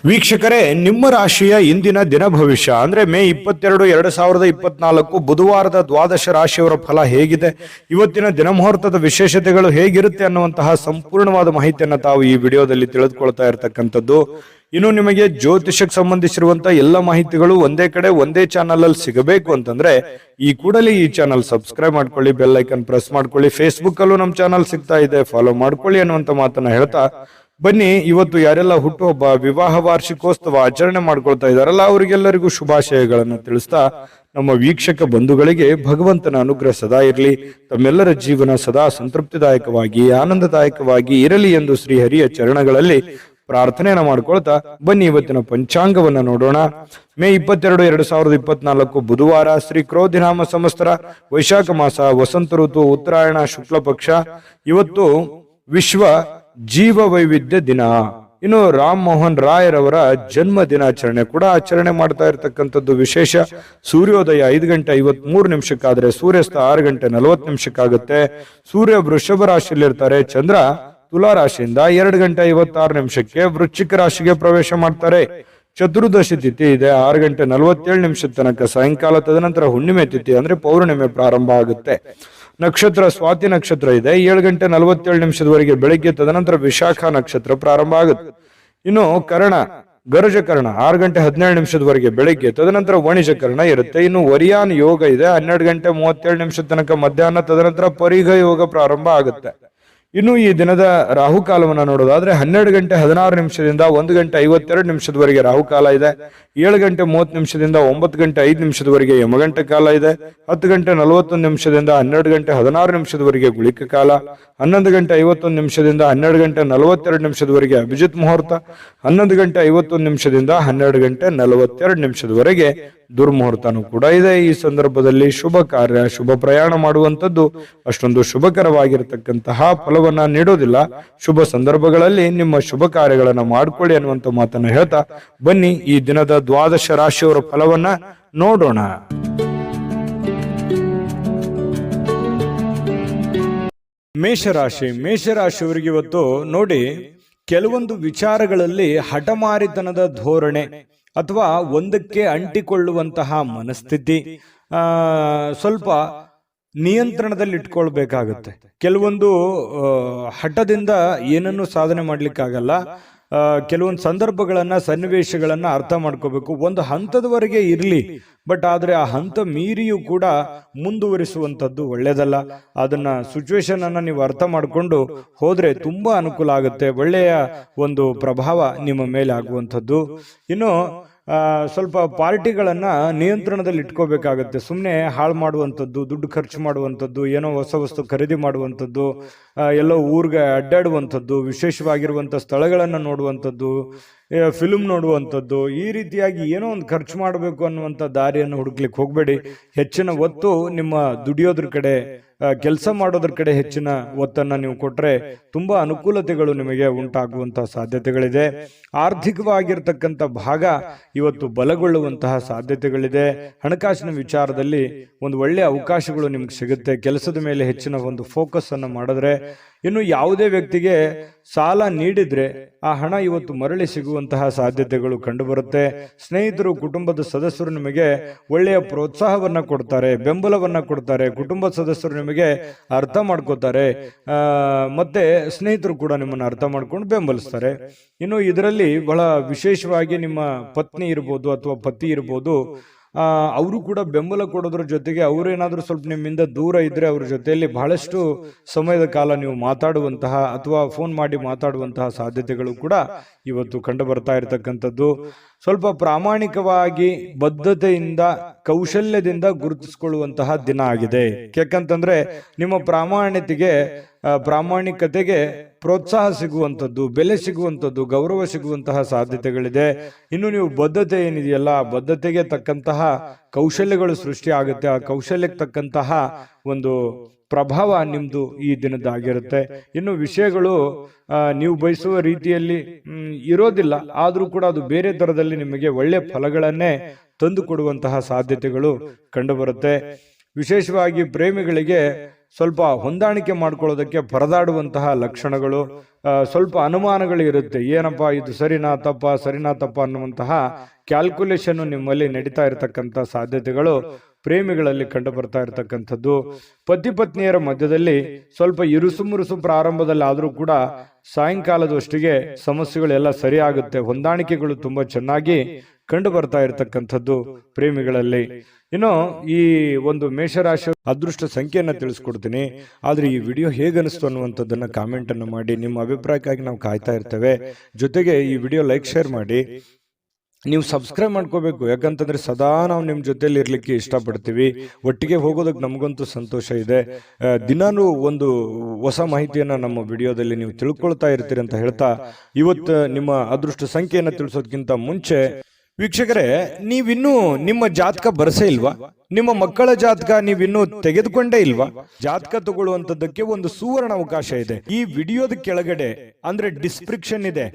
ವೀಕ್ಷಕರೇ, ನಿಮ್ಮ ರಾಶಿಯ ಇಂದಿನ ದಿನ ಭವಿಷ್ಯ ಅಂದ್ರೆ ಮೇ 22, 2024 ಬುಧವಾರದ ದ್ವಾದಶ ರಾಶಿಯವರ ಫಲ ಹೇಗಿದೆ, ಇವತ್ತಿನ ದಿನ ಮುಹೂರ್ತದ ವಿಶೇಷತೆಗಳು ಹೇಗಿರುತ್ತೆ ಅನ್ನುವಂತಹ ಸಂಪೂರ್ಣವಾದ ಮಾಹಿತಿಯನ್ನು ತಾವು ಈ ವಿಡಿಯೋದಲ್ಲಿ ತಿಳಿದುಕೊಳ್ತಾ ಇರತಕ್ಕಂಥದ್ದು. ಇನ್ನು ನಿಮಗೆ ಜ್ಯೋತಿಷಕ್ಕೆ ಸಂಬಂಧಿಸಿರುವಂತಹ ಎಲ್ಲ ಮಾಹಿತಿಗಳು ಒಂದೇ ಕಡೆ ಒಂದೇ ಚಾನಲ್ ಅಲ್ಲಿ ಸಿಗಬೇಕು ಅಂತಂದ್ರೆ ಈ ಕೂಡಲೇ ಈ ಚಾನಲ್ ಸಬ್ಸ್ಕ್ರೈಬ್ ಮಾಡ್ಕೊಳ್ಳಿ, ಬೆಲ್ ಐಕನ್ ಪ್ರೆಸ್ ಮಾಡ್ಕೊಳ್ಳಿ. ಫೇಸ್ಬುಕ್ ಅಲ್ಲೂ ನಮ್ಮ ಚಾನಲ್ ಸಿಗ್ತಾ ಇದೆ, ಫಾಲೋ ಮಾಡ್ಕೊಳ್ಳಿ ಅನ್ನುವಂತ ಮಾತನ್ನ ಹೇಳ್ತಾ ಬನ್ನಿ, ಇವತ್ತು ಯಾರೆಲ್ಲ ಹುಟ್ಟುಹಬ್ಬ, ವಿವಾಹ ವಾರ್ಷಿಕೋತ್ಸವ ಆಚರಣೆ ಮಾಡ್ಕೊಳ್ತಾ ಇದಾರಲ್ಲ ಅವರಿಗೆಲ್ಲರಿಗೂ ಶುಭಾಶಯಗಳನ್ನು ತಿಳಿಸ್ತಾ ನಮ್ಮ ವೀಕ್ಷಕ ಬಂಧುಗಳಿಗೆ ಭಗವಂತನ ಅನುಗ್ರಹ ಸದಾ ಇರಲಿ, ತಮ್ಮೆಲ್ಲರ ಜೀವನ ಸದಾ ಸಂತೃಪ್ತಿದಾಯಕವಾಗಿ ಆನಂದದಾಯಕವಾಗಿ ಇರಲಿ ಎಂದು ಶ್ರೀಹರಿಯ ಚರಣಗಳಲ್ಲಿ ಪ್ರಾರ್ಥನೆಯನ್ನ ಮಾಡ್ಕೊಳ್ತಾ ಬನ್ನಿ ಇವತ್ತಿನ ಪಂಚಾಂಗವನ್ನ ನೋಡೋಣ. ಮೇ 22, 2024 ಬುಧವಾರ, ಶ್ರೀ ಕ್ರೋಧಿನಾಮ ಸಂವತ್ಸರ, ವೈಶಾಖ ಮಾಸ, ವಸಂತ ಋತು, ಉತ್ತರಾಯಣ, ಶುಕ್ಲ ಪಕ್ಷ. ಇವತ್ತು ವಿಶ್ವ ಜೀವ ವೈವಿಧ್ಯ ದಿನ. ಇನ್ನು ರಾಮ್ ಮೋಹನ್ ರಾಯರವರ ಜನ್ಮ ದಿನಾಚರಣೆ ಕೂಡ ಆಚರಣೆ ಮಾಡ್ತಾ ಇರತಕ್ಕಂಥದ್ದು ವಿಶೇಷ. ಸೂರ್ಯೋದಯ 5:53 ಸೂರ್ಯಾಸ್ತ 6:40 ಸೂರ್ಯ ವೃಷಭ ರಾಶಿಯಲ್ಲಿ ಇರ್ತಾರೆ. ಚಂದ್ರ ತುಲಾ ರಾಶಿಯಿಂದ 2:56 ವೃಶ್ಚಿಕ ರಾಶಿಗೆ ಪ್ರವೇಶ ಮಾಡ್ತಾರೆ. ಚತುರ್ದಶಿ ತಿಥಿ ಇದೆ 6:47 ತನಕ ಸಾಯಂಕಾಲ. ತದನಂತರ ಹುಣ್ಣಿಮೆ ತಿಥಿ ಅಂದ್ರೆ ಪೌರ್ಣಿಮೆ ಪ್ರಾರಂಭ ಆಗುತ್ತೆ. ನಕ್ಷತ್ರ ಸ್ವಾತಿ ನಕ್ಷತ್ರ ಇದೆ 7:47 ಬೆಳಿಗ್ಗೆ. ತದನಂತರ ವಿಶಾಖ ನಕ್ಷತ್ರ ಪ್ರಾರಂಭ ಆಗುತ್ತೆ. ಇನ್ನು ಕರ್ಣ ಗರಜ ಕರ್ಣ 6:17 ಬೆಳಿಗ್ಗೆ. ತದನಂತರ ವಣಿಜ ಕರ್ಣ ಇರುತ್ತೆ. ಇನ್ನು ವರಿಯಾನ್ ಯೋಗ ಇದೆ 12:37 ತನಕ ಮಧ್ಯಾಹ್ನ. ತದನಂತರ ಪರಿಘ ಯೋಗ ಪ್ರಾರಂಭ ಆಗುತ್ತೆ. ಇನ್ನು ಈ ದಿನದ ರಾಹುಕಾಲವನ್ನು ನೋಡೋದಾದ್ರೆ 12:16 1:52 ರಾಹುಕಾಲ ಇದೆ. 7:30 9:05 ಯಮಗಂಟ ಕಾಲ ಇದೆ. 10:41 12:16 ಗುಳಿಕ ಕಾಲ. 11:51 12:42 ಅಭಿಜಿತ್ ಮುಹೂರ್ತ. 11:51 12:42 ದುರ್ಮುಹೂರ್ತನೂ ಕೂಡ ಇದೆ. ಈ ಸಂದರ್ಭದಲ್ಲಿ ಶುಭ ಕಾರ್ಯ, ಶುಭ ಪ್ರಯಾಣ ಮಾಡುವಂತದ್ದು ಅಷ್ಟೊಂದು ಶುಭಕರವಾಗಿರತಕ್ಕಂತಹ ಫಲವನ್ನ ನೀಡೋದಿಲ್ಲ. ಶುಭ ಸಂದರ್ಭಗಳಲ್ಲಿ ನಿಮ್ಮ ಶುಭ ಕಾರ್ಯಗಳನ್ನ ಮಾಡ್ಕೊಳ್ಳಿ ಅನ್ನುವಂತ ಮಾತನ್ನ ಹೇಳ್ತಾ ಬನ್ನಿ ಈ ದಿನದ ದ್ವಾದಶ ರಾಶಿಯವರ ಫಲವನ್ನ ನೋಡೋಣ. ಮೇಷರಾಶಿಯವರಿಗೆ ಇವತ್ತು ನೋಡಿ, ಕೆಲವೊಂದು ವಿಚಾರಗಳಲ್ಲಿ ಹಠಮಾರಿತನದ ಧೋರಣೆ ಅಥವಾ ಒಂದಕ್ಕೆ ಅಂಟಿಕೊಳ್ಳುವಂತಹ ಮನಸ್ಥಿತಿ ಸ್ವಲ್ಪ ನಿಯಂತ್ರಣದಲ್ಲಿ ಇಟ್ಕೊಳ್ಬೇಕಾಗತ್ತೆ. ಕೆಲವೊಂದು ಹಠದಿಂದ ಏನನ್ನು ಸಾಧನೆ ಮಾಡ್ಲಿಕ್ಕಾಗಲ್ಲ. ಕೆಲವೊಂದು ಸಂದರ್ಭಗಳನ್ನ, ಸನ್ನಿವೇಶಗಳನ್ನ ಅರ್ಥ ಮಾಡ್ಕೋಬೇಕು. ಒಂದು ಹಂತದವರೆಗೆ ಇರಲಿ, ಬಟ್ ಆದ್ರೆ ಆ ಹಂತ ಮೀರಿಯೂ ಕೂಡ ಮುಂದುವರಿಸುವಂಥದ್ದು ಒಳ್ಳೇದಲ್ಲ. ಅದನ್ನ ಸಿಚುವೇಶನ್ ಅನ್ನ ನೀವು ಅರ್ಥ ಮಾಡಿಕೊಂಡು ಹೋದ್ರೆ ತುಂಬಾ ಅನುಕೂಲ ಆಗುತ್ತೆ. ಒಳ್ಳೆಯ ಒಂದು ಪ್ರಭಾವ ನಿಮ್ಮ ಮೇಲೆ ಆಗುವಂಥದ್ದು. ಇನ್ನು ಸ್ವಲ್ಪ ಪಾರ್ಟಿಗಳನ್ನ ನಿಯಂತ್ರಣದಲ್ಲಿ ಇಟ್ಕೋಬೇಕಾಗತ್ತೆ. ಸುಮ್ಮನೆ ಹಾಳು ಮಾಡುವಂಥದ್ದು, ದುಡ್ಡು ಖರ್ಚು ಮಾಡುವಂಥದ್ದು, ಏನೋ ಹೊಸ ವಸ್ತು ಖರೀದಿ ಮಾಡುವಂಥದ್ದು, ಎಲ್ಲೋ ಊರಿಗೆ ಅಡ್ಡಾಡುವಂಥದ್ದು, ವಿಶೇಷವಾಗಿರುವಂಥ ಸ್ಥಳಗಳನ್ನು ನೋಡುವಂಥದ್ದು, ಫಿಲ್ಮ್ ನೋಡುವಂಥದ್ದು, ಈ ರೀತಿಯಾಗಿ ಏನೋ ಒಂದು ಖರ್ಚು ಮಾಡಬೇಕು ಅನ್ನುವಂಥ ದಾರಿಯನ್ನು ಹುಡುಕ್ಲಿಕ್ಕೆ ಹೋಗಬೇಡಿ. ಹೆಚ್ಚಿನ ಒತ್ತು ನಿಮ್ಮ ದುಡಿಯೋದ್ರ ಕಡೆ, ಕೆಲಸ ಮಾಡೋದ್ರ ಕಡೆ ಹೆಚ್ಚಿನ ಒತ್ತನ್ನ ನೀವು ಕೊಟ್ರೆ ತುಂಬಾ ಅನುಕೂಲತೆಗಳು ನಿಮಗೆ ಉಂಟಾಗುವಂತಹ ಸಾಧ್ಯತೆಗಳಿದೆ. ಆರ್ಥಿಕವಾಗಿರ್ತಕ್ಕಂಥ ಭಾಗ ಇವತ್ತು ಬಲಗೊಳ್ಳುವಂತಹ ಸಾಧ್ಯತೆಗಳಿದೆ. ಹಣಕಾಸಿನ ವಿಚಾರದಲ್ಲಿ ಒಂದು ಒಳ್ಳೆಯ ಅವಕಾಶಗಳು ನಿಮ್ಗೆ ಸಿಗುತ್ತೆ. ಕೆಲಸದ ಮೇಲೆ ಹೆಚ್ಚಿನ ಒಂದು ಫೋಕಸ್ ಅನ್ನು ಮಾಡಿದ್ರೆ, ಇನ್ನು ಯಾವುದೇ ವ್ಯಕ್ತಿಗೆ ಸಾಲ ನೀಡಿದ್ರೆ ಆ ಹಣ ಇವತ್ತು ಮರಳಿ ಸಿಗುವಂತಹ ಸಾಧ್ಯತೆಗಳು ಕಂಡುಬರುತ್ತೆ. ಸ್ನೇಹಿತರು, ಕುಟುಂಬದ ಸದಸ್ಯರು ನಿಮಗೆ ಒಳ್ಳೆಯ ಪ್ರೋತ್ಸಾಹವನ್ನ ಕೊಡ್ತಾರೆ, ಬೆಂಬಲವನ್ನ ಕೊಡ್ತಾರೆ. ಕುಟುಂಬದ ಸದಸ್ಯರು ನಿಮಗೆ ಅರ್ಥ ಮಾಡ್ಕೋತಾರೆ, ಮತ್ತೆ ಸ್ನೇಹಿತರು ಕೂಡ ನಿಮ್ಮನ್ನು ಅರ್ಥ ಮಾಡ್ಕೊಂಡು ಬೆಂಬಲಿಸ್ತಾರೆ. ಇನ್ನು ಇದರಲ್ಲಿ ಬಹಳ ವಿಶೇಷವಾಗಿ ನಿಮ್ಮ ಪತ್ನಿ ಇರ್ಬೋದು ಅಥವಾ ಪತಿ ಇರ್ಬೋದು, ಅವರು ಕೂಡ ಬೆಂಬಲ ಕೊಡೋದ್ರ ಜೊತೆಗೆ ಅವರೇನಾದ್ರೂ ಸ್ವಲ್ಪ ನಿಮ್ಮಿಂದ ದೂರ ಇದ್ರೆ ಅವ್ರ ಜೊತೆಯಲ್ಲಿ ಬಹಳಷ್ಟು ಸಮಯದ ಕಾಲ ನೀವು ಮಾತಾಡುವಂತಹ ಅಥವಾ ಫೋನ್ ಮಾಡಿ ಮಾತಾಡುವಂತಹ ಸಾಧ್ಯತೆಗಳು ಕೂಡ ಇವತ್ತು ಕಂಡು ಬರ್ತಾ ಇರತಕ್ಕಂಥದ್ದು. ಸ್ವಲ್ಪ ಪ್ರಾಮಾಣಿಕವಾಗಿ ಬದ್ಧತೆಯಿಂದ, ಕೌಶಲ್ಯದಿಂದ ಗುರುತಿಸಿಕೊಳ್ಳುವಂತಹ ದಿನ ಆಗಿದೆ. ಯಾಕಂತಂದ್ರೆ ನಿಮ್ಮ ಪ್ರಾಮಾಣಿಕತೆಗೆ ಪ್ರೋತ್ಸಾಹ ಸಿಗುವಂಥದ್ದು, ಬೆಲೆ ಸಿಗುವಂಥದ್ದು, ಗೌರವ ಸಿಗುವಂತಹ ಸಾಧ್ಯತೆಗಳಿದೆ. ಇನ್ನು ನೀವು ಬದ್ಧತೆ ಏನಿದೆಯಲ್ಲ, ಬದ್ಧತೆಗೆ ತಕ್ಕಂತಹ ಕೌಶಲ್ಯಗಳು ಸೃಷ್ಟಿ ಆಗುತ್ತೆ. ಆ ಕೌಶಲ್ಯಕ್ಕೆ ತಕ್ಕಂತಹ ಒಂದು ಪ್ರಭಾವ ನಿಮ್ದು ಈ ದಿನದಾಗಿರುತ್ತೆ. ಇನ್ನು ವಿಷಯಗಳು ನೀವು ಬಯಸುವ ರೀತಿಯಲ್ಲಿ ಇರೋದಿಲ್ಲ, ಆದ್ರೂ ಕೂಡ ಅದು ಬೇರೆ ತರದಲ್ಲಿ ನಿಮಗೆ ಒಳ್ಳೆ ಫಲಗಳನ್ನೇ ತಂದು ಕೊಡುವಂತಹ ಸಾಧ್ಯತೆಗಳು ಕಂಡುಬರುತ್ತೆ. ವಿಶೇಷವಾಗಿ ಪ್ರೇಮಿಗಳಿಗೆ ಸ್ವಲ್ಪ ಹೊಂದಾಣಿಕೆ ಮಾಡ್ಕೊಳ್ಳೋದಕ್ಕೆ ಪರದಾಡುವಂತಹ ಲಕ್ಷಣಗಳು, ಸ್ವಲ್ಪ ಅನುಮಾನಗಳು ಇರುತ್ತೆ. ಏನಪ್ಪಾ ಇದು ಸರಿನಾ ತಪ್ಪ ಅನ್ನುವಂತಹ ಕ್ಯಾಲ್ಕುಲೇಷನ್ ನಿಮ್ಮಲ್ಲಿ ನಡೀತಾ ಇರತಕ್ಕಂಥ ಸಾಧ್ಯತೆಗಳು ಪ್ರೇಮಿಗಳಲ್ಲಿ ಕಂಡು ಬರ್ತಾ ಇರತಕ್ಕಂಥದ್ದು. ಪತಿ ಪತ್ನಿಯರ ಮಧ್ಯದಲ್ಲಿ ಸ್ವಲ್ಪ ಇರುಸು ಮುರುಸು ಪ್ರಾರಂಭದಲ್ಲಿ ಆದರೂ ಕೂಡ ಸಾಯಂಕಾಲದವಷ್ಟಿಗೆ ಸಮಸ್ಯೆಗಳೆಲ್ಲ ಸರಿಯಾಗುತ್ತೆ. ಹೊಂದಾಣಿಕೆಗಳು ತುಂಬಾ ಚೆನ್ನಾಗಿ ಕಂಡು ಬರ್ತಾ ಇರತಕ್ಕಂಥದ್ದು ಪ್ರೇಮಿಗಳಲ್ಲಿ. ಇನ್ನು ಈ ಒಂದು ಮೇಷರಾಶಿ ಅದೃಷ್ಟ ಸಂಖ್ಯೆಯನ್ನ ತಿಳಿಸ್ಕೊಡ್ತೀನಿ. ಆದ್ರೆ ಈ ವಿಡಿಯೋ ಹೇಗನಿಸ್ತು ಅನ್ನುವಂಥದ್ದನ್ನ ಕಾಮೆಂಟ್ ಅನ್ನು ಮಾಡಿ. ನಿಮ್ಮ ಅಭಿಪ್ರಾಯಕ್ಕಾಗಿ ನಾವು ಕಾಯ್ತಾ ಇರ್ತೇವೆ. ಜೊತೆಗೆ ಈ ವಿಡಿಯೋ ಲೈಕ್ ಶೇರ್ ಮಾಡಿ. ನೀವು ಸಬ್ಸ್ಕ್ರೈಬ್ ಮಾಡ್ಕೋಬೇಕು, ಯಾಕಂತಂದ್ರೆ ಸದಾ ನಾವು ನಿಮ್ಮ ಜೊತೆಲಿ ಇರ್ಲಿಕ್ಕೆ ಇಷ್ಟಪಡ್ತೀವಿ. ಒಟ್ಟಿಗೆ ಹೋಗೋದಕ್ಕೆ ನಮಗಂತೂ ಸಂತೋಷ ಇದೆ. ದಿನಾನು ಒಂದು ಹೊಸ ಮಾಹಿತಿಯನ್ನ ನಮ್ಮ ವಿಡಿಯೋದಲ್ಲಿ ನೀವು ತಿಳ್ಕೊಳ್ತಾ ಇರ್ತೀರಿ ಅಂತ ಹೇಳ್ತಾ, ಇವತ್ತು ನಿಮ್ಮ ಅದೃಷ್ಟ ಸಂಖ್ಯೆಯನ್ನು ತಿಳಿಸೋದಕ್ಕಿಂತ ಮುಂಚೆ ವೀಕ್ಷಕರೇ, ನೀವಿನ್ನೂ ನಿಮ್ಮ ಜಾತಕ ಬರಸೇ ಇಲ್ವಾ? ನಿಮ್ಮ ಮಕ್ಕಳ ಜಾತಕ ನೀವಿನ್ನೂ ತೆಗೆದುಕೊಂಡೇ ಇಲ್ವಾ? ಜಾತಕ ತಗೊಳ್ಳುವಂತದ್ದಕ್ಕೆ ಒಂದು ಸುವರ್ಣ ಅವಕಾಶ ಇದೆ. ಈ ವಿಡಿಯೋದ ಕೆಳಗಡೆ ಅಂದ್ರೆ ಡಿಸ್ಕ್ರಿಪ್ಷನ್ ಇದೆ.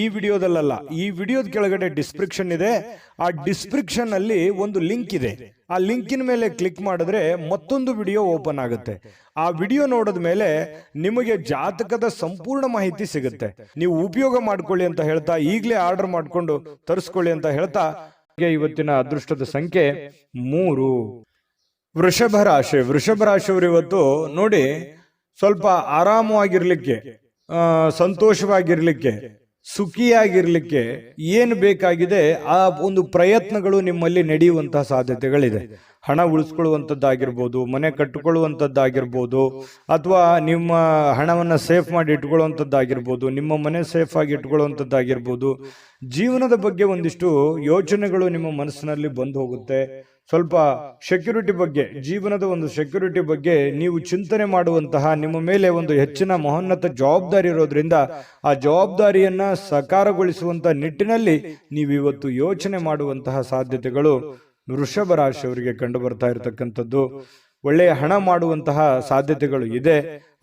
ಈ ವಿಡಿಯೋದಲ್ಲ, ಈ ವಿಡಿಯೋದ ಕೆಳಗಡೆ ಡಿಸ್ಕ್ರಿಪ್ಷನ್ ಇದೆ. ಆ ಡಿಸ್ಕ್ರಿಪ್ಷನ್ ಅಲ್ಲಿ ಒಂದು ಲಿಂಕ್ ಇದೆ. ಆ ಲಿಂಕಿನ ಮೇಲೆ ಕ್ಲಿಕ್ ಮಾಡಿದ್ರೆ ಮತ್ತೊಂದು ವಿಡಿಯೋ ಓಪನ್ ಆಗುತ್ತೆ. ಆ ವಿಡಿಯೋ ನೋಡಿದ ಮೇಲೆ ನಿಮಗೆ ಜಾತಕದ ಸಂಪೂರ್ಣ ಮಾಹಿತಿ ಸಿಗುತ್ತೆ. ನೀವು ಉಪಯೋಗ ಮಾಡ್ಕೊಳ್ಳಿ ಅಂತ ಹೇಳ್ತಾ, ಈಗಲೇ ಆರ್ಡರ್ ಮಾಡ್ಕೊಂಡು ತರಿಸ್ಕೊಳ್ಳಿ ಅಂತ ಹೇಳ್ತಾ, ಇವತ್ತಿನ ಅದೃಷ್ಟದ ಸಂಖ್ಯೆ 3. ವೃಷಭ ರಾಶಿಯವರು ಇವತ್ತು ನೋಡಿ, ಸ್ವಲ್ಪ ಆರಾಮವಾಗಿರ್ಲಿಕ್ಕೆ, ಸಂತೋಷವಾಗಿರ್ಲಿಕ್ಕೆ, ಸುಖಿಯಾಗಿರ್ಲಿಕ್ಕೆ ಏನು ಬೇಕಾಗಿದೆ ಆ ಒಂದು ಪ್ರಯತ್ನಗಳು ನಿಮ್ಮಲ್ಲಿ ನಡೆಯುವಂತಹ ಸಾಧ್ಯತೆಗಳಿದೆ. ಹಣ ಉಳಿಸ್ಕೊಳ್ಳುವಂಥದ್ದಾಗಿರ್ಬೋದು, ಮನೆ ಕಟ್ಟಿಕೊಳ್ಳುವಂಥದ್ದಾಗಿರ್ಬೋದು, ಅಥವಾ ನಿಮ್ಮ ಹಣವನ್ನು ಸೇಫ್ ಮಾಡಿ ಇಟ್ಕೊಳ್ಳುವಂಥದ್ದಾಗಿರ್ಬೋದು, ನಿಮ್ಮ ಮನೆ ಸೇಫ್ ಆಗಿ ಇಟ್ಕೊಳ್ಳುವಂಥದ್ದಾಗಿರ್ಬೋದು. ಜೀವನದ ಬಗ್ಗೆ ಒಂದಿಷ್ಟು ಯೋಚನೆಗಳು ನಿಮ್ಮ ಮನಸ್ಸಿನಲ್ಲಿ ಬಂದು ಹೋಗುತ್ತೆ. ಸ್ವಲ್ಪ ಸೆಕ್ಯೂರಿಟಿ ಬಗ್ಗೆ, ಜೀವನದ ಒಂದು ಸೆಕ್ಯೂರಿಟಿ ಬಗ್ಗೆ ನೀವು ಚಿಂತನೆ ಮಾಡುವಂತಹ, ನಿಮ್ಮ ಮೇಲೆ ಒಂದು ಹೆಚ್ಚಿನ ಮಹೋನ್ನತ ಜವಾಬ್ದಾರಿ ಇರೋದ್ರಿಂದ ಆ ಜವಾಬ್ದಾರಿಯನ್ನ ಸಾಕಾರಗೊಳಿಸುವಂತಹ ನಿಟ್ಟಿನಲ್ಲಿ ನೀವು ಇವತ್ತು ಯೋಚನೆ ಮಾಡುವಂತಹ ಸಾಧ್ಯತೆಗಳು ವೃಷಭ ರಾಶಿಯವರಿಗೆ ಕಂಡು ಬರ್ತಾ ಇರತಕ್ಕಂಥದ್ದು. ಒಳ್ಳೆಯ ಹಣ ಮಾಡುವಂತಹ ಸಾಧ್ಯತೆಗಳು ಇದೆ.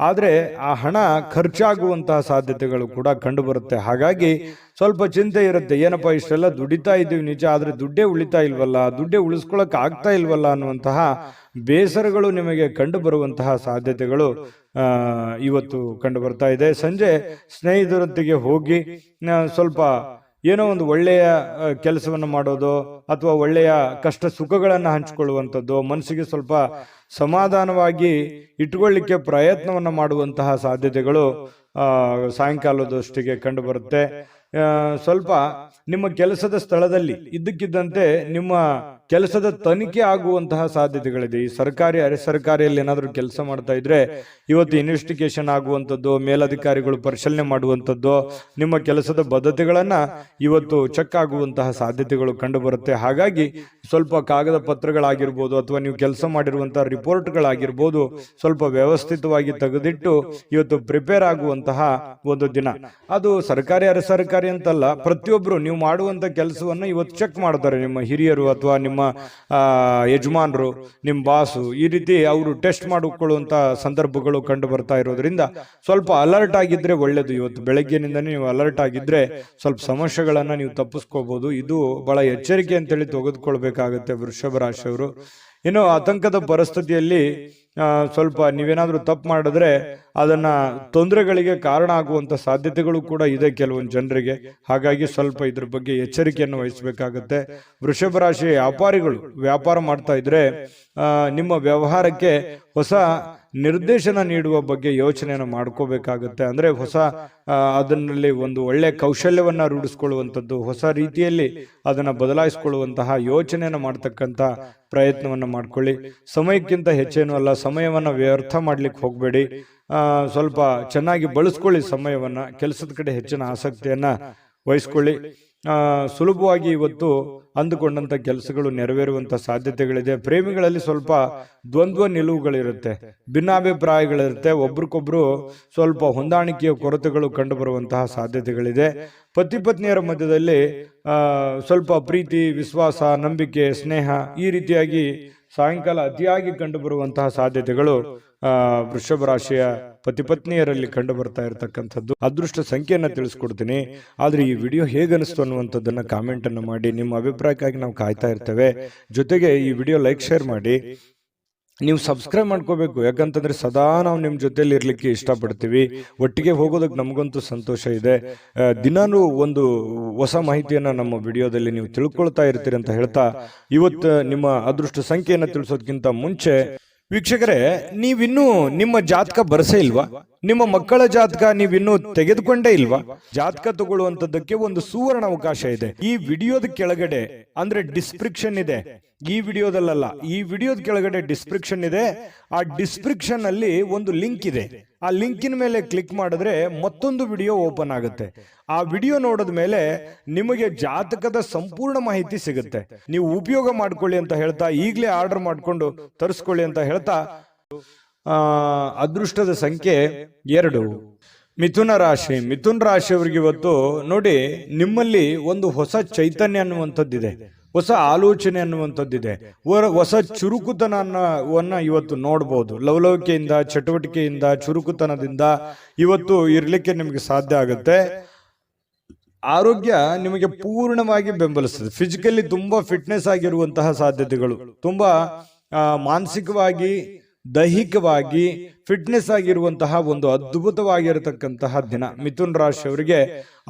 ಆದ್ರೆ ಆ ಹಣ ಖರ್ಚಾಗುವಂತಹ ಸಾಧ್ಯತೆಗಳು ಕೂಡ ಕಂಡು ಬರುತ್ತೆ. ಹಾಗಾಗಿ ಸ್ವಲ್ಪ ಚಿಂತೆ ಇರುತ್ತೆ. ಏನಪ್ಪಾ ಇಷ್ಟೆಲ್ಲ ದುಡಿತಾ ಇದ್ದೀವಿ ನಿಜ, ಆದ್ರೆ ದುಡ್ಡೇ ಉಳಿತಾ ಇಲ್ವಲ್ಲ, ದುಡ್ಡೇ ಉಳಿಸ್ಕೊಳಕ್ ಆಗ್ತಾ ಇಲ್ವಲ್ಲ ಅನ್ನುವಂತಹ ಬೇಸರಗಳು ನಿಮಗೆ ಕಂಡು ಬರುವಂತಹ ಸಾಧ್ಯತೆಗಳು ಇವತ್ತು ಕಂಡು ಬರ್ತಾ ಇದೆ. ಸಂಜೆ ಸ್ನೇಹಿತರೊಂದಿಗೆ ಹೋಗಿ ಸ್ವಲ್ಪ ಏನೋ ಒಂದು ಒಳ್ಳೆಯ ಕೆಲಸವನ್ನು ಮಾಡೋದು, ಅಥವಾ ಒಳ್ಳೆಯ ಕಷ್ಟ ಸುಖಗಳನ್ನು ಹಂಚಿಕೊಳ್ಳುವಂಥದ್ದು, ಮನಸ್ಸಿಗೆ ಸ್ವಲ್ಪ ಸಮಾಧಾನವಾಗಿ ಇಟ್ಕೊಳ್ಳಿಕ್ಕೆ ಪ್ರಯತ್ನವನ್ನು ಮಾಡುವಂತಹ ಸಾಧ್ಯತೆಗಳು ಸಾಯಂಕಾಲದಷ್ಟಿಗೆ ಕಂಡು ಬರುತ್ತೆ. ಸ್ವಲ್ಪ ನಿಮ್ಮ ಕೆಲಸದ ಸ್ಥಳದಲ್ಲಿ ಇದ್ದಕ್ಕಿದ್ದಂತೆ ನಿಮ್ಮ ಕೆಲಸದ ತನಿಖೆ ಆಗುವಂತಹ ಸಾಧ್ಯತೆಗಳಿದೆ. ಈ ಸರ್ಕಾರಿ ಅರೆ ಸರ್ಕಾರಿಯಲ್ಲಿ ಏನಾದರೂ ಕೆಲಸ ಮಾಡ್ತಾ ಇದ್ರೆ ಇವತ್ತು ಇನ್ವೆಸ್ಟಿಗೇಷನ್ ಆಗುವಂಥದ್ದು, ಮೇಲಧಿಕಾರಿಗಳು ಪರಿಶೀಲನೆ ಮಾಡುವಂಥದ್ದು, ನಿಮ್ಮ ಕೆಲಸದ ಬದ್ಧತೆಗಳನ್ನ ಇವತ್ತು ಚೆಕ್ ಆಗುವಂತಹ ಸಾಧ್ಯತೆಗಳು ಕಂಡು ಬರುತ್ತೆ. ಹಾಗಾಗಿ ಸ್ವಲ್ಪ ಕಾಗದ ಪತ್ರಗಳಾಗಿರ್ಬೋದು, ಅಥವಾ ನೀವು ಕೆಲಸ ಮಾಡಿರುವಂತಹ ರಿಪೋರ್ಟ್ಗಳಾಗಿರ್ಬೋದು, ಸ್ವಲ್ಪ ವ್ಯವಸ್ಥಿತವಾಗಿ ತೆಗೆದಿಟ್ಟು ಇವತ್ತು ಪ್ರಿಪೇರ್ ಆಗುವಂತಹ ಒಂದು ದಿನ. ಅದು ಸರ್ಕಾರಿ ಅರೆ ಸರ್ಕಾರಿ ಅಂತಲ್ಲ, ಪ್ರತಿಯೊಬ್ರು ನೀವು ಮಾಡುವಂತ ಕೆಲಸವನ್ನ ಇವತ್ತು ಚೆಕ್ ಮಾಡ್ತಾರೆ. ನಿಮ್ಮ ಹಿರಿಯರು ಅಥವಾ ನಿಮ್ಮ ಯಜಮಾನರು, ನಿಮ್ಮ ಬಾಸು, ಈ ರೀತಿ ಅವರು ಟೆಸ್ಟ್ ಮಾಡಿಕೊಳ್ಳುವಂತ ಸಂದರ್ಭಗಳು ಕಂಡು ಬರ್ತಾ ಇರೋದ್ರಿಂದ ಸ್ವಲ್ಪ ಅಲರ್ಟ್ ಆಗಿದ್ರೆ ಒಳ್ಳೇದು. ಇವತ್ತು ಬೆಳಗ್ಗೆನಿಂದ ನೀವು ಅಲರ್ಟ್ ಆಗಿದ್ರೆ ಸ್ವಲ್ಪ ಸಮಸ್ಯೆಗಳನ್ನ ನೀವು ತಪ್ಪಿಸ್ಕೋಬಹುದು. ಇದು ಬಹಳ ಎಚ್ಚರಿಕೆ ಅಂತೇಳಿ ತೆಗೆದುಕೊಳ್ಬೇಕಾಗತ್ತೆ ವೃಷಭ ರಾಶಿಯವರು. ಇನ್ನು ಆತಂಕದ ಪರಿಸ್ಥಿತಿಯಲ್ಲಿ ಸ್ವಲ್ಪ ನೀವೇನಾದ್ರೂ ತಪ್ಪು ಮಾಡಿದ್ರೆ ಅದನ್ನ ತೊಂದರೆಗಳಿಗೆ ಕಾರಣ ಆಗುವಂತ ಸಾಧ್ಯತೆಗಳು ಕೂಡ ಇದೆ ಕೆಲವೊಂದು ಜನರಿಗೆ. ಹಾಗಾಗಿ ಸ್ವಲ್ಪ ಇದ್ರ ಬಗ್ಗೆ ಎಚ್ಚರಿಕೆಯನ್ನು ವಹಿಸಬೇಕಾಗತ್ತೆ. ವೃಷಭ ರಾಶಿ ವ್ಯಾಪಾರಿಗಳು ವ್ಯಾಪಾರ ಮಾಡ್ತಾ ಇದ್ರೆ ನಿಮ್ಮ ವ್ಯವಹಾರಕ್ಕೆ ಹೊಸ ನಿರ್ದೇಶನ ನೀಡುವ ಬಗ್ಗೆ ಯೋಚನೆಯನ್ನು ಮಾಡ್ಕೋಬೇಕಾಗತ್ತೆ. ಅಂದ್ರೆ ಹೊಸ ಅದನ್ನಲ್ಲಿ ಒಂದು ಒಳ್ಳೆ ಕೌಶಲ್ಯವನ್ನ ರೂಢಿಸ್ಕೊಳ್ಳುವಂಥದ್ದು, ಹೊಸ ರೀತಿಯಲ್ಲಿ ಅದನ್ನ ಬದಲಾಯಿಸಿಕೊಳ್ಳುವಂತಹ ಯೋಚನೆಯನ್ನು ಮಾಡ್ತಕ್ಕಂಥ ಪ್ರಯತ್ನವನ್ನ ಮಾಡ್ಕೊಳ್ಳಿ. ಸಮಯಕ್ಕಿಂತ ಹೆಚ್ಚೇನು ಅಲ್ಲ, ಸಮಯವನ್ನ ವ್ಯರ್ಥ ಮಾಡ್ಲಿಕ್ಕೆ ಹೋಗ್ಬೇಡಿ. ಸ್ವಲ್ಪ ಚೆನ್ನಾಗಿ ಬಳಸ್ಕೊಳ್ಳಿ ಸಮಯವನ್ನ, ಕೆಲಸದ ಕಡೆ ಹೆಚ್ಚಿನ ಆಸಕ್ತಿಯನ್ನ ವಹಿಸ್ಕೊಳ್ಳಿ. ಸುಲಭವಾಗಿ ಇವತ್ತು ಅಂದುಕೊಂಡಂತ ಕೆಲಸಗಳು ನೆರವೇರುವಂತ ಸಾಧ್ಯತೆಗಳಿದೆ. ಪ್ರೇಮಿಗಳಲ್ಲಿ ಸ್ವಲ್ಪ ದ್ವಂದ್ವ ನಿಲುವುಗಳಿರುತ್ತೆ, ಭಿನ್ನಾಭಿಪ್ರಾಯಗಳಿರುತ್ತೆ, ಒಬ್ರಿಗೊಬ್ರು ಸ್ವಲ್ಪ ಹೊಂದಾಣಿಕೆಯ ಕೊರತೆಗಳು ಕಂಡು ಬರುವಂತಹ ಸಾಧ್ಯತೆಗಳಿದೆ. ಪತಿ ಪತ್ನಿಯರ ಮಧ್ಯದಲ್ಲಿ ಸ್ವಲ್ಪ ಪ್ರೀತಿ, ವಿಶ್ವಾಸ, ನಂಬಿಕೆ, ಸ್ನೇಹ ಈ ರೀತಿಯಾಗಿ ಸಾಯಂಕಾಲ ಅತಿಯಾಗಿ ಕಂಡು ಬರುವಂತಹ ಸಾಧ್ಯತೆಗಳು ವೃಷಭ ರಾಶಿಯ ಪತಿ ಪತ್ನಿಯರಲ್ಲಿ ಕಂಡು ಬರ್ತಾ ಇರತಕ್ಕಂಥದ್ದು. ಅದೃಷ್ಟ ಸಂಖ್ಯೆಯನ್ನ ತಿಳಿಸ್ಕೊಡ್ತೀನಿ. ಆದ್ರೆ ಈ ವಿಡಿಯೋ ಹೇಗನಿಸ್ತು ಅನ್ನುವಂಥದ್ದನ್ನ ಕಾಮೆಂಟ್ ಅನ್ನು ಮಾಡಿ. ನಿಮ್ಮ ಅಭಿಪ್ರಾಯಕ್ಕಾಗಿ ನಾವು ಕಾಯ್ತಾ ಇರ್ತೇವೆ. ಜೊತೆಗೆ ಈ ವಿಡಿಯೋ ಲೈಕ್ ಶೇರ್ ಮಾಡಿ. ನೀವು ಸಬ್ಸ್ಕ್ರೈಬ್ ಮಾಡ್ಕೋಬೇಕು. ಯಾಕಂತಂದ್ರೆ ಸದಾ ನಾವು ನಿಮ್ಮ ಜೊತೆಲಿ ಇರ್ಲಿಕ್ಕೆ ಇಷ್ಟಪಡ್ತೀವಿ. ಒಟ್ಟಿಗೆ ಹೋಗೋದಕ್ಕೆ ನಮಗಂತೂ ಸಂತೋಷ ಇದೆ. ದಿನಾನು ಒಂದು ಹೊಸ ಮಾಹಿತಿಯನ್ನ ನಮ್ಮ ವಿಡಿಯೋದಲ್ಲಿ ನೀವು ತಿಳ್ಕೊಳ್ತಾ ಇರ್ತೀರಿ ಅಂತ ಹೇಳ್ತಾ, ಇವತ್ತು ನಿಮ್ಮ ಅದೃಷ್ಟ ಸಂಖ್ಯೆಯನ್ನು ತಿಳಿಸೋದಕ್ಕಿಂತ ಮುಂಚೆ ವೀಕ್ಷಕರೇ, ನೀವಿನ್ನೂ ನಿಮ್ಮ ಜಾತಕ ಬರಸೇ ಇಲ್ವಾ? ನಿಮ್ಮ ಮಕ್ಕಳ ಜಾತಕ ನೀವಿನ್ನೂ ತೆಗೆದುಕೊಂಡೇ ಇಲ್ವಾ? ಜಾತಕ ತಗೊಳ್ಳುವಂತದ್ದಕ್ಕೆ ಒಂದು ಸುವರ್ಣ ಅವಕಾಶ ಇದೆ. ಈ ವಿಡಿಯೋದ ಕೆಳಗಡೆ ಅಂದ್ರೆ ಡಿಸ್ಕ್ರಿಪ್ಷನ್ ಇದೆ. ಈ ವಿಡಿಯೋದಲ್ಲ, ಈ ವಿಡಿಯೋದ ಕೆಳಗಡೆ ಡಿಸ್ಕ್ರಿಪ್ಷನ್ ಇದೆ. ಆ ಡಿಸ್ಕ್ರಿಪ್ಷನ್ ಅಲ್ಲಿ ಒಂದು ಲಿಂಕ್ ಇದೆ. ಆ ಲಿಂಕಿನ ಮೇಲೆ ಕ್ಲಿಕ್ ಮಾಡಿದ್ರೆ ಮತ್ತೊಂದು ವಿಡಿಯೋ ಓಪನ್ ಆಗುತ್ತೆ. ಆ ವಿಡಿಯೋ ನೋಡಿದ ಮೇಲೆ ನಿಮಗೆ ಜಾತಕದ ಸಂಪೂರ್ಣ ಮಾಹಿತಿ ಸಿಗುತ್ತೆ. ನೀವು ಉಪಯೋಗ ಮಾಡ್ಕೊಳ್ಳಿ ಅಂತ ಹೇಳ್ತಾ, ಈಗಲೇ ಆರ್ಡರ್ ಮಾಡ್ಕೊಂಡು ತರಿಸ್ಕೊಳ್ಳಿ ಅಂತ ಹೇಳ್ತಾ, ಅದೃಷ್ಟದ ಸಂಖ್ಯೆ 2 ಮಿಥುನ ರಾಶಿ. ಮಿಥುನ ರಾಶಿಯವರಿಗೆ ಇವತ್ತು ನೋಡಿ, ನಿಮ್ಮಲ್ಲಿ ಒಂದು ಹೊಸ ಚೈತನ್ಯ ಅನ್ನುವಂಥದ್ದಿದೆ, ಹೊಸ ಆಲೋಚನೆ ಅನ್ನುವಂಥದ್ದಿದೆ, ಹೊಸ ಚುರುಕುತನವನ್ನ ಇವತ್ತು ನೋಡ್ಬೋದು. ಲವಲವಿಕೆಯಿಂದ, ಚಟುವಟಿಕೆಯಿಂದ, ಚುರುಕುತನದಿಂದ ಇವತ್ತು ಇರ್ಲಿಕ್ಕೆ ನಿಮಗೆ ಸಾಧ್ಯ ಆಗುತ್ತೆ. ಆರೋಗ್ಯ ನಿಮಗೆ ಪೂರ್ಣವಾಗಿ ಬೆಂಬಲಿಸ್ತದೆ. ಫಿಸಿಕಲಿ ತುಂಬಾ ಫಿಟ್ನೆಸ್ ಆಗಿರುವಂತಹ ಸಾಧ್ಯತೆಗಳು, ತುಂಬಾ ಮಾನಸಿಕವಾಗಿ, ದೈಹಿಕವಾಗಿ ಫಿಟ್ನೆಸ್ ಆಗಿರುವಂತಹ ಒಂದು ಅದ್ಭುತವಾಗಿರತಕ್ಕಂತಹ ದಿನ. ಮಿಥುನ್ ರಾಶಿಯವರಿಗೆ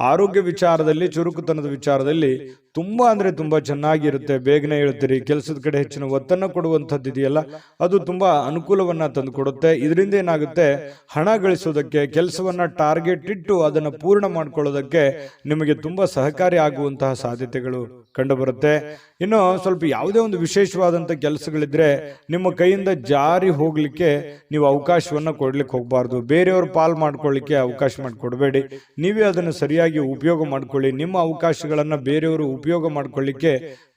ಆರೋಗ್ಯ ವಿಚಾರದಲ್ಲಿ, ಚುರುಕುತನದ ವಿಚಾರದಲ್ಲಿ ತುಂಬಾ ಅಂದ್ರೆ ತುಂಬಾ ಚೆನ್ನಾಗಿರುತ್ತೆ. ಬೇಗನೆ ಹೇಳ್ತೀರಿ, ಕೆಲಸದ ಕಡೆ ಹೆಚ್ಚಿನ ಒತ್ತನ್ನು ಕೊಡುವಂಥದ್ದು ಇದೆಯಲ್ಲ, ಅದು ತುಂಬಾ ಅನುಕೂಲವನ್ನ ತಂದು ಕೊಡುತ್ತೆ. ಇದರಿಂದ ಏನಾಗುತ್ತೆ, ಹಣ ಗಳಿಸೋದಕ್ಕೆ, ಕೆಲಸವನ್ನ ಟಾರ್ಗೆಟ್ ಇಟ್ಟು ಅದನ್ನು ಪೂರ್ಣ ಮಾಡ್ಕೊಳ್ಳೋದಕ್ಕೆ ನಿಮಗೆ ತುಂಬಾ ಸಹಕಾರಿ ಆಗುವಂತಹ ಸಾಧ್ಯತೆಗಳು ಕಂಡು ಬರುತ್ತೆ. ಇನ್ನು ಸ್ವಲ್ಪ ಯಾವುದೇ ಒಂದು ವಿಶೇಷವಾದಂತ ಕೆಲಸಗಳಿದ್ರೆ ನಿಮ್ಮ ಕೈಯಿಂದ ಜಾರಿ ಹೋಗ್ಲಿಕ್ಕೆ ನೀವು ಅವಕಾಶವನ್ನ ಕೊಡ್ಲಿಕ್ಕೆ ಹೋಗಬಾರ್ದು. ಬೇರೆಯವ್ರ ಪಾಲ್ ಮಾಡ್ಕೊಳ್ಳಿಕ್ಕೆ ಅವಕಾಶ ಮಾಡಿಕೊಡ್ಬೇಡಿ. ನೀವೇ ಅದನ್ನು ಸರಿಯಾಗಿ ಉಪಯೋಗ ಮಾಡ್ಕೊಳ್ಳಿ. ನಿಮ್ಮ ಅವಕಾಶಗಳನ್ನ ಬೇರೆಯವರು ಉಪಯೋಗ ಮಾಡ್ಕೊಳ್ಳಿಕ್ಕೆ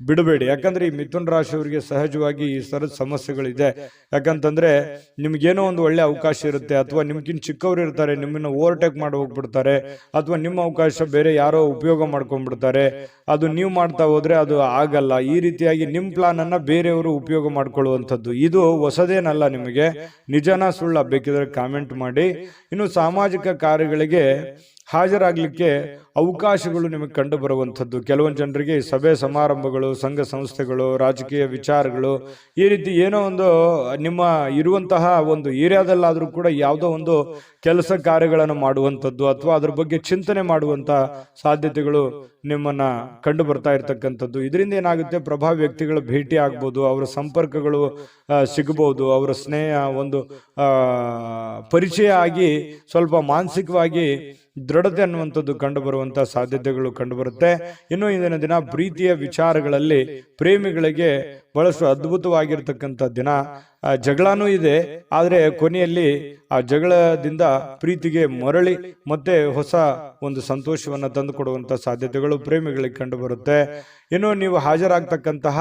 ಬಿಡಬೇಡಿ. ಯಾಕಂದ್ರೆ ಈ ಮಿಥುನ ರಾಶಿಯವರಿಗೆ ಸಹಜವಾಗಿ ಈ ಸರದ ಸಮಸ್ಯೆಗಳಿದೆ. ಯಾಕಂತಂದ್ರೆ ನಿಮ್ಗೇನೋ ಒಂದು ಒಳ್ಳೆ ಅವಕಾಶ ಇರುತ್ತೆ, ಅಥವಾ ನಿಮ್ಗಿನ್ ಚಿಕ್ಕವರು ಇರ್ತಾರೆ, ನಿಮ್ಮನ್ನ ಓವರ್ಟೇಕ್ ಮಾಡಿ ಹೋಗ್ಬಿಡ್ತಾರೆ, ಅಥವಾ ನಿಮ್ಮ ಅವಕಾಶ ಬೇರೆ ಯಾರೋ ಉಪಯೋಗ ಮಾಡ್ಕೊಂಡ್ಬಿಡ್ತಾರೆ. ಅದು ನೀವು ಮಾಡ್ತಾ ಹೋದ್ರೆ ಅದು ಆಗಲ್ಲ. ಈ ರೀತಿಯಾಗಿ ನಿಮ್ ಪ್ಲಾನ್ ಅನ್ನ ಬೇರೆಯವರು ಉಪಯೋಗ ಮಾಡ್ಕೊಳ್ಳುವಂಥದ್ದು ಇದು ಹೊಸದೇನಲ್ಲ. ನಿಮಗೆ ನಿಜನಾ ಸುಳ್ಳ ಬೇಕಿದ್ರೆ ಕಾಮೆಂಟ್ ಮಾಡಿ. ಇನ್ನು ಸಾಮಾಜಿಕ ಕಾರ್ಯಗಳಿಗೆ ಹಾಜರಾಗ್ಲಿಕ್ಕೆ ಅವಕಾಶಗಳು ನಿಮಗೆ ಕಂಡು ಬರುವಂಥದ್ದು. ಕೆಲವೊಂದು ಜನರಿಗೆ ಸಭೆ ಸಮಾರಂಭಗಳು, ಸಂಘ ಸಂಸ್ಥೆಗಳು, ರಾಜಕೀಯ ವಿಚಾರಗಳು, ಈ ರೀತಿ ಏನೋ ಒಂದು ನಿಮ್ಮ ಇರುವಂತಹ ಒಂದು ಏರಿಯಾದಲ್ಲಾದ್ರೂ ಕೂಡ ಯಾವುದೋ ಒಂದು ಕೆಲಸ ಕಾರ್ಯಗಳನ್ನು ಮಾಡುವಂಥದ್ದು ಅಥವಾ ಅದ್ರ ಬಗ್ಗೆ ಚಿಂತನೆ ಮಾಡುವಂತಹ ಸಾಧ್ಯತೆಗಳು ನಿಮ್ಮನ್ನ ಕಂಡು ಬರ್ತಾ ಇರ್ತಕ್ಕಂಥದ್ದು. ಇದರಿಂದ ಏನಾಗುತ್ತೆ, ಪ್ರಭಾವಿ ವ್ಯಕ್ತಿಗಳ ಭೇಟಿ ಆಗ್ಬೋದು, ಅವರ ಸಂಪರ್ಕಗಳು ಸಿಗಬಹುದು, ಅವರ ಸ್ನೇಹ ಒಂದು ಪರಿಚಯ ಆಗಿ ಸ್ವಲ್ಪ ಮಾನಸಿಕವಾಗಿ ದೃಢತೆ ಅನ್ನುವಂಥದ್ದು ಕಂಡು ಬರುವಂತಹ ಸಾಧ್ಯತೆಗಳು ಕಂಡು ಬರುತ್ತೆ. ಇನ್ನು ಇಂದಿನ ದಿನ ಪ್ರೀತಿಯ ವಿಚಾರಗಳಲ್ಲಿ ಪ್ರೇಮಿಗಳಿಗೆ ಬಹಳಷ್ಟು ಅದ್ಭುತವಾಗಿರ್ತಕ್ಕಂಥ ದಿನ. ಜಗಳನೂ ಇದೆ, ಆದ್ರೆ ಕೊನೆಯಲ್ಲಿ ಆ ಜಗಳದಿಂದ ಪ್ರೀತಿಗೆ ಮರಳಿ ಮತ್ತೆ ಹೊಸ ಒಂದು ಸಂತೋಷವನ್ನ ತಂದು ಕೊಡುವಂತ ಸಾಧ್ಯತೆಗಳು ಪ್ರೇಮಿಗಳಿಗೆ ಕಂಡು ಬರುತ್ತೆ. ಇನ್ನು ನೀವು ಹಾಜರಾಗ್ತಕ್ಕಂತಹ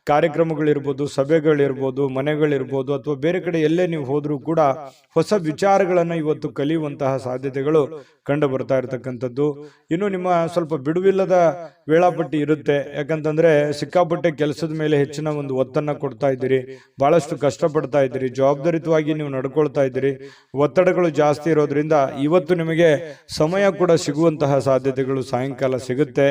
ಕಾರ್ಯಕ್ರಮಗಳಿರ್ಬೋದು, ಸಭೆಗಳಿರ್ಬೋದು, ಮನೆಗಳಿರ್ಬೋದು, ಅಥವಾ ಬೇರೆ ಕಡೆ ಎಲ್ಲೇ ನೀವು ಹೋದ್ರೂ ಕೂಡ ಹೊಸ ವಿಚಾರಗಳನ್ನ ಇವತ್ತು ಕಲಿಯುವಂತಹ ಸಾಧ್ಯತೆಗಳು ಕಂಡು ಬರ್ತಾ ಇರತಕ್ಕಂಥದ್ದು. ಇನ್ನು ನಿಮ್ಮ ಸ್ವಲ್ಪ ಬಿಡುವಿಲ್ಲದ ವೇಳಾಪಟ್ಟಿ ಇರುತ್ತೆ. ಯಾಕಂತಂದ್ರೆ ಸಿಕ್ಕಾಪಟ್ಟೆ ಕೆಲಸದ ಮೇಲೆ ಹೆಚ್ಚಿನ ಒಂದು ಒತ್ತನ್ನ ಕೊಡ್ತಾ ಇದ್ದೀರಿ, ಬಹಳಷ್ಟು ಕಷ್ಟಪಡ್ತಾ ಇದ್ದೀರಿ, ಜವಾಬ್ದಾರಿತವಾಗಿ ನೀವು ನಡ್ಕೊಳ್ತಾ ಇದ್ದೀರಿ. ಒತ್ತಡಗಳು ಜಾಸ್ತಿ ಇರೋದ್ರಿಂದ ಇವತ್ತು ನಿಮಗೆ ಸಮಯ ಕೂಡ ಸಿಗುವಂತಹ ಸಾಧ್ಯತೆಗಳು ಸಾಯಂಕಾಲ ಸಿಗುತ್ತೆ.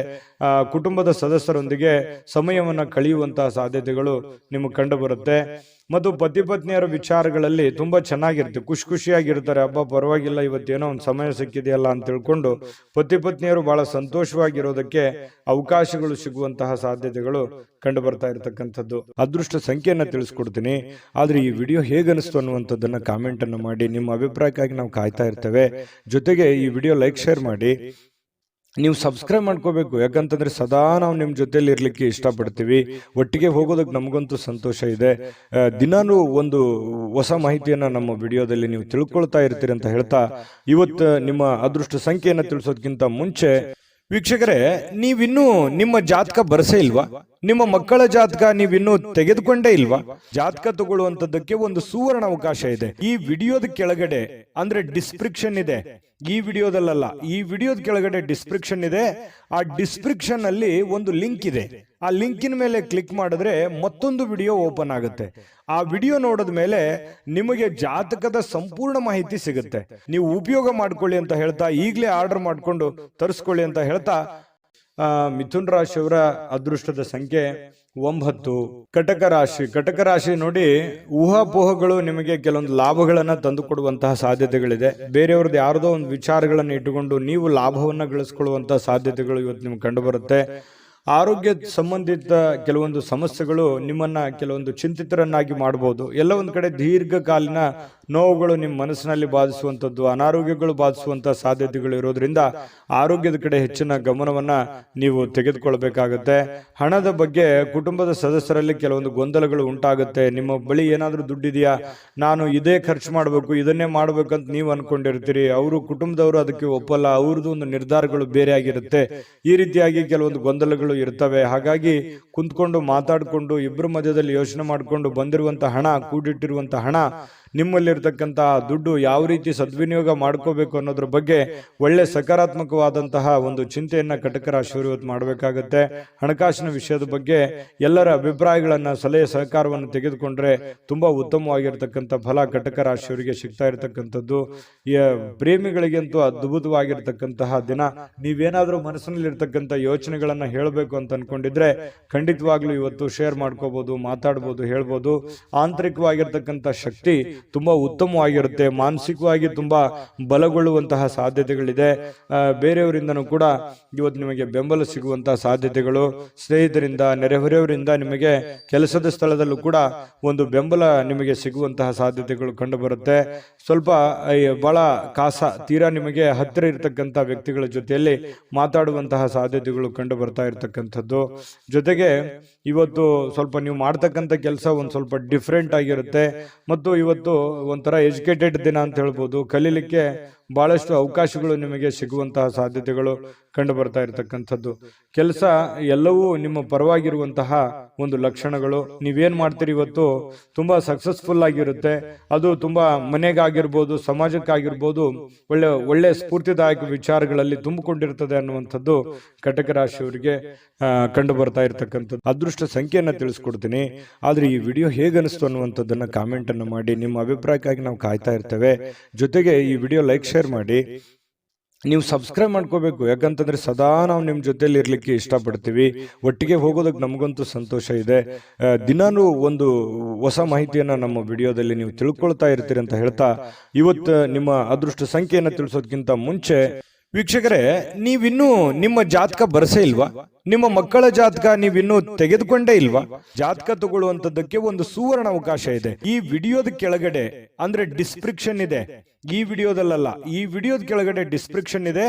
ಕುಟುಂಬದ ಸದಸ್ಯರೊಂದಿಗೆ ಸಮಯವನ್ನ ಕಳೆಯುವಂತಹ ಸಾಧ್ಯತೆಗಳು ನಿಮಗೆ ಕಂಡು ಬರುತ್ತೆ. ಮತ್ತು ಪತಿ ಪತ್ನಿಯರ ವಿಚಾರಗಳಲ್ಲಿ ತುಂಬಾ ಚೆನ್ನಾಗಿರುತ್ತೆ, ಖುಷಿಯಾಗಿರ್ತಾರೆ. ಹಬ್ಬ ಪರವಾಗಿಲ್ಲ, ಇವತ್ತೇನೋ ಒಂದು ಸಮಯ ಸಿಕ್ಕಿದೆಯಲ್ಲ ಅಂತ ತಿಳ್ಕೊಂಡು ಪತಿ ಪತ್ನಿಯರು ಬಹಳ ಸಂತೋಷವಾಗಿರೋದಕ್ಕೆ ಅವಕಾಶಗಳು ಸಿಗುವಂತಹ ಸಾಧ್ಯತೆಗಳು ಕಂಡು ಬರ್ತಾ ಇರತಕ್ಕಂಥದ್ದು. ಅದೃಷ್ಟ ಸಂಖ್ಯೆಯನ್ನ ತಿಳಿಸ್ಕೊಡ್ತೀನಿ, ಆದ್ರೆ ಈ ವಿಡಿಯೋ ಹೇಗನಿಸ್ತು ಅನ್ನುವಂಥದ್ದನ್ನ ಕಾಮೆಂಟ್ ಅನ್ನು ಮಾಡಿ. ನಿಮ್ಮ ಅಭಿಪ್ರಾಯಕ್ಕಾಗಿ ನಾವು ಕಾಯ್ತಾ ಇರ್ತೇವೆ. ಜೊತೆಗೆ ಈ ವಿಡಿಯೋ ಲೈಕ್, ಶೇರ್ ಮಾಡಿ. ನೀವು ಸಬ್ಸ್ಕ್ರೈಬ್ ಮಾಡ್ಕೋಬೇಕು. ಯಾಕಂತಂದ್ರೆ ಸದಾ ನಾವು ನಿಮ್ಮ ಜೊತೆಲಿ ಇರ್ಲಿಕ್ಕೆ ಇಷ್ಟಪಡ್ತೀವಿ. ಒಟ್ಟಿಗೆ ಹೋಗೋದಕ್ಕೆ ನಮಗಂತೂ ಸಂತೋಷ ಇದೆ. ದಿನಾನು ಒಂದು ಹೊಸ ಮಾಹಿತಿಯನ್ನ ನಮ್ಮ ವಿಡಿಯೋದಲ್ಲಿ ನೀವು ತಿಳ್ಕೊಳ್ತಾ ಇರ್ತೀರಿ ಅಂತ ಹೇಳ್ತಾ, ಇವತ್ತು ನಿಮ್ಮ ಅದೃಷ್ಟ ಸಂಖ್ಯೆಯನ್ನು ತಿಳಿಸೋದಕ್ಕಿಂತ ಮುಂಚೆ ವೀಕ್ಷಕರೇ, ನೀವಿನ್ನೂ ನಿಮ್ಮ ಜಾತಕ ಬರಸೇ ಇಲ್ವಾ? ನಿಮ್ಮ ಮಕ್ಕಳ ಜಾತಕ ನೀವಿನ್ನೂ ತೆಗೆದುಕೊಂಡೇ ಇಲ್ವಾ? ಜಾತಕ ತಗೊಳ್ಳುವಂತದ್ದಕ್ಕೆ ಒಂದು ಸುವರ್ಣ ಅವಕಾಶ ಇದೆ. ಈ ವಿಡಿಯೋದ ಕೆಳಗಡೆ ಅಂದ್ರೆ ಡಿಸ್ಕ್ರಿಪ್ಷನ್ ಇದೆ. ಈ ವಿಡಿಯೋದಲ್ಲ, ಈ ವಿಡಿಯೋದ ಕೆಳಗಡೆ ಡಿಸ್ಕ್ರಿಪ್ಷನ್ ಇದೆ. ಆ ಡಿಸ್ಕ್ರಿಪ್ಷನ್ ಅಲ್ಲಿ ಒಂದು ಲಿಂಕ್ ಇದೆ. ಆ ಲಿಂಕಿನ ಮೇಲೆ ಕ್ಲಿಕ್ ಮಾಡಿದ್ರೆ ಮತ್ತೊಂದು ವಿಡಿಯೋ ಓಪನ್ ಆಗುತ್ತೆ. ಆ ವಿಡಿಯೋ ನೋಡಿದ ಮೇಲೆ ನಿಮಗೆ ಜಾತಕದ ಸಂಪೂರ್ಣ ಮಾಹಿತಿ ಸಿಗುತ್ತೆ. ನೀವು ಉಪಯೋಗ ಮಾಡ್ಕೊಳ್ಳಿ ಅಂತ ಹೇಳ್ತಾ, ಈಗಲೇ ಆರ್ಡರ್ ಮಾಡ್ಕೊಂಡು ತರಿಸ್ಕೊಳ್ಳಿ ಅಂತ ಹೇಳ್ತಾ, ಮಿಥುನ್ ರಾಶಿಯವರ ಅದೃಷ್ಟದ ಸಂಖ್ಯೆ 9. ಕಟಕ ರಾಶಿ ನೋಡಿ, ಊಹಾಪೋಹಗಳು ನಿಮಗೆ ಕೆಲವೊಂದು ಲಾಭಗಳನ್ನ ತಂದು ಕೊಡುವಂತಹ ಸಾಧ್ಯತೆಗಳಿದೆ. ಬೇರೆಯವ್ರದ್ದು ಯಾರದೋ ಒಂದು ವಿಚಾರಗಳನ್ನು ಇಟ್ಟುಕೊಂಡು ನೀವು ಲಾಭವನ್ನ ಗಳಿಸ್ಕೊಳ್ಳುವಂತಹ ಸಾಧ್ಯತೆಗಳು ಇವತ್ತು ನಿಮ್ಗೆ ಕಂಡು ಬರುತ್ತೆ. ಆರೋಗ್ಯ ಸಂಬಂಧಿತ ಕೆಲವೊಂದು ಸಮಸ್ಯೆಗಳು ನಿಮ್ಮನ್ನ ಕೆಲವೊಂದು ಚಿಂತಿತರನ್ನಾಗಿ ಮಾಡಬಹುದು. ಎಲ್ಲ ಒಂದು ಕಡೆ ದೀರ್ಘಕಾಲೀನ ನೋವುಗಳು ನಿಮ್ಮ ಮನಸ್ಸಿನಲ್ಲಿ ಬಾಧಿಸುವಂಥದ್ದು, ಅನಾರೋಗ್ಯಗಳು ಬಾಧಿಸುವಂತಹ ಸಾಧ್ಯತೆಗಳು ಇರೋದ್ರಿಂದ ಆರೋಗ್ಯದ ಕಡೆ ಹೆಚ್ಚಿನ ಗಮನವನ್ನ ನೀವು ತೆಗೆದುಕೊಳ್ಬೇಕಾಗತ್ತೆ. ಹಣದ ಬಗ್ಗೆ ಕುಟುಂಬದ ಸದಸ್ಯರಲ್ಲಿ ಕೆಲವೊಂದು ಗೊಂದಲಗಳು ಉಂಟಾಗುತ್ತೆ. ನಿಮ್ಮ ಬಳಿ ಏನಾದರೂ ದುಡ್ಡಿದೆಯಾ, ನಾನು ಇದೇ ಖರ್ಚು ಮಾಡಬೇಕು, ಇದನ್ನೇ ಮಾಡ್ಬೇಕಂತ ನೀವು ಅನ್ಕೊಂಡಿರ್ತೀರಿ. ಅವರು ಕುಟುಂಬದವರು ಅದಕ್ಕೆ ಒಪ್ಪಲ್ಲ, ಅವ್ರದ್ದು ಒಂದು ನಿರ್ಧಾರಗಳು ಬೇರೆ ಆಗಿರುತ್ತೆ. ಈ ರೀತಿಯಾಗಿ ಕೆಲವೊಂದು ಗೊಂದಲಗಳು ಇರ್ತವೆ. ಹಾಗಾಗಿ ಕುಂತ್ಕೊಂಡು ಮಾತಾಡಿಕೊಂಡು ಇಬ್ಬರ ಮಧ್ಯದಲ್ಲಿ ಯೋಚನೆ ಮಾಡಿಕೊಂಡು ಬಂದಿರುವಂತಹ ಹಣ, ಕೂಡಿಟ್ಟಿರುವಂತಹ ಹಣ, ನಿಮ್ಮಲ್ಲಿರ್ತಕ್ಕಂತಹ ದುಡ್ಡು ಯಾವ ರೀತಿ ಸದ್ವಿನಿಯೋಗ ಮಾಡ್ಕೋಬೇಕು ಅನ್ನೋದ್ರ ಬಗ್ಗೆ ಒಳ್ಳೆ ಸಕಾರಾತ್ಮಕವಾದಂತಹ ಒಂದು ಚಿಂತೆಯನ್ನ ಕಟಕ ರಾಶಿಯವರು ಇವತ್ತು ಮಾಡಬೇಕಾಗತ್ತೆ. ಹಣಕಾಸಿನ ವಿಷಯದ ಬಗ್ಗೆ ಎಲ್ಲರ ಅಭಿಪ್ರಾಯಗಳನ್ನ, ಸಲಹೆ ಸಹಕಾರವನ್ನು ತೆಗೆದುಕೊಂಡ್ರೆ ತುಂಬಾ ಉತ್ತಮವಾಗಿರ್ತಕ್ಕಂಥ ಫಲ ಕಟಕ ರಾಶಿಯವರಿಗೆ ಸಿಗ್ತಾ ಇರತಕ್ಕಂಥದ್ದು. ಪ್ರೇಮಿಗಳಿಗಂತೂ ಅದ್ಭುತವಾಗಿರ್ತಕ್ಕಂತಹ ದಿನ. ನೀವೇನಾದ್ರೂ ಮನಸ್ಸಿನಲ್ಲಿರ್ತಕ್ಕಂಥ ಯೋಚನೆಗಳನ್ನ ಹೇಳಬೇಕು ಅಂತ ಅನ್ಕೊಂಡಿದ್ರೆ ಖಂಡಿತವಾಗ್ಲೂ ಇವತ್ತು ಶೇರ್ ಮಾಡ್ಕೋಬಹುದು, ಮಾತಾಡ್ಬೋದು, ಹೇಳ್ಬೋದು. ಆಂತರಿಕವಾಗಿರ್ತಕ್ಕಂಥ ಶಕ್ತಿ ತುಂಬಾ ಉತ್ತಮವಾಗಿರುತ್ತೆ. ಮಾನಸಿಕವಾಗಿ ತುಂಬಾ ಬಲಗೊಳ್ಳುವಂತಹ ಸಾಧ್ಯತೆಗಳಿದೆ. ಬೇರೆಯವರಿಂದನೂ ಕೂಡ ಇವತ್ತು ನಿಮಗೆ ಬೆಂಬಲ ಸಿಗುವಂತಹ ಸಾಧ್ಯತೆಗಳು, ಸ್ನೇಹಿತರಿಂದ, ನೆರೆಹೊರೆಯವರಿಂದ, ನಿಮಗೆ ಕೆಲಸದ ಸ್ಥಳದಲ್ಲೂ ಕೂಡ ಒಂದು ಬೆಂಬಲ ನಿಮಗೆ ಸಿಗುವಂತಹ ಸಾಧ್ಯತೆಗಳು ಕಂಡು ಬರುತ್ತೆ. ಸ್ವಲ್ಪ ಬಹಳ ತೀರಾ ನಿಮಗೆ ಹತ್ತಿರ ಇರತಕ್ಕಂಥ ವ್ಯಕ್ತಿಗಳ ಜೊತೆಯಲ್ಲಿ ಮಾತಾಡುವಂತಹ ಸಾಧ್ಯತೆಗಳು ಕಂಡು ಬರ್ತಾ ಇರತಕ್ಕಂಥದ್ದು. ಜೊತೆಗೆ ಇವತ್ತು ಸ್ವಲ್ಪ ನೀವು ಮಾಡ್ತಕ್ಕಂಥ ಕೆಲಸ ಒಂದು ಸ್ವಲ್ಪ ಡಿಫ್ರೆಂಟ್ ಆಗಿರುತ್ತೆ. ಮತ್ತು ಇವತ್ತು ಒಂಥರ ಎಜುಕೇಟೆಡ್ ದಿನ ಅಂತ ಹೇಳ್ಬೋದು. ಕಲೀಲಿಕ್ಕೆ ಬಹಳಷ್ಟು ಅವಕಾಶಗಳು ನಿಮಗೆ ಸಿಗುವಂತಹ ಸಾಧ್ಯತೆಗಳು ಕಂಡು ಬರ್ತಾ ಇರತಕ್ಕಂಥದ್ದು. ಕೆಲಸ ಎಲ್ಲವೂ ನಿಮ್ಮ ಪರವಾಗಿರುವಂತಹ ಒಂದು ಲಕ್ಷಣಗಳು. ನೀವೇನ್ ಮಾಡ್ತೀರಿ ಇವತ್ತು ತುಂಬಾ ಸಕ್ಸಸ್ಫುಲ್ ಆಗಿರುತ್ತೆ. ಅದು ತುಂಬಾ ಮನೆಗಾಗಿರ್ಬೋದು, ಸಮಾಜಕ್ಕಾಗಿರ್ಬೋದು, ಒಳ್ಳೆ ಸ್ಫೂರ್ತಿದಾಯಕ ವಿಚಾರಗಳಲ್ಲಿ ತುಂಬಿಕೊಂಡಿರ್ತದೆ ಅನ್ನುವಂಥದ್ದು ಕಟಕ ರಾಶಿಯವರಿಗೆ ಕಂಡು ಬರ್ತಾ ಇರತಕ್ಕಂಥದ್ದು. ಅದೃಷ್ಟ ಸಂಖ್ಯೆಯನ್ನ ತಿಳಿಸ್ಕೊಡ್ತೀನಿ. ಆದ್ರೆ ಈ ವಿಡಿಯೋ ಹೇಗನಿಸ್ತು ಅನ್ನುವಂಥದ್ದನ್ನ ಕಾಮೆಂಟ್ ಅನ್ನು ಮಾಡಿ. ನಿಮ್ಮ ಅಭಿಪ್ರಾಯಕ್ಕಾಗಿ ನಾವು ಕಾಯ್ತಾ ಇರ್ತೇವೆ. ಜೊತೆಗೆ ಈ ವಿಡಿಯೋ ಲೈಕ್, ಶೇರ್ ಮಾಡಿ. ನೀವು ಸಬ್ಸ್ಕ್ರೈಬ್ ಮಾಡ್ಕೋಬೇಕು. ಯಾಕಂತಂದ್ರೆ ಸದಾ ನಾವು ನಿಮ್ಮ ಜೊತೆಲಿ ಇರ್ಲಿಕ್ಕೆ ಇಷ್ಟಪಡ್ತೀವಿ. ಒಟ್ಟಿಗೆ ಹೋಗೋದಕ್ಕೆ ನಮಗಂತೂ ಸಂತೋಷ ಇದೆ. ದಿನಾನು ಒಂದು ಹೊಸ ಮಾಹಿತಿಯನ್ನ ನಮ್ಮ ವಿಡಿಯೋದಲ್ಲಿ ನೀವು ತಿಳ್ಕೊಳ್ತಾ ಇರ್ತೀರಿ ಅಂತ ಹೇಳ್ತಾ, ಇವತ್ತು ನಿಮ್ಮ ಅದೃಷ್ಟ ಸಂಖ್ಯೆಯನ್ನ ತಿಳಿಸೋದಕ್ಕಿಂತ ಮುಂಚೆ ವೀಕ್ಷಕರೇ, ನೀವಿನ್ನೂ ನಿಮ್ಮ ಜಾತಕ ಬರಸೇ ಇಲ್ವಾ? ನಿಮ್ಮ ಮಕ್ಕಳ ಜಾತಕ ನೀವಿನ್ನೂ ತೆಗೆದುಕೊಂಡೇ ಇಲ್ವಾ? ಜಾತಕ ತಗೊಳ್ಳುವಂತದ್ದಕ್ಕೆ ಒಂದು ಸುವರ್ಣ ಅವಕಾಶ ಇದೆ. ಈ ವಿಡಿಯೋದ ಕೆಳಗಡೆ, ಅಂದ್ರೆ ಡಿಸ್ಕ್ರಿಪ್ಷನ್ ಇದೆ, ಈ ವಿಡಿಯೋದಲ್ಲ, ಈ ವಿಡಿಯೋದ ಕೆಳಗಡೆ ಡಿಸ್ಕ್ರಿಪ್ಷನ್ ಇದೆ.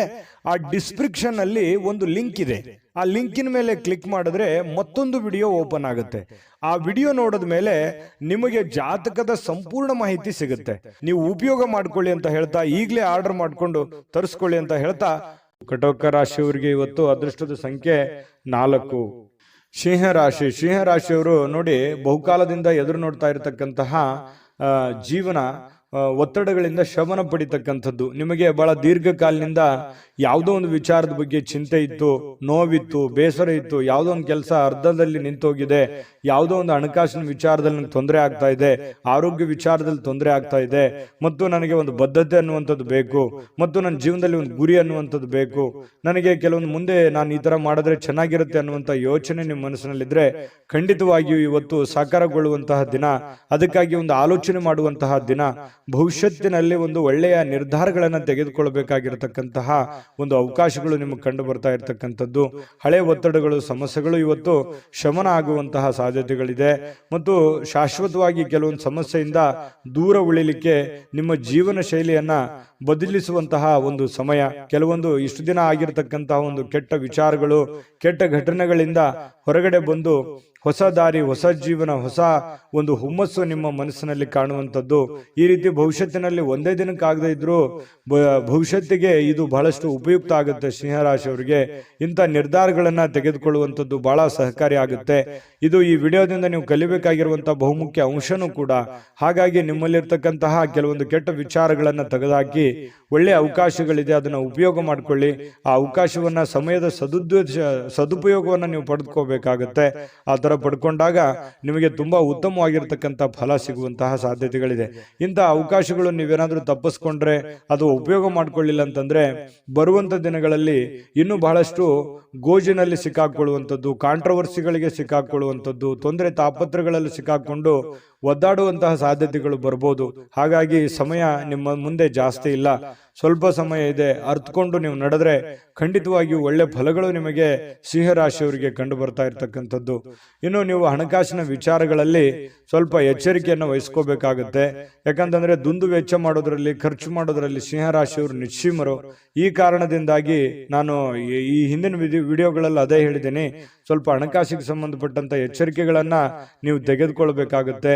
ಆ ಡಿಸ್ಕ್ರಿಪ್ಷನ್ ಅಲ್ಲಿ ಒಂದು ಲಿಂಕ್ ಇದೆ. ಆ ಲಿಂಕಿನ ಮೇಲೆ ಕ್ಲಿಕ್ ಮಾಡಿದ್ರೆ ಮತ್ತೊಂದು ವಿಡಿಯೋ ಓಪನ್ ಆಗುತ್ತೆ. ಆ ವಿಡಿಯೋ ನೋಡಿದ ಮೇಲೆ ನಿಮಗೆ ಜಾತಕದ ಸಂಪೂರ್ಣ ಮಾಹಿತಿ ಸಿಗುತ್ತೆ. ನೀವು ಉಪಯೋಗ ಮಾಡ್ಕೊಳ್ಳಿ ಅಂತ ಹೇಳ್ತಾ, ಈಗಲೇ ಆರ್ಡರ್ ಮಾಡ್ಕೊಂಡು ತರಿಸ್ಕೊಳ್ಳಿ ಅಂತ ಹೇಳ್ತಾ, ಕಟಕ ರಾಶಿಯವರಿಗೆ ಇವತ್ತು ಅದೃಷ್ಟದ ಸಂಖ್ಯೆ 4. ಸಿಂಹರಾಶಿಯವರು ನೋಡಿ, ಬಹುಕಾಲದಿಂದ ಎದುರು ನೋಡ್ತಾ ಇರತಕ್ಕಂತಹ ಜೀವನ ಒತ್ತಡಗಳಿಂದ ಶಮನ ಪಡಿತಕ್ಕಂಥದ್ದು. ನಿಮಗೆ ಬಹಳ ದೀರ್ಘಕಾಲದಿಂದ ಯಾವುದೋ ಒಂದು ವಿಚಾರದ ಬಗ್ಗೆ ಚಿಂತೆ ಇತ್ತು, ನೋವಿತ್ತು, ಬೇಸರ ಇತ್ತು. ಯಾವುದೋ ಒಂದು ಕೆಲಸ ಅರ್ಧದಲ್ಲಿ ನಿಂತೋಗಿದೆ, ಯಾವುದೋ ಒಂದು ಹಣಕಾಸಿನ ವಿಚಾರದಲ್ಲಿ ನನಗೆ ತೊಂದರೆ ಆಗ್ತಾ ಇದೆ, ಆರೋಗ್ಯ ವಿಚಾರದಲ್ಲಿ ತೊಂದರೆ ಆಗ್ತಾ ಇದೆ, ಮತ್ತು ನನಗೆ ಒಂದು ಬದ್ಧತೆ ಅನ್ನುವಂಥದ್ದು ಬೇಕು, ಮತ್ತು ನನ್ನ ಜೀವನದಲ್ಲಿ ಒಂದು ಗುರಿ ಅನ್ನುವಂಥದ್ದು ಬೇಕು, ನನಗೆ ಕೆಲವೊಂದು ಮುಂದೆ ನಾನು ಈ ತರ ಮಾಡಿದ್ರೆ ಚೆನ್ನಾಗಿರುತ್ತೆ ಅನ್ನುವಂಥ ಯೋಚನೆ ನಿಮ್ಮ ಮನಸ್ಸಿನಲ್ಲಿದ್ರೆ ಖಂಡಿತವಾಗಿಯೂ ಇವತ್ತು ಸಾಕಾರಗೊಳ್ಳುವಂತಹ ದಿನ. ಅದಕ್ಕಾಗಿ ಒಂದು ಆಲೋಚನೆ ಮಾಡುವಂತಹ ದಿನ. ಭವಿಷ್ಯತ್ತಿನಲ್ಲಿ ಒಂದು ಒಳ್ಳೆಯ ನಿರ್ಧಾರಗಳನ್ನು ತೆಗೆದುಕೊಳ್ಳಬೇಕಾಗಿರತಕ್ಕಂತಹ ಒಂದು ಅವಕಾಶಗಳು ನಿಮಗೆ ಕಂಡು ಬರ್ತಾ ಇರತಕ್ಕಂಥದ್ದು. ಹಳೆ ಒತ್ತಡಗಳು, ಸಮಸ್ಯೆಗಳು ಇವತ್ತು ಶಮನ ಆಗುವಂತಹ ಸಾಧ್ಯತೆಗಳಿದೆ. ಮತ್ತು ಶಾಶ್ವತವಾಗಿ ಕೆಲವೊಂದು ಸಮಸ್ಯೆಯಿಂದ ದೂರ ಉಳಿಲಿಕ್ಕೆ ನಿಮ್ಮ ಜೀವನ ಶೈಲಿಯನ್ನ ಬದಲಿಸುವಂತಹ ಒಂದು ಸಮಯ. ಕೆಲವೊಂದು ಇಷ್ಟು ದಿನ ಆಗಿರತಕ್ಕಂತಹ ಒಂದು ಕೆಟ್ಟ ವಿಚಾರಗಳು, ಕೆಟ್ಟ ಘಟನೆಗಳಿಂದ ಹೊರಗಡೆ ಬಂದು ಹೊಸ ದಾರಿ, ಹೊಸ ಜೀವನ, ಹೊಸ ಒಂದು ಹುಮ್ಮಸ್ಸು ನಿಮ್ಮ ಮನಸ್ಸಿನಲ್ಲಿ ಕಾಣುವಂಥದ್ದು. ಈ ರೀತಿ ಭವಿಷ್ಯತ್ತಿನಲ್ಲಿ ಒಂದೇ ದಿನಕ್ಕಾಗದೇ ಇದ್ರೂ ಭವಿಷ್ಯತ್ತಿಗೆ ಇದು ಬಹಳಷ್ಟು ಉಪಯುಕ್ತ ಆಗುತ್ತೆ. ಸಿಂಹರಾಶಿಯವರಿಗೆ ಇಂಥ ನಿರ್ಧಾರಗಳನ್ನ ತೆಗೆದುಕೊಳ್ಳುವಂಥದ್ದು ಬಹಳ ಸಹಕಾರಿ ಆಗುತ್ತೆ. ಇದು ಈ ವಿಡಿಯೋದಿಂದ ನೀವು ಕಲಿಬೇಕಾಗಿರುವಂತಹ ಬಹುಮುಖ್ಯ ಅಂಶನೂ ಕೂಡ. ಹಾಗಾಗಿ ನಿಮ್ಮಲ್ಲಿರ್ತಕ್ಕಂತಹ ಕೆಲವೊಂದು ಕೆಟ್ಟ ವಿಚಾರಗಳನ್ನ ತೆಗೆದುಹಾಕಿ ಒಳ್ಳೆಯ ಅವಕಾಶಗಳಿದೆ, ಅದನ್ನ ಉಪಯೋಗ ಮಾಡ್ಕೊಳ್ಳಿ. ಆ ಅವಕಾಶವನ್ನ, ಸಮಯದ ಸದುಪಯೋಗವನ್ನ ನೀವು ಪಡೆದುಕೋಬೇಕಾಗತ್ತೆ. ಆ ತರ ತರ ಪಡ್ಕೊಂಡಾಗ ನಿಮಗೆ ತುಂಬಾ ಉತ್ತಮವಾಗಿರ್ತಕ್ಕಂಥ ಫಲ ಸಿಗುವಂತಹ ಸಾಧ್ಯತೆಗಳಿದೆ. ಇಂಥ ಅವಕಾಶಗಳು ನೀವೇನಾದ್ರೂ ತಪ್ಪಿಸ್ಕೊಂಡ್ರೆ ಅದು ಉಪಯೋಗ ಮಾಡ್ಕೊಳ್ಳಿಲ್ಲ ಅಂತಂದ್ರೆ ಬರುವಂತ ದಿನಗಳಲ್ಲಿ ಇನ್ನೂ ಬಹಳಷ್ಟು ಗೋಜಿನಲ್ಲಿ ಸಿಕ್ಕಾಕೊಳ್ಳುವಂಥದ್ದು, ಕಾಂಟ್ರವರ್ಸಿಗಳಿಗೆ ಸಿಕ್ಕಾಕೊಳ್ಳುವಂಥದ್ದು, ತೊಂದರೆ ತಾಪತ್ರಗಳಲ್ಲಿ ಸಿಕ್ಕಾಕೊಂಡು ಒದ್ದಾಡುವಂತಹ ಸಾಧ್ಯತೆಗಳು ಬರ್ಬೋದು. ಹಾಗಾಗಿ ಸಮಯ ನಿಮ್ಮ ಮುಂದೆ ಜಾಸ್ತಿ ಇಲ್ಲ, ಸ್ವಲ್ಪ ಸಮಯ ಇದೆ. ಅರ್ಥಕೊಂಡು ನೀವು ನಡೆದ್ರೆ ಖಂಡಿತವಾಗಿಯೂ ಒಳ್ಳೆ ಫಲಗಳು ನಿಮಗೆ ಸಿಂಹರಾಶಿಯವರಿಗೆ ಕಂಡು ಬರ್ತಾ ಇರ್ತಕ್ಕಂಥದ್ದು. ಇನ್ನು ನೀವು ಹಣಕಾಸಿನ ವಿಚಾರಗಳಲ್ಲಿ ಸ್ವಲ್ಪ ಎಚ್ಚರಿಕೆಯನ್ನು ವಹಿಸ್ಕೋಬೇಕಾಗುತ್ತೆ. ಯಾಕಂತಂದ್ರೆ ದುಂದು ವೆಚ್ಚ ಮಾಡೋದ್ರಲ್ಲಿ, ಖರ್ಚು ಮಾಡೋದ್ರಲ್ಲಿ ಸಿಂಹರಾಶಿಯವರು ನಿಶ್ಚಿಮರು. ಈ ಕಾರಣದಿಂದಾಗಿ ನಾನು ಈ ಹಿಂದಿನ ವಿಡಿಯೋಗಳಲ್ಲಿ ಅದೇ ಹೇಳಿದ್ದೀನಿ, ಸ್ವಲ್ಪ ಹಣಕಾಸಿಗೆ ಸಂಬಂಧಪಟ್ಟಂತ ಎಚ್ಚರಿಕೆಗಳನ್ನ ನೀವು ತೆಗೆದುಕೊಳ್ಬೇಕಾಗುತ್ತೆ.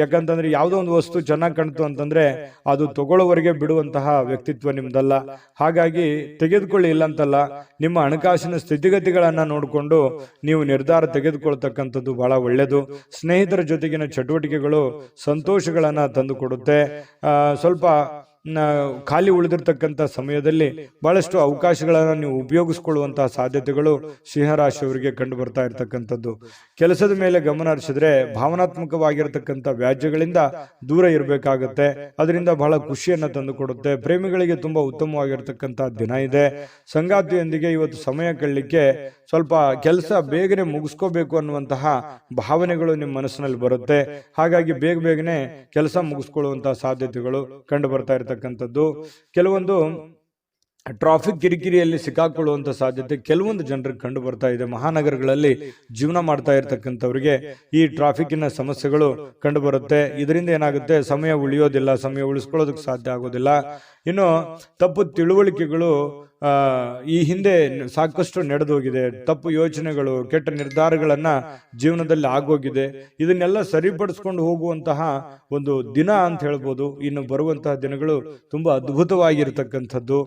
ಯಾಕಂತಂದ್ರೆ ಯಾವುದೋ ಒಂದು ವಸ್ತು ಚೆನ್ನಾಗಿ ಕಾಣ್ತು ಅಂತಂದ್ರೆ ಅದು ತಗೊಳ್ಳೋವರೆಗೆ ಬಿಡುವಂತಹ ವ್ಯಕ್ತಿತ್ವ ನಿಮ್ದಲ್ಲ. ಹಾಗಾಗಿ ತೆಗೆದುಕೊಳ್ಳಿ ಇಲ್ಲ ಅಂತಲ್ಲ, ನಿಮ್ಮ ಹಣಕಾಸಿನ ಸ್ಥಿತಿಗತಿಗಳನ್ನ ನೋಡಿಕೊಂಡು ನೀವು ನಿರ್ಧಾರ ತೆಗೆದುಕೊಳ್ತಕ್ಕಂಥದ್ದು ಬಹಳ ಒಳ್ಳೆಯದು. ಸ್ನೇಹಿತರ ಜೊತೆಗಿನ ಚಟುವಟಿಕೆಗಳು ಸಂತೋಷಗಳನ್ನ ತಂದು ಕೊಡುತ್ತೆ. ಸ್ವಲ್ಪ ಖಾಲಿ ಉಳಿದಿರ್ತಕ್ಕಂಥ ಸಮಯದಲ್ಲಿ ಬಹಳಷ್ಟು ಅವಕಾಶಗಳನ್ನು ನೀವು ಉಪಯೋಗಿಸ್ಕೊಳ್ಳುವಂತಹ ಸಾಧ್ಯತೆಗಳು ಸಿಂಹರಾಶಿಯವರಿಗೆ ಕಂಡು ಬರ್ತಾ ಇರತಕ್ಕಂಥದ್ದು. ಕೆಲಸದ ಮೇಲೆ ಗಮನ ಹರಿಸಿದ್ರೆ ಭಾವನಾತ್ಮಕವಾಗಿರ್ತಕ್ಕಂಥ ವ್ಯಾಜ್ಯಗಳಿಂದ ದೂರ ಇರಬೇಕಾಗುತ್ತೆ. ಅದರಿಂದ ಬಹಳ ಖುಷಿಯನ್ನ ತಂದು ಕೊಡುತ್ತೆ. ಪ್ರೇಮಿಗಳಿಗೆ ತುಂಬಾ ಉತ್ತಮವಾಗಿರ್ತಕ್ಕಂಥ ದಿನ ಇದೆ. ಸಂಗಾತಿಯೊಂದಿಗೆ ಇವತ್ತು ಸಮಯ ಕಳಲಿಕ್ಕೆ ಸ್ವಲ್ಪ ಕೆಲಸ ಬೇಗನೆ ಮುಗಿಸ್ಕೋಬೇಕು ಅನ್ನುವಂತಹ ಭಾವನೆಗಳು ನಿಮ್ಮ ಮನಸ್ಸಿನಲ್ಲಿ ಬರುತ್ತೆ. ಹಾಗಾಗಿ ಬೇಗನೆ ಕೆಲಸ ಮುಗಿಸ್ಕೊಳ್ಳುವಂತಹ ಸಾಧ್ಯತೆಗಳು ಕಂಡು ಬರ್ತಾ ಇರತಕ್ಕಂಥದ್ದು. ಕೆಲವೊಂದು ಟ್ರಾಫಿಕ್ ಕಿರಿಕಿರಿಯಲ್ಲಿ ಸಿಕ್ಕಾಕೊಳ್ಳುವಂತ ಸಾಧ್ಯತೆ ಕೆಲವೊಂದು ಜನರಿಗೆ ಕಂಡು ಬರ್ತಾ ಇದೆ. ಮಹಾನಗರಗಳಲ್ಲಿ ಜೀವನ ಮಾಡ್ತಾ ಇರತಕ್ಕಂಥವ್ರಿಗೆ ಈ ಟ್ರಾಫಿಕ್ನ ಸಮಸ್ಯೆಗಳು ಕಂಡು ಬರುತ್ತೆ. ಇದರಿಂದ ಏನಾಗುತ್ತೆ, ಸಮಯ ಉಳಿಯೋದಿಲ್ಲ, ಸಮಯ ಉಳಿಸ್ಕೊಳ್ಳೋದಕ್ಕೆ ಸಾಧ್ಯ ಆಗೋದಿಲ್ಲ. ಇನ್ನು ತಪ್ಪು ತಿಳುವಳಿಕೆಗಳು ಈ ಹಿಂದೆ ಸಾಕಷ್ಟು ನಡೆದೋಗಿದೆ. ತಪ್ಪು ಯೋಚನೆಗಳು, ಕೆಟ್ಟ ನಿರ್ಧಾರಗಳನ್ನ ಜೀವನದಲ್ಲಿ ಆಗೋಗಿದೆ. ಇದನ್ನೆಲ್ಲ ಸರಿಪಡಿಸ್ಕೊಂಡು ಹೋಗುವಂತಹ ಒಂದು ದಿನ ಅಂತ ಹೇಳ್ಬೋದು. ಇನ್ನು ಬರುವಂತಹ ದಿನಗಳು ತುಂಬಾ ಅದ್ಭುತವಾಗಿರ್ತಕ್ಕಂಥದ್ದು.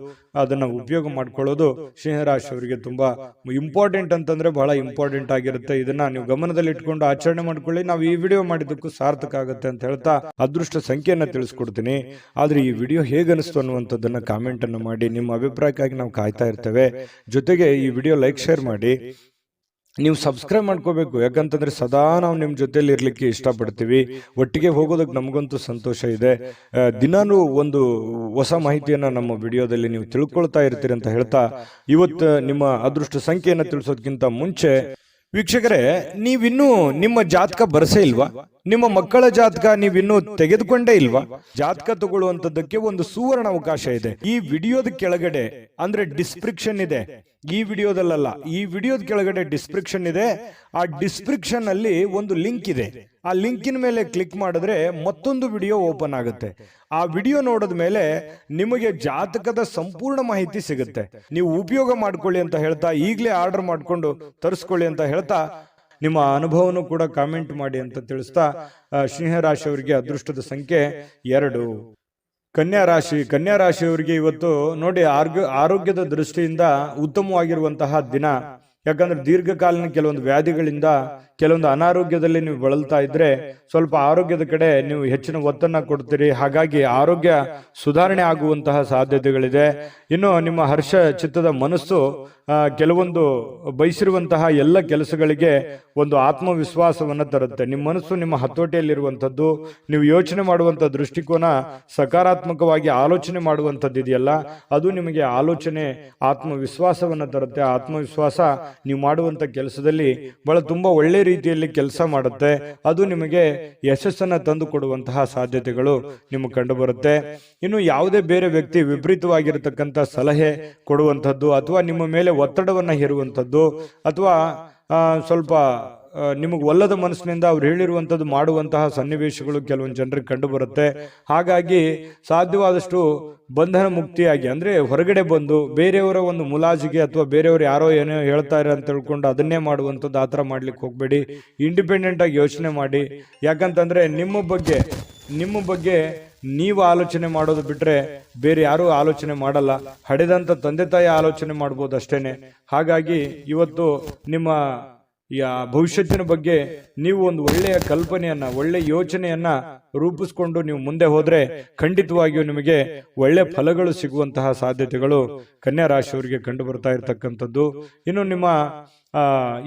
ಅದನ್ನ ಉಪಯೋಗ ಮಾಡ್ಕೊಳ್ಳೋದು ಸಿಂಹರಾಶಿಯವರಿಗೆ ತುಂಬಾ ಇಂಪಾರ್ಟೆಂಟ್ ಅಂತಂದ್ರೆ ಬಹಳ ಇಂಪಾರ್ಟೆಂಟ್ ಆಗಿರುತ್ತೆ. ಇದನ್ನ ನೀವು ಗಮನದಲ್ಲಿ ಇಟ್ಕೊಂಡು ಆಚರಣೆ ಮಾಡ್ಕೊಳ್ಳಿ. ನಾವು ಈ ವಿಡಿಯೋ ಮಾಡಿದ್ದಕ್ಕೂ ಸಾರ್ಥಕ ಆಗುತ್ತೆ ಅಂತ ಹೇಳ್ತಾ ಅದೃಷ್ಟ ಸಂಖ್ಯೆಯನ್ನ ತಿಳಿಸ್ಕೊಡ್ತೀನಿ. ಆದ್ರೆ ಈ ವಿಡಿಯೋ ಹೇಗನಿಸ್ತು ಅನ್ನುವಂಥದ್ದನ್ನ ಕಾಮೆಂಟ್ ಅನ್ನು ಮಾಡಿ. ನಿಮ್ಮ ಅಭಿಪ್ರಾಯಕ್ಕಾಗಿ ನಾವು ಕಾಯ್ತಾ ಇರ್ತೇವೆ. ಜೊತೆಗೆ ಈ ವಿಡಿಯೋ ಲೈಕ್, ಶೇರ್ ಮಾಡಿ. ನೀವು ಸಬ್ಸ್ಕ್ರೈಬ್ ಮಾಡ್ಕೋಬೇಕು. ಯಾಕಂತಂದ್ರೆ ಸದಾ ನಾವು ನಿಮ್ಮ ಜೊತೆಲಿ ಇರ್ಲಿಕ್ಕೆ ಇಷ್ಟಪಡ್ತೀವಿ. ಒಟ್ಟಿಗೆ ಹೋಗೋದಕ್ಕೆ ನಮಗಂತೂ ಸಂತೋಷ ಇದೆ. ದಿನಾನು ಒಂದು ಹೊಸ ಮಾಹಿತಿಯನ್ನ ನಮ್ಮ ವಿಡಿಯೋದಲ್ಲಿ ನೀವು ತಿಳ್ಕೊಳ್ತಾ ಇರ್ತೀರಿ ಅಂತ ಹೇಳ್ತಾ ಇವತ್ತು ನಿಮ್ಮ ಅದೃಷ್ಟ ಸಂಖ್ಯೆಯನ್ನು ತಿಳಿಸೋದಕ್ಕಿಂತ ಮುಂಚೆ ವೀಕ್ಷಕರೇ, ನೀವಿನ್ನೂ ನಿಮ್ಮ ಜಾತಕ ಬರಸೇ ಇಲ್ವಾ? ನಿಮ್ಮ ಮಕ್ಕಳ ಜಾತಕ ನೀವಿನ್ನೂ ತೆಗೆದುಕೊಂಡೇ ಇಲ್ವಾ? ಜಾತಕ ತಗೊಳ್ಳುವಂತದ್ದಕ್ಕೆ ಒಂದು ಸುವರ್ಣ ಅವಕಾಶ ಇದೆ. ಈ ವಿಡಿಯೋದ ಕೆಳಗಡೆ ಅಂದ್ರೆ ಡಿಸ್ಕ್ರಿಪ್ಷನ್ ಇದೆ. ಈ ವಿಡಿಯೋದಲ್ಲ, ಈ ವಿಡಿಯೋದ ಕೆಳಗಡೆ ಡಿಸ್ಕ್ರಿಪ್ಷನ್ ಇದೆ. ಆ ಡಿಸ್ಕ್ರಿಪ್ಷನ್ ಅಲ್ಲಿ ಒಂದು ಲಿಂಕ್ ಇದೆ. ಆ ಲಿಂಕಿನ ಮೇಲೆ ಕ್ಲಿಕ್ ಮಾಡಿದ್ರೆ ಮತ್ತೊಂದು ವಿಡಿಯೋ ಓಪನ್ ಆಗುತ್ತೆ. ಆ ವಿಡಿಯೋ ನೋಡಿದ ಮೇಲೆ ನಿಮಗೆ ಜಾತಕದ ಸಂಪೂರ್ಣ ಮಾಹಿತಿ ಸಿಗುತ್ತೆ. ನೀವು ಉಪಯೋಗ ಮಾಡ್ಕೊಳ್ಳಿ ಅಂತ ಹೇಳ್ತಾ, ಈಗಲೇ ಆರ್ಡರ್ ಮಾಡ್ಕೊಂಡು ತರಿಸ್ಕೊಳ್ಳಿ ಅಂತ ಹೇಳ್ತಾ, ನಿಮ್ಮ ಅನುಭವನೂ ಕೂಡ ಕಾಮೆಂಟ್ ಮಾಡಿ ಅಂತ ತಿಳಿಸ್ತಾ, ಸಿಂಹರಾಶಿಯವರಿಗೆ ಅದೃಷ್ಟದ ಸಂಖ್ಯೆ 2. ಕನ್ಯಾ ರಾಶಿಯವರಿಗೆ ಇವತ್ತು ನೋಡಿ ಆರೋಗ್ಯದ ದೃಷ್ಟಿಯಿಂದ ಉತ್ತಮವಾಗಿರುವಂತಹ ದಿನ. ಯಾಕಂದ್ರೆ ದೀರ್ಘಕಾಲೀನ ಕೆಲವೊಂದು ವ್ಯಾಧಿಗಳಿಂದ, ಕೆಲವೊಂದು ಅನಾರೋಗ್ಯದಲ್ಲಿ ನೀವು ಬಳಲ್ತಾ ಇದ್ರೆ ಸ್ವಲ್ಪ ಆರೋಗ್ಯದ ಕಡೆ ನೀವು ಹೆಚ್ಚಿನ ಒತ್ತನ್ನ ಕೊಡ್ತೀರಿ. ಹಾಗಾಗಿ ಆರೋಗ್ಯ ಸುಧಾರಣೆ ಆಗುವಂತಹ ಸಾಧ್ಯತೆಗಳಿದೆ. ಇನ್ನು ನಿಮ್ಮ ಹರ್ಷ ಚಿತ್ತದ ಮನಸ್ಸು ಕೆಲವೊಂದು ಬಯಸಿರುವಂತಹ ಎಲ್ಲ ಕೆಲಸಗಳಿಗೆ ಒಂದು ಆತ್ಮವಿಶ್ವಾಸವನ್ನ ತರುತ್ತೆ. ನಿಮ್ಮ ಮನಸ್ಸು ನಿಮ್ಮ ಹತೋಟಿಯಲ್ಲಿರುವಂಥದ್ದು. ನೀವು ಯೋಚನೆ ಮಾಡುವಂಥ ದೃಷ್ಟಿಕೋನ ಸಕಾರಾತ್ಮಕವಾಗಿ ಆಲೋಚನೆ ಮಾಡುವಂಥದ್ದು ಇದೆಯಲ್ಲ, ಅದು ನಿಮಗೆ ಆಲೋಚನೆ ಆತ್ಮವಿಶ್ವಾಸವನ್ನ ತರುತ್ತೆ. ಆತ್ಮವಿಶ್ವಾಸ ನೀವು ಮಾಡುವಂತ ಕೆಲಸದಲ್ಲಿ ಬಹಳ ತುಂಬಾ ಒಳ್ಳೆ ರೀತಿಯಲ್ಲಿ ಕೆಲಸ ಮಾಡುತ್ತೆ. ಅದು ನಿಮಗೆ ಯಶಸ್ಸನ್ನ ತಂದು ಕೊಡುವಂತಹ ಸಾಧ್ಯತೆಗಳು ನಿಮಗೆ ಕಂಡು ಬರುತ್ತೆ. ಇನ್ನು ಯಾವುದೇ ಬೇರೆ ವ್ಯಕ್ತಿ ವಿಪರೀತವಾಗಿರತಕ್ಕಂಥ ಸಲಹೆ ಕೊಡುವಂಥದ್ದು, ಅಥವಾ ನಿಮ್ಮ ಮೇಲೆ ಒತ್ತಡವನ್ನ ಹೇರುವಂಥದ್ದು, ಅಥವಾ ಸ್ವಲ್ಪ ನಿಮಗೆ ಒಲ್ಲದ ಮನಸ್ಸಿನಿಂದ ಅವ್ರು ಹೇಳಿರುವಂಥದ್ದು ಮಾಡುವಂತಹ ಸನ್ನಿವೇಶಗಳು ಕೆಲವೊಂದು ಜನರಿಗೆ ಕಂಡು ಬರುತ್ತೆ. ಹಾಗಾಗಿ ಸಾಧ್ಯವಾದಷ್ಟು ಬಂಧನ ಮುಕ್ತಿಯಾಗಿ, ಅಂದ್ರೆ ಹೊರಗಡೆ ಬಂದು ಬೇರೆಯವರ ಒಂದು ಮುಲಾಜಿಗೆ ಅಥವಾ ಬೇರೆಯವರು ಯಾರೋ ಏನೋ ಹೇಳ್ತಾರೆ ಅಂತ ತಿಳ್ಕೊಂಡು ಅದನ್ನೇ ಮಾಡುವಂಥದ್ದು, ಆ ಥರ ಮಾಡ್ಲಿಕ್ಕೆ ಹೋಗ್ಬೇಡಿ. ಇಂಡಿಪೆಂಡೆಂಟ್ ಆಗಿ ಯೋಚನೆ ಮಾಡಿ. ಯಾಕಂತಂದ್ರೆ ನಿಮ್ಮ ಬಗ್ಗೆ ನೀವು ಆಲೋಚನೆ ಮಾಡೋದು ಬಿಟ್ರೆ ಬೇರೆ ಯಾರು ಆಲೋಚನೆ ಮಾಡಲ್ಲ. ಹಡೆದಂತ ತಂದೆ ತಾಯಿ ಆಲೋಚನೆ ಮಾಡ್ಬೋದು ಅಷ್ಟೇನೆ. ಹಾಗಾಗಿ ಇವತ್ತು ನಿಮ್ಮ ಭವಿಷ್ಯತ್ತಿನ ಬಗ್ಗೆ ನೀವು ಒಂದು ಒಳ್ಳೆಯ ಕಲ್ಪನೆಯನ್ನ, ಒಳ್ಳೆ ಯೋಚನೆಯನ್ನ ರೂಪಿಸ್ಕೊಂಡು ನೀವು ಮುಂದೆ ಹೋದ್ರೆ ಖಂಡಿತವಾಗಿಯೂ ನಿಮಗೆ ಒಳ್ಳೆ ಫಲಗಳು ಸಿಗುವಂತಹ ಸಾಧ್ಯತೆಗಳು ಕನ್ಯಾ ರಾಶಿಯವರಿಗೆ ಕಂಡು ಬರ್ತಾ ಇರತಕ್ಕಂಥದ್ದು. ಇನ್ನು ನಿಮ್ಮ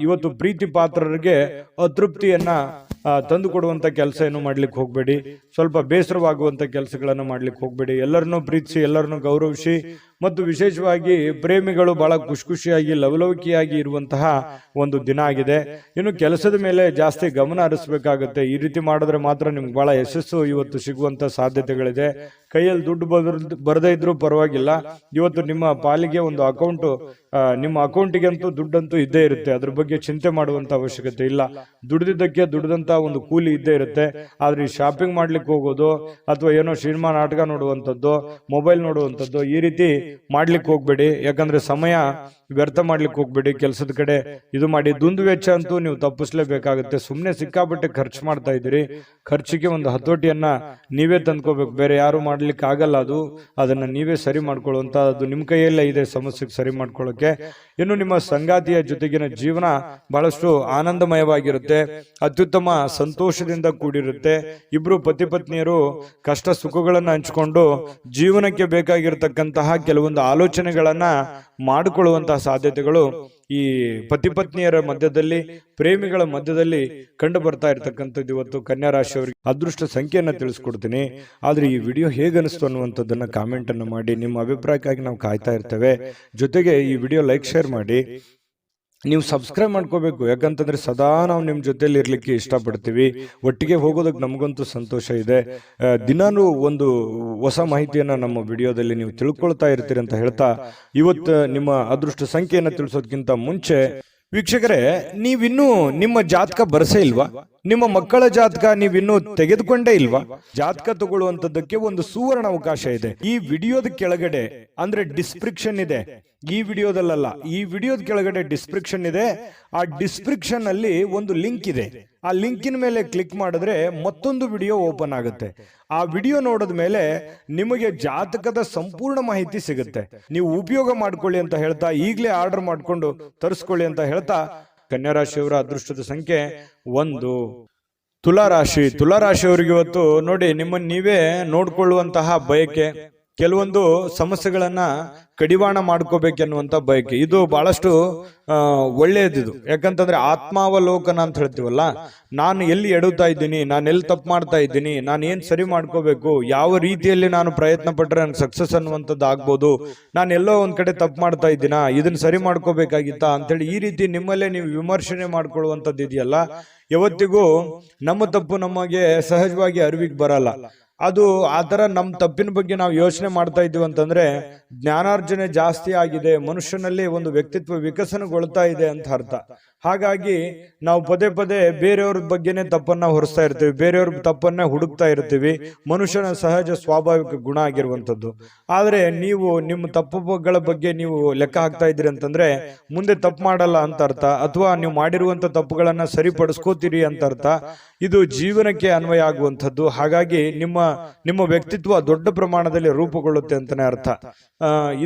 ಇವತ್ತು ಪ್ರೀತಿ ಪಾತ್ರರಿಗೆ ಅತೃಪ್ತಿಯನ್ನ ತಂದು ಕೊಡುವಂತ ಕೆಲಸ ಏನು ಮಾಡ್ಲಿಕ್ಕೆ ಹೋಗ್ಬೇಡಿ. ಸ್ವಲ್ಪ ಬೇಸರವಾಗುವಂತ ಕೆಲಸಗಳನ್ನು ಮಾಡ್ಲಿಕ್ಕೆ ಹೋಗ್ಬೇಡಿ. ಎಲ್ಲರನ್ನೂ ಪ್ರೀತಿಸಿ, ಎಲ್ಲರನ್ನೂ ಗೌರವಿಸಿ, ಮತ್ತು ವಿಶೇಷವಾಗಿ ಪ್ರೇಮಿಗಳು ಬಹಳ ಖುಷಿಯಾಗಿ ಲವಲವಿಕೆಯಾಗಿ ಇರುವಂತಹ ಒಂದು ದಿನ ಆಗಿದೆ. ಇನ್ನು ಕೆಲಸದ ಮೇಲೆ ಜಾಸ್ತಿ ಗಮನ ಹರಿಸಬೇಕಾಗುತ್ತೆ. ಈ ರೀತಿ ಮಾಡಿದ್ರೆ ಮಾತ್ರ ನಿಮ್ಗೆ ಬಹಳ ಯಶಸ್ಸು ಇವತ್ತು ಸಿಗುವಂತ ಸಾಧ್ಯತೆಗಳಿದೆ. ಕೈಯಲ್ಲಿ ದುಡ್ಡು ಬರದೇ ಇದ್ರೂ ಪರವಾಗಿಲ್ಲ, ಇವತ್ತು ನಿಮ್ಮ ಪಾಲಿಗೆ ಒಂದು ಅಕೌಂಟ್, ನಿಮ್ಮ ಅಕೌಂಟಿಗಂತೂ ದುಡ್ಡಂತೂ ಇದ್ದೇ ಇರುತ್ತೆ. ಅದ್ರ ಬಗ್ಗೆ ಚಿಂತೆ ಮಾಡುವಂತ ಅವಶ್ಯಕತೆ ಇಲ್ಲ. ದುಡ್ದಿದ್ದಕ್ಕೆ ದುಡ್ದಂತ ಒಂದು ಕೂಲಿ ಇದ್ದೇ ಇರುತ್ತೆ. ಆದ್ರೆ ಈ ಶಾಪಿಂಗ್ ಮಾಡ್ಲಿಕ್ಕೆ ಹೋಗೋದು ಅಥವಾ ಏನೋ ಸಿನಿಮಾ ನಾಟಕ ನೋಡುವಂಥದ್ದು, ಮೊಬೈಲ್ ನೋಡುವಂಥದ್ದು, ಈ ರೀತಿ ಮಾಡ್ಲಿಕ್ಕೆ ಹೋಗ್ಬೇಡಿ. ಯಾಕಂದ್ರೆ ಸಮಯ ವ್ಯರ್ಥ ಮಾಡ್ಲಿಕ್ಕೆ ಹೋಗ್ಬೇಡಿ. ಕೆಲಸದ ಕಡೆ ಇದು ಮಾಡಿ. ದುಂದು ವೆಚ್ಚ ಅಂತೂ ನೀವು ತಪ್ಪಿಸ್ಲೇಬೇಕಾಗುತ್ತೆ. ಸುಮ್ಮನೆ ಸಿಕ್ಕಾಪಟ್ಟೆ ಖರ್ಚು ಮಾಡ್ತಾ ಇದ್ದೀರಿ. ಖರ್ಚಿಗೆ ಒಂದು ಹತೋಟಿಯನ್ನ ನೀವೇ ತಂದ್ಕೋಬೇಕು, ಬೇರೆ ಯಾರು ಮಾಡ್ಲಿಕ್ಕೆ ಆಗಲ್ಲ. ಅದನ್ನ ನೀವೇ ಸರಿ ಮಾಡ್ಕೊಳ್ಳುವಂತ, ಅದು ನಿಮ್ಮ ಕೈಯಲ್ಲೇ ಇದೆ ಸಮಸ್ಯೆಗೆ ಸರಿ ಮಾಡ್ಕೊಳ್ಳೋಕೆ. ಇನ್ನು ನಿಮ್ಮ ಸಂಗಾತಿಯ ಜೊತೆಗಿನ ಜೀವನ ಬಹಳಷ್ಟು ಆನಂದಮಯವಾಗಿರುತ್ತೆ, ಅತ್ಯುತ್ತಮ ಸಂತೋಷದಿಂದ ಕೂಡಿರುತ್ತೆ. ಇಬ್ರು ಪತಿ ಪತ್ನಿಯರು ಕಷ್ಟ ಸುಖಗಳನ್ನ ಹಂಚಿಕೊಂಡು ಜೀವನಕ್ಕೆ ಬೇಕಾಗಿರತಕ್ಕಂತಹ ಕೆಲವೊಂದು ಆಲೋಚನೆಗಳನ್ನ ಮಾಡಿಕೊಳ್ಳುವಂತಹ ಸಾಧ್ಯತೆಗಳು ಈ ಪತಿ ಪತ್ನಿಯರ ಮಧ್ಯದಲ್ಲಿ, ಪ್ರೇಮಿಗಳ ಮಧ್ಯದಲ್ಲಿ ಕಂಡು ಬರ್ತಾ ಇರತಕ್ಕಂಥದ್ದು. ಇವತ್ತು ಕನ್ಯಾ ರಾಶಿಯವರಿಗೆ ಅದೃಷ್ಟ ಸಂಖ್ಯೆಯನ್ನ ತಿಳಿಸ್ಕೊಡ್ತೀನಿ. ಆದ್ರೆ ಈ ವಿಡಿಯೋ ಹೇಗನಿಸ್ತು ಅನ್ನುವಂಥದ್ದನ್ನ ಕಾಮೆಂಟ್ ಅನ್ನು ಮಾಡಿ. ನಿಮ್ಮ ಅಭಿಪ್ರಾಯಕ್ಕಾಗಿ ನಾವು ಕಾಯ್ತಾ ಇರ್ತೇವೆ. ಜೊತೆಗೆ ಈ ವಿಡಿಯೋ ಲೈಕ್, ಶೇರ್ ಮಾಡಿ. ನೀವು ಸಬ್ಸ್ಕ್ರೈಬ್ ಮಾಡ್ಕೋಬೇಕು, ಯಾಕಂತಂದ್ರೆ ಸದಾ ನಾವು ನಿಮ್ಮ ಜೊತೆಲಿ ಇರ್ಲಿಕ್ಕೆ ಇಷ್ಟಪಡ್ತೀವಿ. ಒಟ್ಟಿಗೆ ಹೋಗೋದಕ್ಕೆ ನಮಗಂತೂ ಸಂತೋಷ ಇದೆ. ದಿನಾನು ಒಂದು ಹೊಸ ಮಾಹಿತಿಯನ್ನ ನಮ್ಮ ವಿಡಿಯೋದಲ್ಲಿ ನೀವು ತಿಳ್ಕೊಳ್ತಾ ಇರ್ತೀರಿ ಅಂತ ಹೇಳ್ತಾ, ಇವತ್ತು ನಿಮ್ಮ ಅದೃಷ್ಟ ಸಂಖ್ಯೆಯನ್ನು ತಿಳಿಸೋದಕ್ಕಿಂತ ಮುಂಚೆ ವೀಕ್ಷಕರೇ, ನೀವಿನ್ನೂ ನಿಮ್ಮ ಜಾತಕ ಬರಸೇ ಇಲ್ವಾ? ನಿಮ್ಮ ಮಕ್ಕಳ ಜಾತಕ ನೀವಿನ್ನೂ ತೆಗೆದುಕೊಂಡೇ ಇಲ್ವಾ? ಜಾತಕ ತಗೊಳ್ಳುವಂತದ್ದಕ್ಕೆ ಒಂದು ಸುವರ್ಣ ಅವಕಾಶ ಇದೆ. ಈ ವಿಡಿಯೋದ ಕೆಳಗಡೆ, ಅಂದ್ರೆ ಡಿಸ್ಕ್ರಿಪ್ಷನ್ ಇದೆ, ಈ ವಿಡಿಯೋದಲ್ಲ, ಈ ವಿಡಿಯೋದ ಕೆಳಗಡೆ ಡಿಸ್ಕ್ರಿಪ್ಷನ್ ಇದೆ. ಆ ಡಿಸ್ಕ್ರಿಪ್ಷನ್ ಅಲ್ಲಿ ಒಂದು ಲಿಂಕ್ ಇದೆ. ಆ ಲಿಂಕಿನ ಮೇಲೆ ಕ್ಲಿಕ್ ಮಾಡಿದ್ರೆ ಮತ್ತೊಂದು ವಿಡಿಯೋ ಓಪನ್ ಆಗುತ್ತೆ. ಆ ವಿಡಿಯೋ ನೋಡಿದ ಮೇಲೆ ನಿಮಗೆ ಜಾತಕದ ಸಂಪೂರ್ಣ ಮಾಹಿತಿ ಸಿಗುತ್ತೆ. ನೀವು ಉಪಯೋಗ ಮಾಡ್ಕೊಳ್ಳಿ ಅಂತ ಹೇಳ್ತಾ, ಈಗಲೇ ಆರ್ಡರ್ ಮಾಡ್ಕೊಂಡು ತರಿಸ್ಕೊಳ್ಳಿ ಅಂತ ಹೇಳ್ತಾ, ಕನ್ಯಾ ರಾಶಿಯವರ ಅದೃಷ್ಟದ ಸಂಖ್ಯೆ 1. ತುಲಾರಾಶಿಯವರಿಗೆ ಇವತ್ತು ನೋಡಿ, ನಿಮ್ಮನ್ನು ನೀವೇ ನೋಡ್ಕೊಳ್ಳುವಂತಹ ಬಯಕೆ, ಕೆಲವೊಂದು ಸಮಸ್ಯೆಗಳನ್ನ ಕಡಿವಾಣ ಮಾಡ್ಕೋಬೇಕೆನ್ನುವಂತ ಬಯಕೆ, ಇದು ಬಹಳಷ್ಟು ಒಳ್ಳೆಯದಿದು. ಯಾಕಂತಂದ್ರೆ ಆತ್ಮಾವಲೋಕನ ಅಂತ ಹೇಳ್ತೀವಲ್ಲ, ನಾನು ಎಲ್ಲಿ ಎಡುತ್ತಾ ಇದ್ದೀನಿ, ನಾನು ಎಲ್ಲಿ ತಪ್ಪು ಮಾಡ್ತಾ ಇದ್ದೀನಿ, ನಾನು ಏನ್ ಸರಿ ಮಾಡ್ಕೋಬೇಕು, ಯಾವ ರೀತಿಯಲ್ಲಿ ನಾನು ಪ್ರಯತ್ನ ಪಟ್ರೆ ನನ್ಗೆ ಸಕ್ಸಸ್ ಅನ್ನುವಂಥದ್ದು ಆಗ್ಬೋದು, ನಾನು ಎಲ್ಲೋ ಒಂದ್ ಕಡೆ ತಪ್ಪು ಮಾಡ್ತಾ ಇದ್ದೀನಾ, ಇದನ್ನ ಸರಿ ಮಾಡ್ಕೋಬೇಕಾಗಿತ್ತಾ ಅಂತೇಳಿ ಈ ರೀತಿ ನಿಮ್ಮಲ್ಲೇ ನೀವು ವಿಮರ್ಶನೆ ಮಾಡ್ಕೊಳ್ಳುವಂಥದ್ದು ಇದೆಯಲ್ಲ, ಯಾವತ್ತಿಗೂ ನಮ್ಮ ತಪ್ಪು ನಮಗೆ ಸಹಜವಾಗಿ ಅರಿವಿಗೆ ಬರಲ್ಲ. ಅದು ಆ ಥರ ನಮ್ಮ ತಪ್ಪಿನ ಬಗ್ಗೆ ನಾವು ಯೋಚನೆ ಮಾಡ್ತಾ ಇದ್ದೀವಿ ಅಂತಂದ್ರೆ ಜ್ಞಾನಾರ್ಜನೆ ಜಾಸ್ತಿ ಆಗಿದೆ, ಮನುಷ್ಯನಲ್ಲಿ ಒಂದು ವ್ಯಕ್ತಿತ್ವ ವಿಕಸನಗೊಳ್ತಾ ಇದೆ ಅಂತ ಅರ್ಥ. ಹಾಗಾಗಿ ನಾವು ಪದೇ ಪದೇ ಬೇರೆಯವ್ರ ಬಗ್ಗೆನೆ ತಪ್ಪನ್ನ ಹೊರಿಸ್ತಾ ಇರ್ತೀವಿ, ಬೇರೆಯವ್ರ ತಪ್ಪನ್ನ ಹುಡುಕ್ತಾ ಇರ್ತೀವಿ. ಮನುಷ್ಯನ ಸಹಜ ಸ್ವಾಭಾವಿಕ ಗುಣ ಆಗಿರುವಂಥದ್ದು. ಆದ್ರೆ ನೀವು ನಿಮ್ಮ ತಪ್ಪುಗಳ ಬಗ್ಗೆ ನೀವು ಲೆಕ್ಕ ಹಾಕ್ತಾ ಇದ್ದೀರಿ ಅಂತಂದ್ರೆ ಮುಂದೆ ತಪ್ಪು ಮಾಡಲ್ಲ ಅಂತ ಅರ್ಥ, ಅಥವಾ ನೀವು ಮಾಡಿರುವಂತ ತಪ್ಪುಗಳನ್ನ ಸರಿಪಡಿಸ್ಕೋತೀರಿ ಅಂತ ಅರ್ಥ. ಇದು ಜೀವನಕ್ಕೆ ಅನ್ವಯ ಆಗುವಂಥದ್ದು. ಹಾಗಾಗಿ ನಿಮ್ಮ ವ್ಯಕ್ತಿತ್ವ ದೊಡ್ಡ ಪ್ರಮಾಣದಲ್ಲಿ ರೂಪುಗೊಳ್ಳುತ್ತೆ ಅಂತಾನೆ ಅರ್ಥ.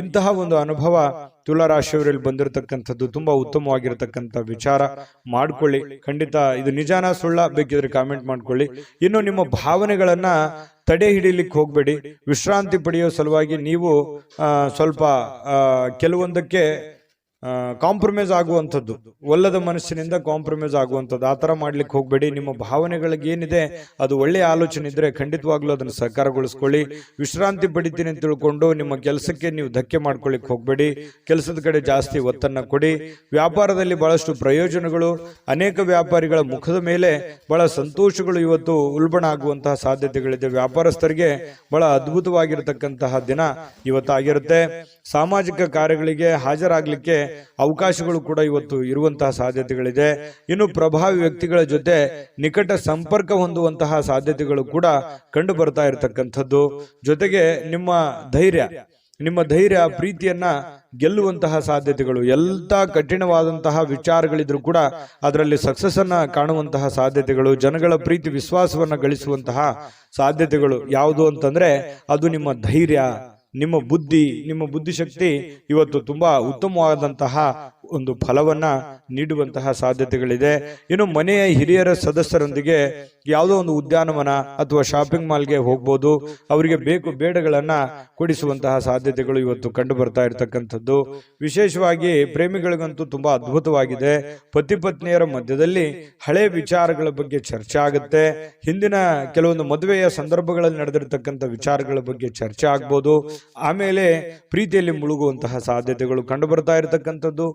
ಇಂತಹ ಒಂದು ಅನುಭವ ತುಲಾರಾಶಿಯವರಲ್ಲಿ ಬಂದಿರತಕ್ಕಂಥದ್ದು ತುಂಬಾ ಉತ್ತಮವಾಗಿರತಕ್ಕಂಥ ವಿಚಾರ. ಮಾಡ್ಕೊಳ್ಳಿ, ಖಂಡಿತ ಇದು ನಿಜಾನ ಸುಳ್ಳ ಬೇಕಿದ್ರೆ ಕಾಮೆಂಟ್ ಮಾಡ್ಕೊಳ್ಳಿ. ಇನ್ನು ನಿಮ್ಮ ಭಾವನೆಗಳನ್ನ ತಡೆ ಹಿಡಿಲಿಕ್ಕೆ ಹೋಗ್ಬೇಡಿ. ವಿಶ್ರಾಂತಿ ಪಡೆಯೋ ಸಲುವಾಗಿ ನೀವು ಸ್ವಲ್ಪ ಕೆಲವೊಂದಕ್ಕೆ ಕಾಂಪ್ರಮೈಸ್ ಆಗುವಂಥದ್ದು, ಒಲ್ಲದ ಮನಸ್ಸಿನಿಂದ ಕಾಂಪ್ರಮೈಸ್ ಆಗುವಂಥದ್ದು, ಆ ಥರ ಮಾಡ್ಲಿಕ್ಕೆ ಹೋಗ್ಬೇಡಿ. ನಿಮ್ಮ ಭಾವನೆಗಳಿಗೆ ಏನಿದೆ ಅದು ಒಳ್ಳೆಯ ಆಲೋಚನೆ ಇದ್ರೆ ಖಂಡಿತವಾಗ್ಲೂ ಅದನ್ನು ಸಾಕಾರಗೊಳಿಸ್ಕೊಳ್ಳಿ. ವಿಶ್ರಾಂತಿ ಪಡಿತೀನಿ ಅಂತ ತಿಳ್ಕೊಂಡು ನಿಮ್ಮ ಕೆಲಸಕ್ಕೆ ನೀವು ಧಕ್ಕೆ ಮಾಡ್ಕೊಳ್ಳಿಕ್ಕೆ ಹೋಗ್ಬೇಡಿ. ಕೆಲಸದ ಕಡೆ ಜಾಸ್ತಿ ಒತ್ತನ್ನ ಕೊಡಿ. ವ್ಯಾಪಾರದಲ್ಲಿ ಬಹಳಷ್ಟು ಪ್ರಯೋಜನಗಳು, ಅನೇಕ ವ್ಯಾಪಾರಿಗಳ ಮುಖದ ಮೇಲೆ ಬಹಳ ಸಂತೋಷಗಳು ಇವತ್ತು ಉಲ್ಬಣ ಆಗುವಂತಹ ಸಾಧ್ಯತೆಗಳಿದೆ. ವ್ಯಾಪಾರಸ್ಥರಿಗೆ ಬಹಳ ಅದ್ಭುತವಾಗಿರತಕ್ಕಂತಹ ದಿನ ಇವತ್ತಾಗಿರುತ್ತೆ. ಸಾಮಾಜಿಕ ಕಾರ್ಯಗಳಿಗೆ ಹಾಜರಾಗ್ಲಿಕ್ಕೆ ಅವಕಾಶಗಳು ಕೂಡ ಇವತ್ತು ಇರುವಂತಹ ಸಾಧ್ಯತೆಗಳಿದೆ. ಇನ್ನು ಪ್ರಭಾವಿ ವ್ಯಕ್ತಿಗಳ ಜೊತೆ ನಿಕಟ ಸಂಪರ್ಕ ಹೊಂದುವಂತಹ ಸಾಧ್ಯತೆಗಳು ಕೂಡ ಕಂಡು ಬರ್ತಾ ಇರತಕ್ಕಂಥದ್ದು. ಜೊತೆಗೆ ನಿಮ್ಮ ಧೈರ್ಯ ಪ್ರೀತಿಯನ್ನ ಗೆಲ್ಲುವಂತಹ ಸಾಧ್ಯತೆಗಳು, ಎಲ್ಲ ಕಠಿಣವಾದಂತಹ ವಿಚಾರಗಳಿದ್ರು ಕೂಡ ಅದರಲ್ಲಿ ಸಕ್ಸಸ್ ಅನ್ನ ಕಾಣುವಂತಹ ಸಾಧ್ಯತೆಗಳು, ಜನಗಳ ಪ್ರೀತಿ ವಿಶ್ವಾಸವನ್ನ ಗಳಿಸುವಂತಹ ಸಾಧ್ಯತೆಗಳು ಯಾವುದು ಅಂತಂದ್ರೆ ಅದು ನಿಮ್ಮ ಧೈರ್ಯ, ನಿಮ್ಮ ಬುದ್ಧಿಶಕ್ತಿ ಇವತ್ತು ತುಂಬಾ ಉತ್ತಮವಾದಂತಹ ಒಂದು ಫಲವನ್ನ ನೀಡುವಂತಹ ಸಾಧ್ಯತೆಗಳಿದೆ. ಇನ್ನು ಮನೆಯ ಹಿರಿಯರ ಸದಸ್ಯರೊಂದಿಗೆ ಯಾವುದೋ ಒಂದು ಉದ್ಯಾನವನ ಅಥವಾ ಶಾಪಿಂಗ್ ಮಾಲ್ಗೆ ಹೋಗ್ಬೋದು. ಅವರಿಗೆ ಬೇಕು ಬೇಡಗಳನ್ನ ಕೊಡಿಸುವಂತಹ ಸಾಧ್ಯತೆಗಳು ಇವತ್ತು ಕಂಡು ಬರ್ತಾ ಇರತಕ್ಕಂಥದ್ದು. ವಿಶೇಷವಾಗಿ ಪ್ರೇಮಿಗಳಿಗಂತೂ ತುಂಬಾ ಅದ್ಭುತವಾಗಿದೆ. ಪತಿ ಪತ್ನಿಯರ ಮಧ್ಯದಲ್ಲಿ ಹಳೆ ವಿಚಾರಗಳ ಬಗ್ಗೆ ಚರ್ಚೆ ಆಗುತ್ತೆ. ಹಿಂದಿನ ಕೆಲವೊಂದು ಮದುವೆಯ ಸಂದರ್ಭಗಳಲ್ಲಿ ನಡೆದಿರತಕ್ಕಂಥ ವಿಚಾರಗಳ ಬಗ್ಗೆ ಚರ್ಚೆ ಆಗ್ಬೋದು. ಆಮೇಲೆ ಪ್ರೀತಿಯಲ್ಲಿ ಮುಳುಗುವಂತಹ ಸಾಧ್ಯತೆಗಳು ಕಂಡು ಬರ್ತಾ ಇರತಕ್ಕಂಥದ್ದು.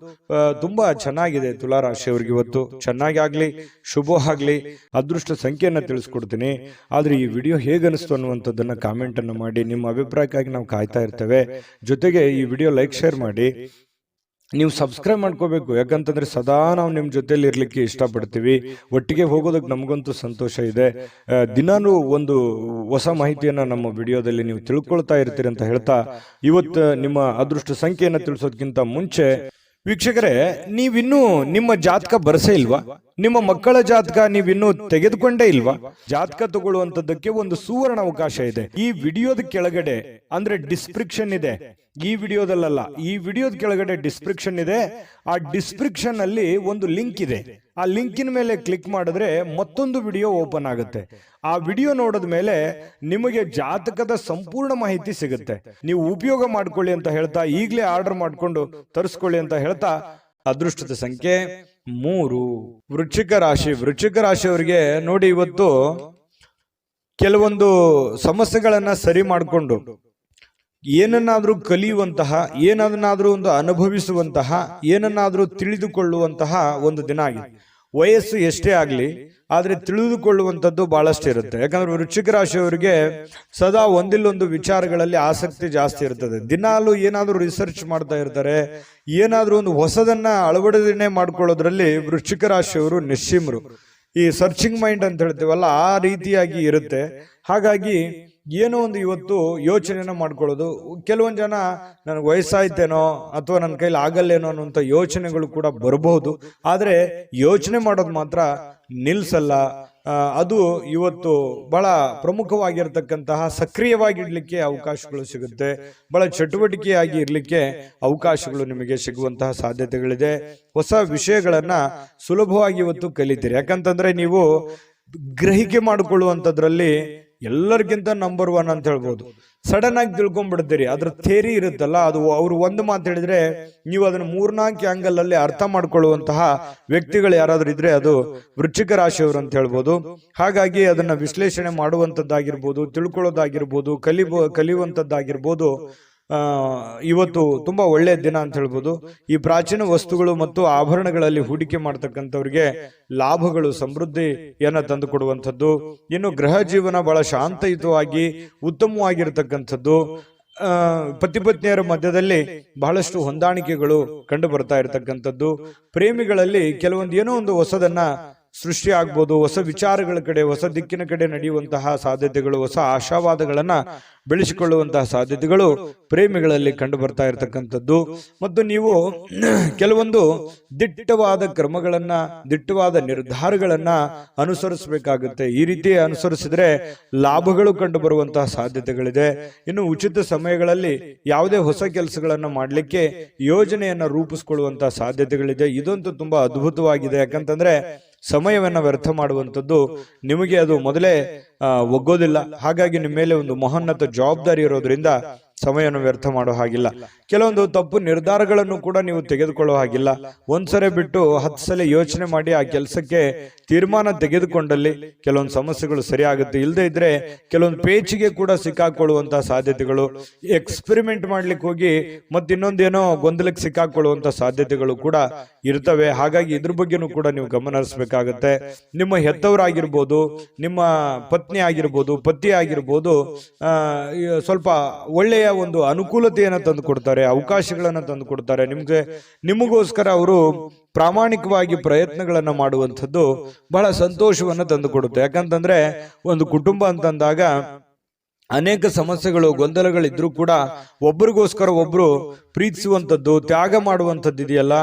ತುಂಬಾ ಚೆನ್ನಾಗಿದೆ ತುಲಾರಾಶಿಯವರಿಗೆ ಇವತ್ತು. ಚೆನ್ನಾಗಿ ಆಗ್ಲಿ, ಶುಭ ಆಗ್ಲಿ. ಅದೃಷ್ಟ ಸಂಖ್ಯೆಯನ್ನ ತಿಳಿಸ್ಕೊಡ್ತೀನಿ. ಆದ್ರೆ ಈ ವಿಡಿಯೋ ಹೇಗನಿಸ್ತು ಅನ್ನುವಂಥದ್ದನ್ನ ಕಾಮೆಂಟ್ ಅನ್ನು ಮಾಡಿ. ನಿಮ್ಮ ಅಭಿಪ್ರಾಯಕ್ಕಾಗಿ ನಾವು ಕಾಯ್ತಾ ಇರ್ತೇವೆ. ಜೊತೆಗೆ ಈ ವಿಡಿಯೋ ಲೈಕ್, ಶೇರ್ ಮಾಡಿ. ನೀವು ಸಬ್ಸ್ಕ್ರೈಬ್ ಮಾಡ್ಕೋಬೇಕು. ಯಾಕಂತಂದ್ರೆ ಸದಾ ನಾವು ನಿಮ್ಮ ಜೊತೆಲಿ ಇರ್ಲಿಕ್ಕೆ ಇಷ್ಟಪಡ್ತೀವಿ. ಒಟ್ಟಿಗೆ ಹೋಗೋದಕ್ಕೆ ನಮಗಂತೂ ಸಂತೋಷ ಇದೆ. ದಿನಾನು ಒಂದು ಹೊಸ ಮಾಹಿತಿಯನ್ನ ನಮ್ಮ ವಿಡಿಯೋದಲ್ಲಿ ನೀವು ತಿಳ್ಕೊಳ್ತಾ ಇರ್ತೀರಿ ಅಂತ ಹೇಳ್ತಾ, ಇವತ್ತು ನಿಮ್ಮ ಅದೃಷ್ಟ ಸಂಖ್ಯೆಯನ್ನು ತಿಳಿಸೋದಕ್ಕಿಂತ ಮುಂಚೆ ವೀಕ್ಷಕರೇ, ನೀವಿನ್ನೂ ನಿಮ್ಮ ಜಾತಕ ಬರಸೇ ಇಲ್ವಾ? ನಿಮ್ಮ ಮಕ್ಕಳ ಜಾತಕ ನೀವಿನ್ನೂ ತೆಗೆದುಕೊಂಡೇ ಇಲ್ವಾ? ಜಾತಕ ತಗೊಳ್ಳುವಂತದ್ದಕ್ಕೆ ಒಂದು ಸುವರ್ಣ ಅವಕಾಶ ಇದೆ. ಈ ವಿಡಿಯೋದ ಕೆಳಗಡೆ ಅಂದ್ರೆ ಡಿಸ್ಕ್ರಿಪ್ಷನ್ ಇದೆ. ಈ ವಿಡಿಯೋದಲ್ಲ, ಈ ವಿಡಿಯೋದ ಕೆಳಗಡೆ ಡಿಸ್ಕ್ರಿಪ್ಷನ್ ಇದೆ. ಆ ಡಿಸ್ಕ್ರಿಪ್ಷನ್ ಅಲ್ಲಿ ಒಂದು ಲಿಂಕ್ ಇದೆ. ಆ ಲಿಂಕಿನ ಮೇಲೆ ಕ್ಲಿಕ್ ಮಾಡಿದ್ರೆ ಮತ್ತೊಂದು ವಿಡಿಯೋ ಓಪನ್ ಆಗುತ್ತೆ. ಆ ವಿಡಿಯೋ ನೋಡಿದ ಮೇಲೆ ನಿಮಗೆ ಜಾತಕದ ಸಂಪೂರ್ಣ ಮಾಹಿತಿ ಸಿಗುತ್ತೆ. ನೀವು ಉಪಯೋಗ ಮಾಡ್ಕೊಳ್ಳಿ ಅಂತ ಹೇಳ್ತಾ, ಈಗಲೇ ಆರ್ಡರ್ ಮಾಡ್ಕೊಂಡು ತರಿಸ್ಕೊಳ್ಳಿ ಅಂತ ಹೇಳ್ತಾ, ಅದೃಷ್ಟದ ಸಂಖ್ಯೆ 3 ವೃಶ್ಚಿಕ ರಾಶಿ. ವೃಶ್ಚಿಕ ರಾಶಿಯವರಿಗೆ ನೋಡಿ, ಇವತ್ತು ಕೆಲವೊಂದು ಸಮಸ್ಯೆಗಳನ್ನ ಸರಿ ಮಾಡಿಕೊಂಡು ಏನನ್ನಾದ್ರೂ ಕಲಿಯುವಂತಹ, ಏನನ್ನಾದ್ರೂ ಒಂದು ಅನುಭವಿಸುವಂತಹ, ಏನನ್ನಾದ್ರೂ ತಿಳಿದುಕೊಳ್ಳುವಂತಹ ಒಂದು ದಿನ ಆಗಿದೆ. ವಯಸ್ಸು ಎಷ್ಟೇ ಆಗ್ಲಿ, ಆದ್ರೆ ತಿಳಿದುಕೊಳ್ಳುವಂಥದ್ದು ಬಹಳಷ್ಟು ಇರುತ್ತೆ. ಯಾಕಂದ್ರೆ ವೃಶ್ಚಿಕ ರಾಶಿಯವರಿಗೆ ಸದಾ ಒಂದಿಲ್ಲೊಂದು ವಿಚಾರಗಳಲ್ಲಿ ಆಸಕ್ತಿ ಜಾಸ್ತಿ ಇರ್ತದೆ. ದಿನಾಲು ಏನಾದ್ರೂ ರಿಸರ್ಚ್ ಮಾಡ್ತಾ ಇರ್ತಾರೆ. ಏನಾದ್ರೂ ಒಂದು ಹೊಸದನ್ನ ಅಳವಡಿಕೆ ಮಾಡ್ಕೊಳ್ಳೋದ್ರಲ್ಲಿ ವೃಶ್ಚಿಕ ರಾಶಿಯವರು ನಿಶ್ಚಿಮರು. ಈ ಸರ್ಚಿಂಗ್ ಮೈಂಡ್ ಅಂತ ಹೇಳ್ತೀವಲ್ಲ, ಆ ರೀತಿಯಾಗಿ ಇರುತ್ತೆ. ಹಾಗಾಗಿ ಏನೋ ಒಂದು ಇವತ್ತು ಯೋಚನೆನ ಮಾಡ್ಕೊಳ್ಳೋದು. ಕೆಲವೊಂದು ಜನ ನನಗೆ ವಯಸ್ಸಾಯ್ತೇನೋ ಅಥವಾ ನನ್ನ ಕೈಲಿ ಆಗಲ್ಲೇನೋ ಅನ್ನುವಂಥ ಯೋಚನೆಗಳು ಕೂಡ ಬರಬಹುದು. ಆದರೆ ಯೋಚನೆ ಮಾಡೋದು ಮಾತ್ರ ನಿಲ್ಸಲ್ಲ. ಅದು ಇವತ್ತು ಬಹಳ ಪ್ರಮುಖವಾಗಿರ್ತಕ್ಕಂತಹ, ಸಕ್ರಿಯವಾಗಿಡ್ಲಿಕ್ಕೆ ಅವಕಾಶಗಳು ಸಿಗುತ್ತೆ. ಬಹಳ ಚಟುವಟಿಕೆಯಾಗಿ ಇರ್ಲಿಕ್ಕೆ ಅವಕಾಶಗಳು ನಿಮಗೆ ಸಿಗುವಂತಹ ಸಾಧ್ಯತೆಗಳಿದೆ. ಹೊಸ ವಿಷಯಗಳನ್ನ ಸುಲಭವಾಗಿ ಇವತ್ತು ಕಲಿತೀರಿ. ಯಾಕಂತಂದ್ರೆ ನೀವು ಗ್ರಹಿಕೆ ಮಾಡಿಕೊಳ್ಳುವಂಥದ್ರಲ್ಲಿ ಎಲ್ಲರಿಗಿಂತ ನಂಬರ್ 1 ಅಂತ ಹೇಳ್ಬೋದು. ಸಡನ್ ಆಗಿ ತಿಳ್ಕೊಂಡ್ಬಿಡ್ತೀರಿ. ಅದ್ರ ಥೇರಿ ಇರುತ್ತಲ್ಲ, ಅದು ಅವರು ಒಂದು ಮಾತು ಹೇಳಿದ್ರೆ ನೀವು ಅದನ್ನ 3-4 ಆಂಗಲ್ ಅಲ್ಲಿ ಅರ್ಥ ಮಾಡ್ಕೊಳ್ಳುವಂತಹ ವ್ಯಕ್ತಿಗಳು ಯಾರಾದ್ರೂ ಇದ್ರೆ ಅದು ವೃಶ್ಚಿಕ ರಾಶಿಯವರು ಅಂತ ಹೇಳ್ಬೋದು. ಹಾಗಾಗಿ ಅದನ್ನ ವಿಶ್ಲೇಷಣೆ ಮಾಡುವಂತದ್ದಾಗಿರ್ಬೋದು, ತಿಳ್ಕೊಳ್ಳೋದಾಗಿರ್ಬೋದು, ಕಲಿಯುವಂತದ್ದಾಗಿರ್ಬೋದು. ಇವತ್ತು ತುಂಬಾ ಒಳ್ಳೆಯ ದಿನ ಅಂತ ಹೇಳ್ಬೋದು. ಈ ಪ್ರಾಚೀನ ವಸ್ತುಗಳು ಮತ್ತು ಆಭರಣಗಳಲ್ಲಿ ಹೂಡಿಕೆ ಮಾಡ್ತಕ್ಕಂಥವ್ರಿಗೆ ಲಾಭಗಳು, ಸಮೃದ್ಧಿಯನ್ನ ತಂದು ಕೊಡುವಂಥದ್ದು. ಇನ್ನು ಗೃಹ ಜೀವನ ಬಹಳ ಶಾಂತಯುತವಾಗಿ ಉತ್ತಮವಾಗಿರ್ತಕ್ಕಂಥದ್ದು. ಪತಿ ಪತ್ನಿಯರ ಮಧ್ಯದಲ್ಲಿ ಬಹಳಷ್ಟು ಹೊಂದಾಣಿಕೆಗಳು ಕಂಡು ಬರ್ತಾ ಇರತಕ್ಕಂಥದ್ದು. ಪ್ರೇಮಿಗಳಲ್ಲಿ ಕೆಲವೊಂದು ಏನೋ ಒಂದು ಹೊಸದನ್ನ ಸೃಷ್ಟಿ ಆಗ್ಬೋದು. ಹೊಸ ವಿಚಾರಗಳ ಕಡೆ, ಹೊಸ ದಿಕ್ಕಿನ ಕಡೆ ನಡೆಯುವಂತಹ ಸಾಧ್ಯತೆಗಳು, ಹೊಸ ಆಶಾವಾದಗಳನ್ನ ಬೆಳೆಸಿಕೊಳ್ಳುವಂತಹ ಸಾಧ್ಯತೆಗಳು ಪ್ರೇಮಿಗಳಲ್ಲಿ ಕಂಡು ಬರ್ತಾ ಇರತಕ್ಕಂಥದ್ದು. ಮತ್ತು ನೀವು ಕೆಲವೊಂದು ದಿಟ್ಟವಾದ ಕ್ರಮಗಳನ್ನ, ದಿಟ್ಟವಾದ ನಿರ್ಧಾರಗಳನ್ನ ಅನುಸರಿಸಬೇಕಾಗುತ್ತೆ. ಈ ರೀತಿ ಅನುಸರಿಸಿದ್ರೆ ಲಾಭಗಳು ಕಂಡು ಬರುವಂತಹ ಸಾಧ್ಯತೆಗಳಿದೆ. ಇನ್ನು ಉಚಿತ ಸಮಯಗಳಲ್ಲಿ ಯಾವುದೇ ಹೊಸ ಕೆಲಸಗಳನ್ನ ಮಾಡ್ಲಿಕ್ಕೆ ಯೋಜನೆಯನ್ನ ರೂಪಿಸಿಕೊಳ್ಳುವಂತಹ ಸಾಧ್ಯತೆಗಳಿದೆ. ಇದಂತೂ ತುಂಬಾ ಅದ್ಭುತವಾಗಿದೆ. ಯಾಕಂತಂದ್ರೆ ಸಮಯವನ್ನ ವ್ಯರ್ಥ ಮಾಡುವಂಥದ್ದು ನಿಮಗೆ ಅದು ಮೊದಲೇ ಒಗ್ಗೋದಿಲ್ಲ. ಹಾಗಾಗಿ ನಿಮ್ಮ ಮೇಲೆ ಒಂದು ಮಹೋನ್ನತ ಜವಾಬ್ದಾರಿ ಇರೋದ್ರಿಂದ ಸಮಯವನ್ನು ವ್ಯರ್ಥ ಮಾಡೋ ಹಾಗಿಲ್ಲ. ಕೆಲವೊಂದು ತಪ್ಪು ನಿರ್ಧಾರಗಳನ್ನು ಕೂಡ ನೀವು ತೆಗೆದುಕೊಳ್ಳೋ ಹಾಗಿಲ್ಲ. ಒಂದ್ಸರಿ ಬಿಟ್ಟು 10 ಸಲ ಯೋಚನೆ ಮಾಡಿ ಆ ಕೆಲಸಕ್ಕೆ ತೀರ್ಮಾನ ತೆಗೆದುಕೊಂಡಲ್ಲಿ ಕೆಲವೊಂದು ಸಮಸ್ಯೆಗಳು ಸರಿ ಆಗುತ್ತೆ. ಇಲ್ಲದೆ ಇದ್ರೆ ಕೆಲವೊಂದು ಪೇಚಿಗೆ ಕೂಡ ಸಿಕ್ಕಾಕೊಳ್ಳುವಂತಹ ಸಾಧ್ಯತೆಗಳು, ಎಕ್ಸ್ಪೆರಿಮೆಂಟ್ ಮಾಡ್ಲಿಕ್ಕೆ ಹೋಗಿ ಮತ್ತಿನ್ನೊಂದೇನೋ ಗೊಂದಲಕ್ಕೆ ಸಿಕ್ಕಾಕೊಳ್ಳುವಂತ ಸಾಧ್ಯತೆಗಳು ಕೂಡ ಇರ್ತವೆ. ಹಾಗಾಗಿ ಇದ್ರ ಬಗ್ಗೆನೂ ಕೂಡ ನೀವು ಗಮನ ಹರಿಸಬೇಕಾಗತ್ತೆ. ನಿಮ್ಮ ಹೆತ್ತವರಾಗಿರ್ಬೋದು, ನಿಮ್ಮ ಪತ್ನಿ ಆಗಿರ್ಬೋದು, ಪತಿ ಆಗಿರ್ಬೋದು, ಸ್ವಲ್ಪ ಒಳ್ಳೆಯ ಒಂದು ಅನುಕೂಲತೆಯನ್ನು ತಂದು ಕೊಡ್ತಾರೆ, ಅವಕಾಶಗಳನ್ನ ತಂದು ಕೊಡ್ತಾರೆ. ನಿಮಗೋಸ್ಕರ ಅವರು ಪ್ರಾಮಾಣಿಕವಾಗಿ ಪ್ರಯತ್ನಗಳನ್ನ ಮಾಡುವಂಥದ್ದು ಬಹಳ ಸಂತೋಷವನ್ನ ತಂದು ಕೊಡುತ್ತೆ. ಯಾಕಂತಂದ್ರೆ ಒಂದು ಕುಟುಂಬ ಅಂತಂದಾಗ ಅನೇಕ ಸಮಸ್ಯೆಗಳು ಗೊಂದಲಗಳಿದ್ರೂ ಕೂಡ ಒಬ್ರಿಗೋಸ್ಕರ ಒಬ್ರು ಪ್ರೀತಿಸುವಂಥದ್ದು, ತ್ಯಾಗ ಮಾಡುವಂಥದ್ದು ಇದೆಯಲ್ಲ,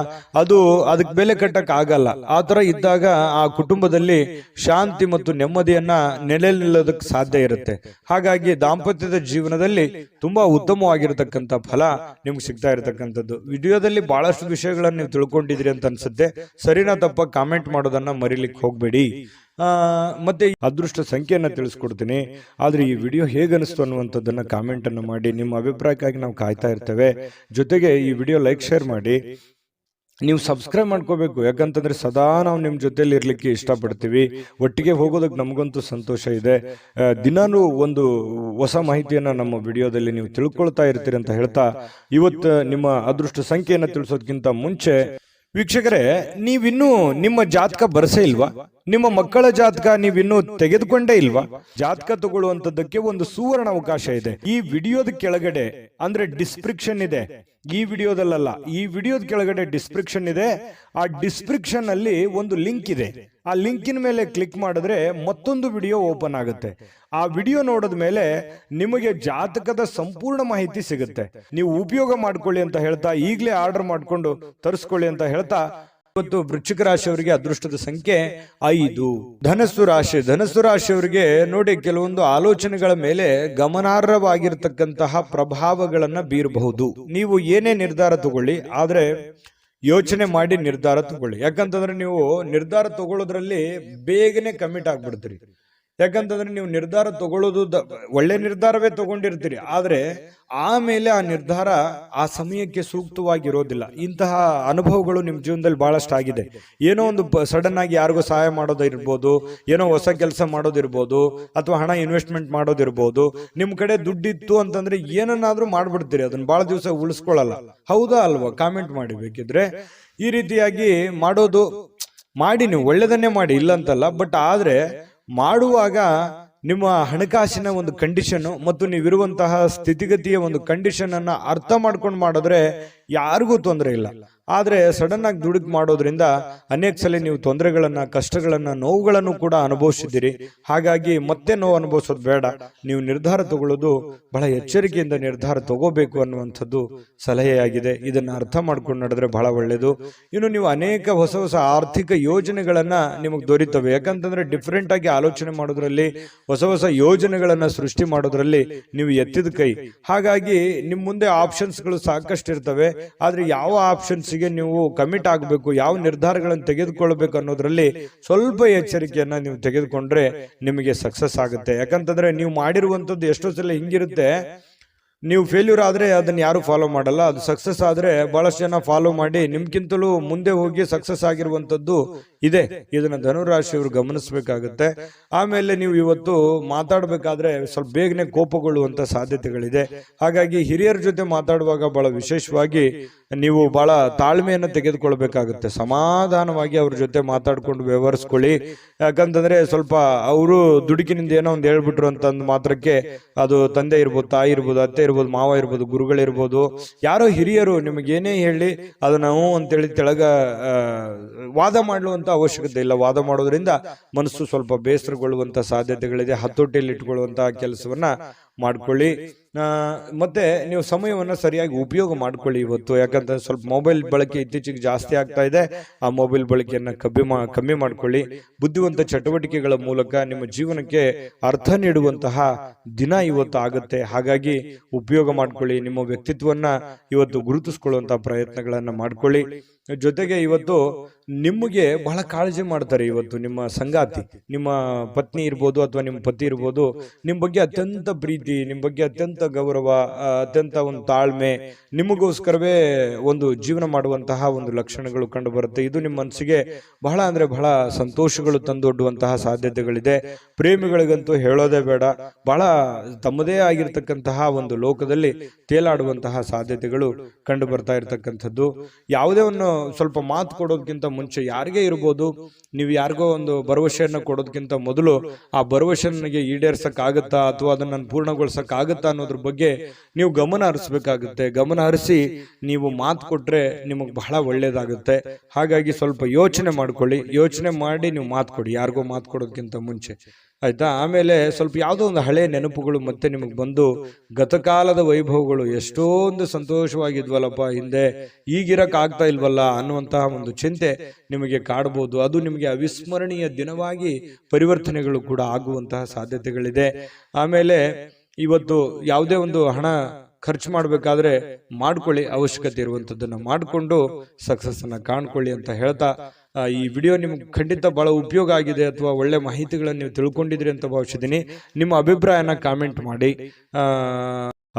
ಅದಕ್ಕೆ ಬೆಲೆ ಕಟ್ಟಕ್ ಆಗಲ್ಲ. ಆ ತರ ಇದ್ದಾಗ ಆ ಕುಟುಂಬದಲ್ಲಿ ಶಾಂತಿ ಮತ್ತು ನೆಮ್ಮದಿಯನ್ನ ನೆಲೆ ನಿಲ್ಲೋದಕ್ಕೆ ಸಾಧ್ಯ ಇರುತ್ತೆ. ಹಾಗಾಗಿ ದಾಂಪತ್ಯದ ಜೀವನದಲ್ಲಿ ತುಂಬಾ ಉತ್ತಮವಾಗಿರತಕ್ಕಂಥ ಫಲ ನಿಮ್ಗೆ ಸಿಗ್ತಾ ಇರತಕ್ಕಂಥದ್ದು. ವಿಡಿಯೋದಲ್ಲಿ ಬಹಳಷ್ಟು ವಿಷಯಗಳನ್ನ ನೀವು ತಿಳ್ಕೊಂಡಿದ್ರಿ ಅಂತ ಅನ್ಸುತ್ತೆ. ಸರಿನಾ ತಪ್ಪ ಕಾಮೆಂಟ್ ಮಾಡೋದನ್ನ ಮರಿಲಿಕ್ಕೆ ಹೋಗ್ಬೇಡಿ. ಮತ್ತೆ ಅದೃಷ್ಟ ಸಂಖ್ಯೆಯನ್ನ ತಿಳಿಸ್ಕೊಡ್ತೀನಿ. ಆದ್ರೆ ಈ ವಿಡಿಯೋ ಹೇಗನಿಸ್ತು ಅನ್ನುವಂಥದ್ದನ್ನ ಕಾಮೆಂಟ್ ಅನ್ನು ಮಾಡಿ. ನಿಮ್ಮ ಅಭಿಪ್ರಾಯಕ್ಕಾಗಿ ನಾವು ಕಾಯ್ತಾ ಇರ್ತೇವೆ. ಜೊತೆಗೆ ಈ ವಿಡಿಯೋ ಲೈಕ್, ಶೇರ್ ಮಾಡಿ. ನೀವು ಸಬ್ಸ್ಕ್ರೈಬ್ ಮಾಡ್ಕೋಬೇಕು, ಯಾಕಂತಂದ್ರೆ ಸದಾ ನಾವು ನಿಮ್ಮ ಜೊತೆಲಿ ಇರ್ಲಿಕ್ಕೆ ಇಷ್ಟಪಡ್ತೀವಿ. ಒಟ್ಟಿಗೆ ಹೋಗೋದಕ್ಕೆ ನಮಗಂತೂ ಸಂತೋಷ ಇದೆ. ದಿನಾನು ಒಂದು ಹೊಸ ಮಾಹಿತಿಯನ್ನ ನಮ್ಮ ವಿಡಿಯೋದಲ್ಲಿ ನೀವು ತಿಳ್ಕೊಳ್ತಾ ಇರ್ತೀರಿ ಅಂತ ಹೇಳ್ತಾ, ಇವತ್ತು ನಿಮ್ಮ ಅದೃಷ್ಟ ಸಂಖ್ಯೆಯನ್ನ ತಿಳಿಸೋದಕ್ಕಿಂತ ಮುಂಚೆ ವೀಕ್ಷಕರೇ, ನೀವಿನ್ನೂ ನಿಮ್ಮ ಜಾತಕ ಬರಸೇ ಇಲ್ವಾ? ನಿಮ್ಮ ಮಕ್ಕಳ ಜಾತಕ ನೀವಿನ್ನೂ ತೆಗೆದುಕೊಂಡೇ ಇಲ್ವಾ? ಜಾತಕ ತಗೊಳ್ಳುವಂತದ್ದಕ್ಕೆ ಒಂದು ಸುವರ್ಣ ಅವಕಾಶ ಇದೆ. ಈ ವಿಡಿಯೋದ ಕೆಳಗಡೆ ಅಂದ್ರೆ ಡಿಸ್ಕ್ರಿಪ್ಷನ್ ಇದೆ. ಈ ವಿಡಿಯೋದಲ್ಲ, ಈ ವಿಡಿಯೋದ ಕೆಳಗಡೆ ಡಿಸ್ಕ್ರಿಪ್ಷನ್ ಇದೆ. ಆ ಡಿಸ್ಕ್ರಿಪ್ಷನ್ ಅಲ್ಲಿ ಒಂದು ಲಿಂಕ್ ಇದೆ. ಆ ಲಿಂಕಿನ ಮೇಲೆ ಕ್ಲಿಕ್ ಮಾಡಿದ್ರೆ ಮತ್ತೊಂದು ವಿಡಿಯೋ ಓಪನ್ ಆಗುತ್ತೆ. ಆ ವಿಡಿಯೋ ನೋಡಿದ ಮೇಲೆ ನಿಮಗೆ ಜಾತಕದ ಸಂಪೂರ್ಣ ಮಾಹಿತಿ ಸಿಗುತ್ತೆ. ನೀವು ಉಪಯೋಗ ಮಾಡ್ಕೊಳ್ಳಿ ಅಂತ ಹೇಳ್ತಾ, ಈಗಲೇ ಆರ್ಡರ್ ಮಾಡ್ಕೊಂಡು ತರಿಸ್ಕೊಳ್ಳಿ ಅಂತ ಹೇಳ್ತಾ, ಇವತ್ತು ವೃಶ್ಚಿಕ ರಾಶಿಯವರಿಗೆ ಅದೃಷ್ಟದ ಸಂಖ್ಯೆ 5. ಧನಸ್ಸು ರಾಶಿಯವರಿಗೆ ನೋಡಿ, ಕೆಲವೊಂದು ಆಲೋಚನೆಗಳ ಮೇಲೆ ಗಮನಾರ್ಹವಾಗಿರ್ತಕ್ಕಂತಹ ಪ್ರಭಾವಗಳನ್ನ ಬೀರಬಹುದು. ನೀವು ಏನೇ ನಿರ್ಧಾರ ತಗೊಳ್ಳಿ, ಆದ್ರೆ ಯೋಚನೆ ಮಾಡಿ ನಿರ್ಧಾರ ತಗೊಳ್ಳಿ. ಯಾಕಂತಂದ್ರೆ ನೀವು ನಿರ್ಧಾರ ತಗೊಳ್ಳೋದ್ರಲ್ಲಿ ಬೇಗನೆ ಕಮಿಟ್ ಆಗ್ಬಿಡ್ತೀರಿ. ಯಾಕಂತಂದ್ರೆ ನೀವು ನಿರ್ಧಾರ ತಗೊಳ್ಳೋದು ಒಳ್ಳೆ ನಿರ್ಧಾರವೇ ತಗೊಂಡಿರ್ತೀರಿ, ಆದ್ರೆ ಆಮೇಲೆ ಆ ನಿರ್ಧಾರ ಆ ಸಮಯಕ್ಕೆ ಸೂಕ್ತವಾಗಿರೋದಿಲ್ಲ. ಇಂತಹ ಅನುಭವಗಳು ನಿಮ್ಮ ಜೀವನದಲ್ಲಿ ಬಹಳಷ್ಟು ಆಗಿದೆ. ಏನೋ ಒಂದು ಸಡನ್ ಆಗಿ ಯಾರಿಗೋ ಸಹಾಯ ಮಾಡೋದಿರ್ಬೋದು, ಏನೋ ಹೊಸ ಕೆಲಸ ಮಾಡೋದಿರ್ಬೋದು, ಅಥವಾ ಹಣ ಇನ್ವೆಸ್ಟ್ಮೆಂಟ್ ಮಾಡೋದಿರ್ಬೋದು. ನಿಮ್ ಕಡೆ ದುಡ್ಡಿತ್ತು ಅಂತಂದ್ರೆ ಏನನ್ನಾದ್ರೂ ಮಾಡ್ಬಿಡ್ತೀರಿ, ಅದನ್ನ ಬಹಳ ದಿವಸ ಉಳಿಸ್ಕೊಳ್ಳಲ್ಲ. ಹೌದಾ ಅಲ್ವಾ? ಕಾಮೆಂಟ್ ಮಾಡಿ ಬೇಕಿದ್ರೆ. ಈ ರೀತಿಯಾಗಿ ಮಾಡೋದು ಮಾಡಿ, ನೀವು ಒಳ್ಳೆದನ್ನೇ ಮಾಡಿ, ಇಲ್ಲ ಅಂತಲ್ಲ. ಬಟ್ ಆದ್ರೆ ಮಾಡುವಾಗ ನಿಮ್ಮ ಹಣಕಾಸಿನ ಒಂದು ಕಂಡೀಷನ್ ಮತ್ತು ನೀವಿರುವಂತಹ ಸ್ಥಿತಿಗತಿಯ ಒಂದು ಕಂಡೀಷನ್ ಅನ್ನ ಅರ್ಥ ಮಾಡ್ಕೊಂಡು ಮಾಡಿದ್ರೆ ಯಾರಿಗೂ ತೊಂದರೆ ಇಲ್ಲ. ಆದ್ರೆ ಸಡನ್ ಆಗಿ ದುಡುಕ್ ಮಾಡೋದ್ರಿಂದ ಅನೇಕ ಸಲ ನೀವು ತೊಂದರೆಗಳನ್ನ, ಕಷ್ಟಗಳನ್ನ, ನೋವುಗಳನ್ನು ಕೂಡ ಅನುಭವಿಸಿದ್ದೀರಿ. ಹಾಗಾಗಿ ಮತ್ತೆ ನೋವು ಅನುಭವಿಸೋದು ಬೇಡ. ನೀವು ನಿರ್ಧಾರ ತಗೊಳ್ಳೋದು ಬಹಳ ಎಚ್ಚರಿಕೆಯಿಂದ ನಿರ್ಧಾರ ತಗೋಬೇಕು ಅನ್ನುವಂಥದ್ದು ಸಲಹೆಯಾಗಿದೆ. ಇದನ್ನ ಅರ್ಥ ಮಾಡ್ಕೊಂಡು ನಡೆದ್ರೆ ಬಹಳ ಒಳ್ಳೇದು. ಇನ್ನು ನೀವು ಅನೇಕ ಹೊಸ ಹೊಸ ಆರ್ಥಿಕ ಯೋಜನೆಗಳನ್ನ ನಿಮಗೆ ದೊರೀತವೆ. ಯಾಕಂತಂದ್ರೆ ಡಿಫ್ರೆಂಟ್ ಆಗಿ ಆಲೋಚನೆ ಮಾಡೋದ್ರಲ್ಲಿ, ಹೊಸ ಹೊಸ ಯೋಜನೆಗಳನ್ನ ಸೃಷ್ಟಿ ಮಾಡೋದ್ರಲ್ಲಿ ನೀವು ಎತ್ತಿದ ಕೈ. ಹಾಗಾಗಿ ನಿಮ್ ಮುಂದೆ ಆಪ್ಷನ್ಸ್ಗಳು ಸಾಕಷ್ಟು ಇರ್ತವೆ. ಆದ್ರೆ ಯಾವ ಆಪ್ಷನ್ಸ್ ನೀವು ಕಮಿಟ್ ಆಗಬೇಕು, ಯಾವ ನಿರ್ಧಾರಗಳನ್ನು ತೆಗೆದುಕೊಳ್ಬೇಕು ಅನ್ನೋದ್ರಲ್ಲಿ ಸ್ವಲ್ಪ ಎಚ್ಚರಿಕೆಯನ್ನ ನೀವು ತೆಗೆದುಕೊಂಡ್ರೆ ನಿಮಗೆ ಸಕ್ಸಸ್ ಆಗುತ್ತೆ. ಯಾಕಂತಂದ್ರೆ ನೀವು ಮಾಡಿರುವಂತದ್ದು ಎಷ್ಟೋ ಸಲ ಹಿಂಗಿರುತ್ತೆ, ನೀವು ಫೇಲ್ಯೂರ್ ಆದ್ರೆ ಅದನ್ನ ಯಾರು ಫಾಲೋ ಮಾಡಲ್ಲ. ಅದು ಸಕ್ಸಸ್ ಆದ್ರೆ ಬಹಳಷ್ಟು ಜನ ಫಾಲೋ ಮಾಡಿ ನಿಮ್ಗಿಂತಲೂ ಮುಂದೆ ಹೋಗಿ ಸಕ್ಸಸ್ ಆಗಿರುವಂತದ್ದು ಇದೆ. ಇದನ್ನ ಧನುರಾಶಿಯವರು ಗಮನಿಸಬೇಕಾಗುತ್ತೆ. ಆಮೇಲೆ ನೀವು ಇವತ್ತು ಮಾತಾಡ್ಬೇಕಾದ್ರೆ ಸ್ವಲ್ಪ ಬೇಗನೆ ಕೋಪಗೊಳ್ಳುವಂತ ಸಾಧ್ಯತೆಗಳಿದೆ. ಹಾಗಾಗಿ ಹಿರಿಯರ ಜೊತೆ ಮಾತಾಡುವಾಗ ಬಹಳ ವಿಶೇಷವಾಗಿ ನೀವು ಬಹಳ ತಾಳ್ಮೆಯನ್ನು ತೆಗೆದುಕೊಳ್ಬೇಕಾಗುತ್ತೆ. ಸಮಾಧಾನವಾಗಿ ಅವ್ರ ಜೊತೆ ಮಾತಾಡ್ಕೊಂಡು ವ್ಯವಹರಿಸ್ಕೊಳ್ಳಿ. ಯಾಕಂತಂದ್ರೆ ಸ್ವಲ್ಪ ಅವರು ದುಡುಕಿನಿಂದ ಏನೋ ಒಂದು ಹೇಳ್ಬಿಟ್ರು ಅಂತಂದ್ ಮಾತ್ರಕ್ಕೆ ಅದು ತಂದೆ ಇರ್ಬೋದು, ತಾಯಿ ಇರ್ಬೋದು, ಅತ್ತೆ ಇರ್ಬೋದು, ಮಾವ ಇರ್ಬೋದು, ಗುರುಗಳಿರ್ಬೋದು, ಯಾರೋ ಹಿರಿಯರು ನಿಮಗೇನೇ ಹೇಳಿ ಅದನ್ನ ಹ್ಞೂ ಅಂತೇಳಿ ತೆಳಗ ವಾದ ಮಾಡುವಂತ ಅವಶ್ಯಕತೆ ಇಲ್ಲ. ವಾದ ಮಾಡೋದ್ರಿಂದ ಮನಸ್ಸು ಸ್ವಲ್ಪ ಬೇಸರಗೊಳ್ಳುವಂತ ಸಾಧ್ಯತೆಗಳಿದೆ. ಹತೋಟಿಯಲ್ಲಿ ಇಟ್ಕೊಳ್ಳುವಂತಹ ಕೆಲಸವನ್ನ ಮಾಡ್ಕೊಳ್ಳಿ. ಮತ್ತೆ ನೀವು ಸಮಯವನ್ನ ಸರಿಯಾಗಿ ಉಪಯೋಗ ಮಾಡ್ಕೊಳ್ಳಿ ಇವತ್ತು. ಯಾಕಂದ್ರೆ ಸ್ವಲ್ಪ ಮೊಬೈಲ್ ಬಳಕೆ ಇತ್ತೀಚೆಗೆ ಜಾಸ್ತಿ ಆಗ್ತಾ ಇದೆ. ಆ ಮೊಬೈಲ್ ಬಳಕೆಯನ್ನ ಕಮ್ಮಿ ಮಾಡ್ಕೊಳ್ಳಿ. ಬುದ್ಧಿವಂತ ಚಟುವಟಿಕೆಗಳ ಮೂಲಕ ನಿಮ್ಮ ಜೀವನಕ್ಕೆ ಅರ್ಥ ನೀಡುವಂತಹ ದಿನ ಇವತ್ತು ಆಗುತ್ತೆ. ಹಾಗಾಗಿ ಉಪಯೋಗ ಮಾಡ್ಕೊಳ್ಳಿ. ನಿಮ್ಮ ವ್ಯಕ್ತಿತ್ವವನ್ನ ಇವತ್ತು ಗುರುತಿಸ್ಕೊಳ್ಳುವಂತಹ ಪ್ರಯತ್ನಗಳನ್ನ ಮಾಡ್ಕೊಳ್ಳಿ. ಜೊತೆಗೆ ಇವತ್ತು ನಿಮಗೆ ಬಹಳ ಕಾಳಜಿ ಮಾಡ್ತಾರೆ. ಇವತ್ತು ನಿಮ್ಮ ಸಂಗಾತಿ, ನಿಮ್ಮ ಪತ್ನಿ ಇರ್ಬೋದು ಅಥವಾ ನಿಮ್ಮ ಪತಿ ಇರ್ಬೋದು, ನಿಮ್ಮ ಬಗ್ಗೆ ಅತ್ಯಂತ ಪ್ರೀತಿ, ನಿಮ್ಮ ಬಗ್ಗೆ ಅತ್ಯಂತ ಗೌರವ, ಅತ್ಯಂತ ಒಂದು ತಾಳ್ಮೆ, ನಿಮಗೋಸ್ಕರವೇ ಒಂದು ಜೀವನ ಮಾಡುವಂತಹ ಒಂದು ಲಕ್ಷಣಗಳು ಕಂಡು ಬರುತ್ತೆ. ಇದು ನಿಮ್ಮ ಮನಸ್ಸಿಗೆ ಬಹಳ ಅಂದ್ರೆ ಬಹಳ ಸಂತೋಷಗಳು ತಂದೊಡ್ಡುವಂತಹ ಸಾಧ್ಯತೆಗಳಿದೆ. ಪ್ರೇಮಿಗಳಿಗಂತೂ ಹೇಳೋದೇ ಬೇಡ, ಬಹಳ ತಮ್ಮದೇ ಆಗಿರ್ತಕ್ಕಂತಹ ಒಂದು ಲೋಕದಲ್ಲಿ ತೇಲಾಡುವಂತಹ ಸಾಧ್ಯತೆಗಳು ಕಂಡು ಬರ್ತಾ ಇರತಕ್ಕಂಥದ್ದು. ಯಾವುದೇ ಒಂದು ಸ್ವಲ್ಪ ಮಾತು ಕೊಡೋದಕ್ಕಿಂತ ಮುಂಚೆ ಯಾರಿಗೇ ಇರ್ಬೋದು, ನೀವು ಯಾರಿಗೋ ಒಂದು ಭರವಸೆಯನ್ನ ಕೊಡೋದಕ್ಕಿಂತ ಮೊದಲು ಆ ಭರವಸೆ ನನಗೆ ಈಡೇರ್ಸಕ್ ಆಗತ್ತಾ ಅಥವಾ ಅದನ್ನ ಪೂರ್ಣಗೊಳಿಸಕ್ ಆಗತ್ತಾ ಅನ್ನೋದ್ರ ಬಗ್ಗೆ ನೀವು ಗಮನ ಹರಿಸಬೇಕಾಗುತ್ತೆ. ಗಮನ ಹರಿಸಿ ನೀವು ಮಾತು ಕೊಟ್ರೆ ನಿಮಗೆ ಬಹಳ ಒಳ್ಳೇದಾಗುತ್ತೆ. ಹಾಗಾಗಿ ಸ್ವಲ್ಪ ಯೋಚನೆ ಮಾಡ್ಕೊಳ್ಳಿ. ಯೋಚನೆ ಮಾಡಿ ನೀವು ಮಾತು ಕೊಡಿ, ಯಾರಿಗೋ ಮಾತು ಕೊಡೋದಕ್ಕಿಂತ ಮುಂಚೆ. ಆಯ್ತಾ. ಆಮೇಲೆ ಸ್ವಲ್ಪ ಯಾವುದೋ ಒಂದು ಹಳೆ ನೆನಪುಗಳು ಮತ್ತೆ ನಿಮಗೆ ಬಂದು ಗತಕಾಲದ ವೈಭವಗಳು ಎಷ್ಟೊಂದು ಸಂತೋಷವಾಗಿದ್ವಲ್ಲಪ್ಪ ಹಿಂದೆ, ಈಗಿರಕ್ ಆಗ್ತಾ ಇಲ್ವಲ್ಲ ಅನ್ನುವಂತಹ ಒಂದು ಚಿಂತೆ ನಿಮಗೆ ಕಾಡಬಹುದು. ಅದು ನಿಮಗೆ ಅವಿಸ್ಮರಣೀಯ ದಿನವಾಗಿ ಪರಿವರ್ತನೆಗಳು ಕೂಡ ಆಗುವಂತಹ ಸಾಧ್ಯತೆಗಳಿದೆ. ಆಮೇಲೆ ಇವತ್ತು ಯಾವುದೇ ಒಂದು ಹಣ ಖರ್ಚು ಮಾಡಬೇಕಾದ್ರೆ ಮಾಡ್ಕೊಳ್ಳಿ, ಅವಶ್ಯಕತೆ ಇರುವಂತದ್ದನ್ನ ಮಾಡಿಕೊಂಡು ಸಕ್ಸಸ್ ಅನ್ನ ಕಾಣ್ಕೊಳ್ಳಿ ಅಂತ ಹೇಳ್ತಾ, ಈ ವಿಡಿಯೋ ನಿಮ್ಗೆ ಖಂಡಿತ ಬಹಳ ಉಪಯೋಗ ಆಗಿದೆ ಅಥವಾ ಒಳ್ಳೆ ಮಾಹಿತಿಗಳನ್ನು ನೀವು ತಿಳ್ಕೊಂಡಿದ್ರಿ ಅಂತ ಭಾವಿಸಿದ್ದೀನಿ. ನಿಮ್ಮ ಅಭಿಪ್ರಾಯನ ಕಾಮೆಂಟ್ ಮಾಡಿ.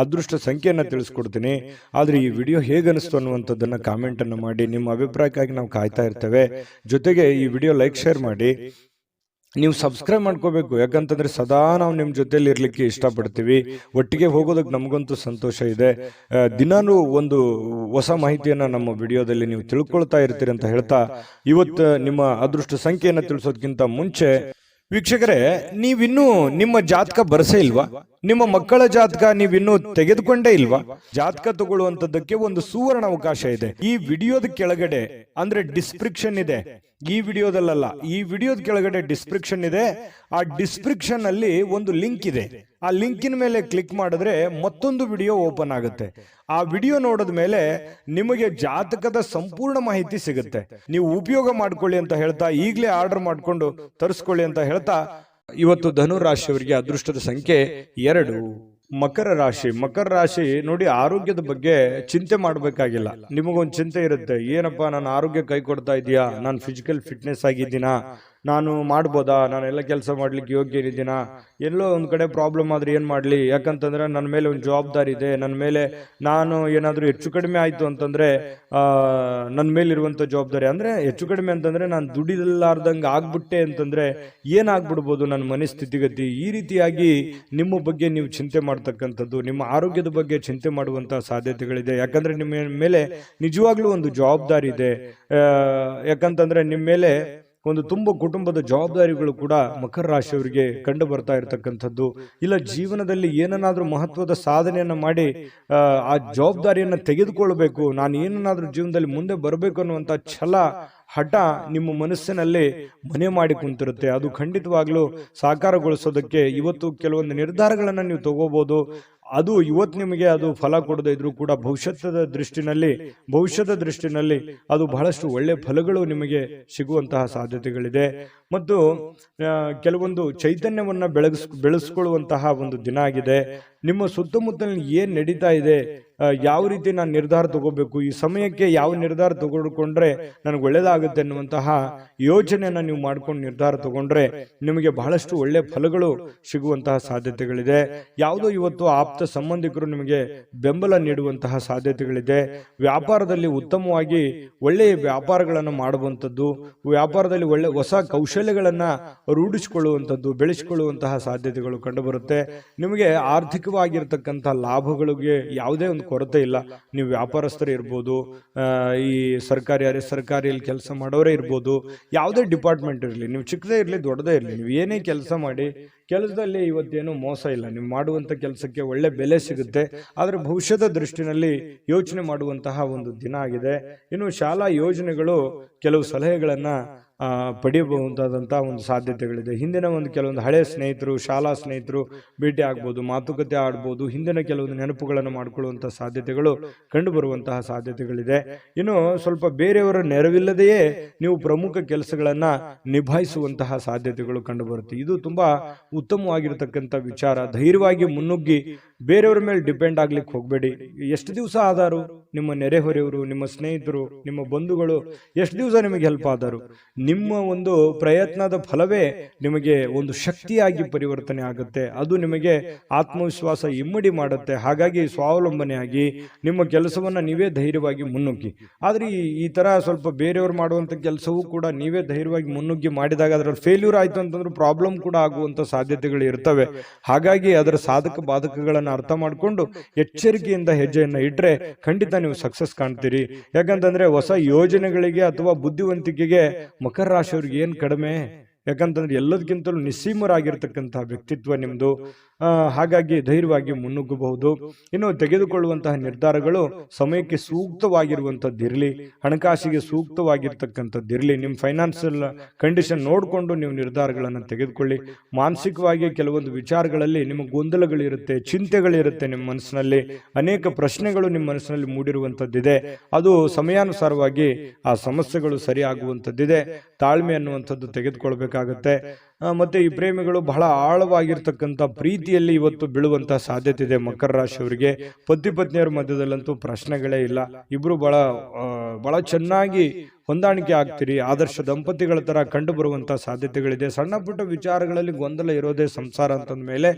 ಅದೃಷ್ಟ ಸಂಖ್ಯೆಯನ್ನು ತಿಳಿಸ್ಕೊಡ್ತೀನಿ, ಆದ್ರೆ ಈ ವಿಡಿಯೋ ಹೇಗನಿಸ್ತು ಅನ್ನುವಂಥದ್ದನ್ನ ಕಾಮೆಂಟ್ ಅನ್ನು ಮಾಡಿ. ನಿಮ್ಮ ಅಭಿಪ್ರಾಯಕ್ಕಾಗಿ ನಾವು ಕಾಯ್ತಾ ಇರ್ತೇವೆ. ಜೊತೆಗೆ ಈ ವಿಡಿಯೋ ಲೈಕ್ ಶೇರ್ ಮಾಡಿ. ನೀವು ಸಬ್ಸ್ಕ್ರೈಬ್ ಮಾಡ್ಕೋಬೇಕು, ಯಾಕಂತಂದ್ರೆ ಸದಾ ನಾವು ನಿಮ್ಮ ಜೊತೆಲಿ ಇರ್ಲಿಕ್ಕೆ ಇಷ್ಟಪಡ್ತೀವಿ. ಒಟ್ಟಿಗೆ ಹೋಗೋದಕ್ಕೆ ನಮಗಂತೂ ಸಂತೋಷ ಇದೆ. ದಿನಾನು ಒಂದು ಹೊಸ ಮಾಹಿತಿಯನ್ನ ನಮ್ಮ ವಿಡಿಯೋದಲ್ಲಿ ನೀವು ತಿಳ್ಕೊಳ್ತಾ ಇರ್ತೀರಿ ಅಂತ ಹೇಳ್ತಾ, ಇವತ್ತು ನಿಮ್ಮ ಅದೃಷ್ಟ ಸಂಖ್ಯೆಯನ್ನು ತಿಳಿಸೋದಕ್ಕಿಂತ ಮುಂಚೆ ವೀಕ್ಷಕರೇ, ನೀವಿನ್ನೂ ನಿಮ್ಮ ಜಾತಕ ಬರಸೇ ಇಲ್ವಾ? ನಿಮ್ಮ ಮಕ್ಕಳ ಜಾತಕ ನೀವಿನ್ನೂ ತೆಗೆದುಕೊಂಡೇ ಇಲ್ವಾ? ಜಾತಕ ತಗೊಳ್ಳುವಂತದ್ದಕ್ಕೆ ಒಂದು ಸುವರ್ಣ ಅವಕಾಶ ಇದೆ. ಈ ವಿಡಿಯೋದ ಕೆಳಗಡೆ ಅಂದ್ರೆ ಡಿಸ್ಕ್ರಿಪ್ಷನ್ ಇದೆ, ಈ ವಿಡಿಯೋದಲ್ಲ, ಈ ವಿಡಿಯೋದ ಕೆಳಗಡೆ ಡಿಸ್ಕ್ರಿಪ್ಷನ್ ಇದೆ. ಆ ಡಿಸ್ಕ್ರಿಪ್ಷನ್ ಅಲ್ಲಿ ಒಂದು ಲಿಂಕ್ ಇದೆ. ಆ ಲಿಂಕಿನ ಮೇಲೆ ಕ್ಲಿಕ್ ಮಾಡಿದ್ರೆ ಮತ್ತೊಂದು ವಿಡಿಯೋ ಓಪನ್ ಆಗುತ್ತೆ. ಆ ವಿಡಿಯೋ ನೋಡಿದ ಮೇಲೆ ನಿಮಗೆ ಜಾತಕದ ಸಂಪೂರ್ಣ ಮಾಹಿತಿ ಸಿಗುತ್ತೆ. ನೀವು ಉಪಯೋಗ ಮಾಡ್ಕೊಳ್ಳಿ ಅಂತ ಹೇಳ್ತಾ, ಈಗಲೇ ಆರ್ಡರ್ ಮಾಡ್ಕೊಂಡು ತರಿಸ್ಕೊಳ್ಳಿ ಅಂತ ಹೇಳ್ತಾ, ಇವತ್ತು ಧನು ರಾಶಿಯವರಿಗೆ ಅದೃಷ್ಟದ ಸಂಖ್ಯೆ 2. ಮಕರ ರಾಶಿ. ಮಕರ ರಾಶಿ ನೋಡಿ, ಆರೋಗ್ಯದ ಬಗ್ಗೆ ಚಿಂತೆ ಮಾಡಬೇಕಾಗಿಲ್ಲ. ನಿಮಗೊಂದು ಚಿಂತೆ ಇರುತ್ತೆ, ಏನಪ್ಪಾ ನನ್ನ ಆರೋಗ್ಯ ಕೈ ಕೊಡ್ತಾ ಇದೆಯಾ, ನಾನು ಫಿಸಿಕಲ್ ಫಿಟ್ನೆಸ್ ಆಗಿದ್ದೀನಾ, ನಾನು ಮಾಡ್ಬೋದಾ, ನಾನೆಲ್ಲ ಕೆಲಸ ಮಾಡ್ಲಿಕ್ಕೆ ಯೋಗ್ಯ ಇದ್ದೀನಾ, ಎಲ್ಲೋ ಒಂದು ಕಡೆ ಪ್ರಾಬ್ಲಮ್ ಆದ್ರೆ ಏನ್ ಮಾಡ್ಲಿ, ಯಾಕಂತಂದ್ರೆ ನನ್ನ ಮೇಲೆ ಒಂದು ಜವಾಬ್ದಾರಿ ಇದೆ, ನನ್ನ ಮೇಲೆ ನಾನು ಏನಾದ್ರೂ ಹೆಚ್ಚು ಕಡಿಮೆ ಆಯ್ತು ಅಂತಂದ್ರೆ ನನ್ನ ಮೇಲಿರುವಂತ ಜವಾಬ್ದಾರಿ, ಅಂದ್ರೆ ಹೆಚ್ಚು ಕಡಿಮೆ ಅಂತಂದ್ರೆ ನಾನು ದುಡಿಲಾರ್ದಂಗೆ ಆಗ್ಬಿಟ್ಟೆ ಅಂತಂದ್ರೆ ಏನಾಗ್ಬಿಡ್ಬೋದು ನನ್ನ ಮನಸ್ಥಿತಿಗತಿ. ಈ ರೀತಿಯಾಗಿ ನಿಮ್ಮ ಬಗ್ಗೆ ನೀವು ಚಿಂತೆ ಮಾಡ್ತಕ್ಕಂಥದ್ದು, ನಿಮ್ಮ ಆರೋಗ್ಯದ ಬಗ್ಗೆ ಚಿಂತೆ ಮಾಡುವಂತಹ ಸಾಧ್ಯತೆಗಳಿದೆ. ಯಾಕಂದ್ರೆ ನಿಮ್ಮ ಮೇಲೆ ನಿಜವಾಗ್ಲೂ ಒಂದು ಜವಾಬ್ದಾರಿ ಇದೆ. ಯಾಕಂತಂದ್ರೆ ನಿಮ್ಮ ಮೇಲೆ ಒಂದು ತುಂಬ ಕುಟುಂಬದ ಜವಾಬ್ದಾರಿಗಳು ಕೂಡ ಮಕರ ರಾಶಿಯವರಿಗೆ ಕಂಡು ಬರ್ತಾ ಇರತಕ್ಕಂಥದ್ದು. ಇಲ್ಲ ಜೀವನದಲ್ಲಿ ಏನನ್ನಾದ್ರೂ ಮಹತ್ವದ ಸಾಧನೆಯನ್ನ ಮಾಡಿ ಆ ಜವಾಬ್ದಾರಿಯನ್ನ ತೆಗೆದುಕೊಳ್ಬೇಕು, ನಾನು ಏನನ್ನಾದ್ರೂ ಜೀವನದಲ್ಲಿ ಮುಂದೆ ಬರಬೇಕು ಅನ್ನುವಂಥ ಛಲ, ಹಠ ನಿಮ್ಮ ಮನಸ್ಸಿನಲ್ಲಿ ಮನೆ ಮಾಡಿ ಕುಂತಿರುತ್ತೆ. ಅದು ಖಂಡಿತವಾಗ್ಲೂ ಸಾಕಾರಗೊಳಿಸೋದಕ್ಕೆ ಇವತ್ತು ಕೆಲವೊಂದು ನಿರ್ಧಾರಗಳನ್ನ ನೀವು ತಗೋಬಹುದು. ಅದು ಇವತ್ತು ನಿಮಗೆ ಅದು ಫಲ ಕೊಡದೇ ಇದ್ರೂ ಕೂಡ ಭವಿಷ್ಯದ ದೃಷ್ಟಿನಲ್ಲಿ ಅದು ಬಹಳಷ್ಟು ಒಳ್ಳೆ ಫಲಗಳು ನಿಮಗೆ ಸಿಗುವಂತಹ ಸಾಧ್ಯತೆಗಳಿದೆ. ಮತ್ತು ಕೆಲವೊಂದು ಚೈತನ್ಯವನ್ನ ಬೆಳೆಸ್ಕೊಳ್ಳುವಂತಹ ಒಂದು ದಿನ ಆಗಿದೆ. ನಿಮ್ಮ ಸುತ್ತಮುತ್ತಲಿನ ಏನ್ ನಡೀತಾ ಇದೆ, ಯಾವ ರೀತಿ ನಾನು ನಿರ್ಧಾರ ತಗೋಬೇಕು, ಈ ಸಮಯಕ್ಕೆ ಯಾವ ನಿರ್ಧಾರ ತಗೊಂಡ್ರೆ ನನಗೆ ಒಳ್ಳೇದಾಗುತ್ತೆ ಅನ್ನುವಂತಹ ಯೋಚನೆಯನ್ನ ನೀವು ಮಾಡ್ಕೊಂಡು ನಿರ್ಧಾರ ತಗೊಂಡ್ರೆ ನಿಮಗೆ ಬಹಳಷ್ಟು ಒಳ್ಳೆ ಫಲಗಳು ಸಿಗುವಂತಹ ಸಾಧ್ಯತೆಗಳಿದೆ. ಯಾವುದೋ ಇವತ್ತು ಆಪ್ತ ಸಂಬಂಧಿಕರು ನಿಮಗೆ ಬೆಂಬಲ ನೀಡುವಂತಹ ಸಾಧ್ಯತೆಗಳಿದೆ. ವ್ಯಾಪಾರದಲ್ಲಿ ಉತ್ತಮವಾಗಿ ಒಳ್ಳೆಯ ವ್ಯಾಪಾರಗಳನ್ನು ಮಾಡುವಂಥದ್ದು, ವ್ಯಾಪಾರದಲ್ಲಿ ಒಳ್ಳೆ ಹೊಸ ಕೌಶಲ್ಯಗಳನ್ನ ರೂಢಿಸಿಕೊಳ್ಳುವಂಥದ್ದು, ಬೆಳೆಸಿಕೊಳ್ಳುವಂತಹ ಸಾಧ್ಯತೆಗಳು ಕಂಡುಬರುತ್ತೆ. ನಿಮಗೆ ಆರ್ಥಿಕವಾಗಿರ್ತಕ್ಕಂಥ ಲಾಭಗಳಿಗೆ ಯಾವುದೇ ಒಂದು ಕೊರತೆ ಇಲ್ಲ. ನೀವು ವ್ಯಾಪಾರಸ್ಥರೇ ಇರ್ಬೋದು, ಈ ಸರ್ಕಾರಿಯಲ್ಲಿ ಕೆಲಸ ಮಾಡೋರೇ ಇರ್ಬೋದು, ಯಾವುದೇ ಡಿಪಾರ್ಟ್ಮೆಂಟ್ ಇರಲಿ, ನೀವು ಚಿಕ್ಕದೇ ಇರಲಿ ದೊಡ್ಡದೇ ಇರಲಿ, ನೀವು ಏನೇ ಕೆಲಸ ಮಾಡಿ ಕೆಲಸದಲ್ಲಿ ಇವತ್ತೇನು ಮೋಸ ಇಲ್ಲ. ನೀವು ಮಾಡುವಂಥ ಕೆಲಸಕ್ಕೆ ಒಳ್ಳೆ ಬೆಲೆ ಸಿಗುತ್ತೆ. ಆದರೆ ಭವಿಷ್ಯದ ದೃಷ್ಟಿನಲ್ಲಿ ಯೋಚನೆ ಮಾಡುವಂತಹ ಒಂದು ದಿನ ಆಗಿದೆ. ಇನ್ನು ಶಾಲಾ ಯೋಜನೆಗಳು ಕೆಲವು ಸಲಹೆಗಳನ್ನ ಪಡೆಯಬಹುದಾದಂತಹ ಒಂದು ಸಾಧ್ಯತೆಗಳಿದೆ. ಹಿಂದಿನ ಒಂದು ಕೆಲವೊಂದು ಹಳೆಯ ಸ್ನೇಹಿತರು, ಶಾಲಾ ಸ್ನೇಹಿತರು ಭೇಟಿ ಆಗ್ಬೋದು, ಮಾತುಕತೆ ಆಡ್ಬೋದು, ಹಿಂದಿನ ಕೆಲವೊಂದು ನೆನಪುಗಳನ್ನು ಮಾಡಿಕೊಳ್ಳುವಂತಹ ಸಾಧ್ಯತೆಗಳು ಕಂಡು ಬರುವಂತಹ ಸಾಧ್ಯತೆಗಳಿದೆ. ಇನ್ನು ಸ್ವಲ್ಪ ಬೇರೆಯವರ ನೆರವಿಲ್ಲದೆಯೇ ನೀವು ಪ್ರಮುಖ ಕೆಲಸಗಳನ್ನ ನಿಭಾಯಿಸುವಂತಹ ಸಾಧ್ಯತೆಗಳು ಕಂಡು ಬರುತ್ತೆ. ಇದು ತುಂಬಾ ಉತ್ತಮವಾಗಿರತಕ್ಕಂಥ ವಿಚಾರ. ಧೈರ್ಯವಾಗಿ ಮುನ್ನುಗ್ಗಿ ಬೇರೆಯವರ ಮೇಲೆ ಡಿಪೆಂಡ್ ಆಗ್ಲಿಕ್ಕೆ ಹೋಗಬೇಡಿ. ಎಷ್ಟು ದಿವಸ ಆದಾರು ನಿಮ್ಮ ನೆರೆಹೊರೆಯವರು, ನಿಮ್ಮ ಸ್ನೇಹಿತರು, ನಿಮ್ಮ ಬಂಧುಗಳು ಎಷ್ಟು ದಿವಸ ನಿಮಗೆ ಹೆಲ್ಪ್ ಆದರು, ನಿಮ್ಮ ಒಂದು ಪ್ರಯತ್ನದ ಫಲವೇ ನಿಮಗೆ ಒಂದು ಶಕ್ತಿಯಾಗಿ ಪರಿವರ್ತನೆ ಆಗುತ್ತೆ. ಅದು ನಿಮಗೆ ಆತ್ಮವಿಶ್ವಾಸ ಇಮ್ಮಡಿ ಮಾಡುತ್ತೆ. ಹಾಗಾಗಿ ಸ್ವಾವಲಂಬನೆಯಾಗಿ ನಿಮ್ಮ ಕೆಲಸವನ್ನ ನೀವೇ ಧೈರ್ಯವಾಗಿ ಮುನ್ನುಗ್ಗಿ. ಆದ್ರೆ ಈ ತರ ಸ್ವಲ್ಪ ಬೇರೆಯವರು ಮಾಡುವಂತ ಕೆಲಸವೂ ಕೂಡ ನೀವೇ ಧೈರ್ಯವಾಗಿ ಮುನ್ನುಗ್ಗಿ ಮಾಡಿದಾಗ ಅದರಲ್ಲಿ ಫೇಲ್ಯೂರ್ ಆಯ್ತು ಅಂತಂದ್ರೆ ಪ್ರಾಬ್ಲಮ್ ಕೂಡ ಆಗುವಂತ ಸಾಧ್ಯತೆಗಳು ಇರ್ತವೆ. ಹಾಗಾಗಿ ಅದರ ಸಾಧಕ ಬಾಧಕಗಳನ್ನು ಅರ್ಥ ಮಾಡಿಕೊಂಡು ಎಚ್ಚರಿಕೆಯಿಂದ ಹೆಜ್ಜೆಯನ್ನ ಇಟ್ರೆ ಖಂಡಿತ ನೀವು ಸಕ್ಸಸ್ ಕಾಣ್ತೀರಿ. ಯಾಕಂತಂದ್ರೆ ಹೊಸ ಯೋಜನೆಗಳಿಗೆ ಅಥವಾ ಬುದ್ಧಿವಂತಿಕೆಗೆ ಮಕರ ರಾಶಿಯವ್ರಿಗೆ ಏನ್ ಕಡಿಮೆ, ಯಾಕಂತಂದ್ರೆ ಎಲ್ಲದಕ್ಕಿಂತಲೂ ನಿಸ್ಸೀಮರಾಗಿರ್ತಕ್ಕಂತಹ ವ್ಯಕ್ತಿತ್ವ ನಿಮ್ದು. ಹಾಗಾಗಿ ಧೈರ್ಯವಾಗಿ ಮುನ್ನುಗ್ಗಬಹುದು. ಇನ್ನು ತೆಗೆದುಕೊಳ್ಳುವಂತಹ ನಿರ್ಧಾರಗಳು ಸಮಯಕ್ಕೆ ಸೂಕ್ತವಾಗಿರುವಂತದ್ದಿರಲಿ, ಹಣಕಾಸಿಗೆ ಸೂಕ್ತವಾಗಿರ್ತಕ್ಕಂಥದ್ದಿರಲಿ. ನಿಮ್ಮ ಫೈನಾನ್ಷಿಯಲ್ ಕಂಡೀಷನ್ ನೋಡಿಕೊಂಡು ನೀವು ನಿರ್ಧಾರಗಳನ್ನು ತೆಗೆದುಕೊಳ್ಳಿ. ಮಾನಸಿಕವಾಗಿ ಕೆಲವೊಂದು ವಿಚಾರಗಳಲ್ಲಿ ನಿಮ್ಮ ಗೊಂದಲಗಳಿರುತ್ತೆ, ಚಿಂತೆಗಳಿರುತ್ತೆ, ನಿಮ್ಮ ಮನಸ್ಸಿನಲ್ಲಿ ಅನೇಕ ಪ್ರಶ್ನೆಗಳು ನಿಮ್ಮ ಮನಸ್ಸಿನಲ್ಲಿ ಮೂಡಿರುವಂತದ್ದಿದೆ. ಅದು ಸಮಯಾನುಸಾರವಾಗಿ ಆ ಸಮಸ್ಯೆಗಳು ಸರಿಯಾಗುವಂಥದ್ದಿದೆ. ತಾಳ್ಮೆ ಅನ್ನುವಂಥದ್ದು ತೆಗೆದುಕೊಳ್ಬೇಕಾಗತ್ತೆ. ಮತ್ತೆ ಈ ಪ್ರೇಮಿಗಳು ಬಹಳ ಆಳವಾಗಿರ್ತಕ್ಕಂಥ ಪ್ರೀತಿಯಲ್ಲಿ ಇವತ್ತು ಬೀಳುವಂತಹ ಸಾಧ್ಯತೆ ಇದೆ. ಮಕರ ರಾಶಿಯವರಿಗೆ ಪತಿ ಪತ್ನಿಯರ ಮಧ್ಯದಲ್ಲಂತೂ ಪ್ರಶ್ನೆಗಳೇ ಇಲ್ಲ. ಇಬ್ರು ಬಹಳ ಚೆನ್ನಾಗಿ ಹೊಂದಾಣಿಕೆ ಆಗ್ತೀರಿ. ಆದರ್ಶ ದಂಪತಿಗಳ ತರ ಕಂಡು ಬರುವಂತಹ ಸಾಧ್ಯತೆಗಳಿದೆ. ಸಣ್ಣ ಪುಟ್ಟ ವಿಚಾರಗಳಲ್ಲಿ ಗೊಂದಲ ಇರೋದೇ ಸಂಸಾರ ಅಂತಂದ ಮೇಲೆ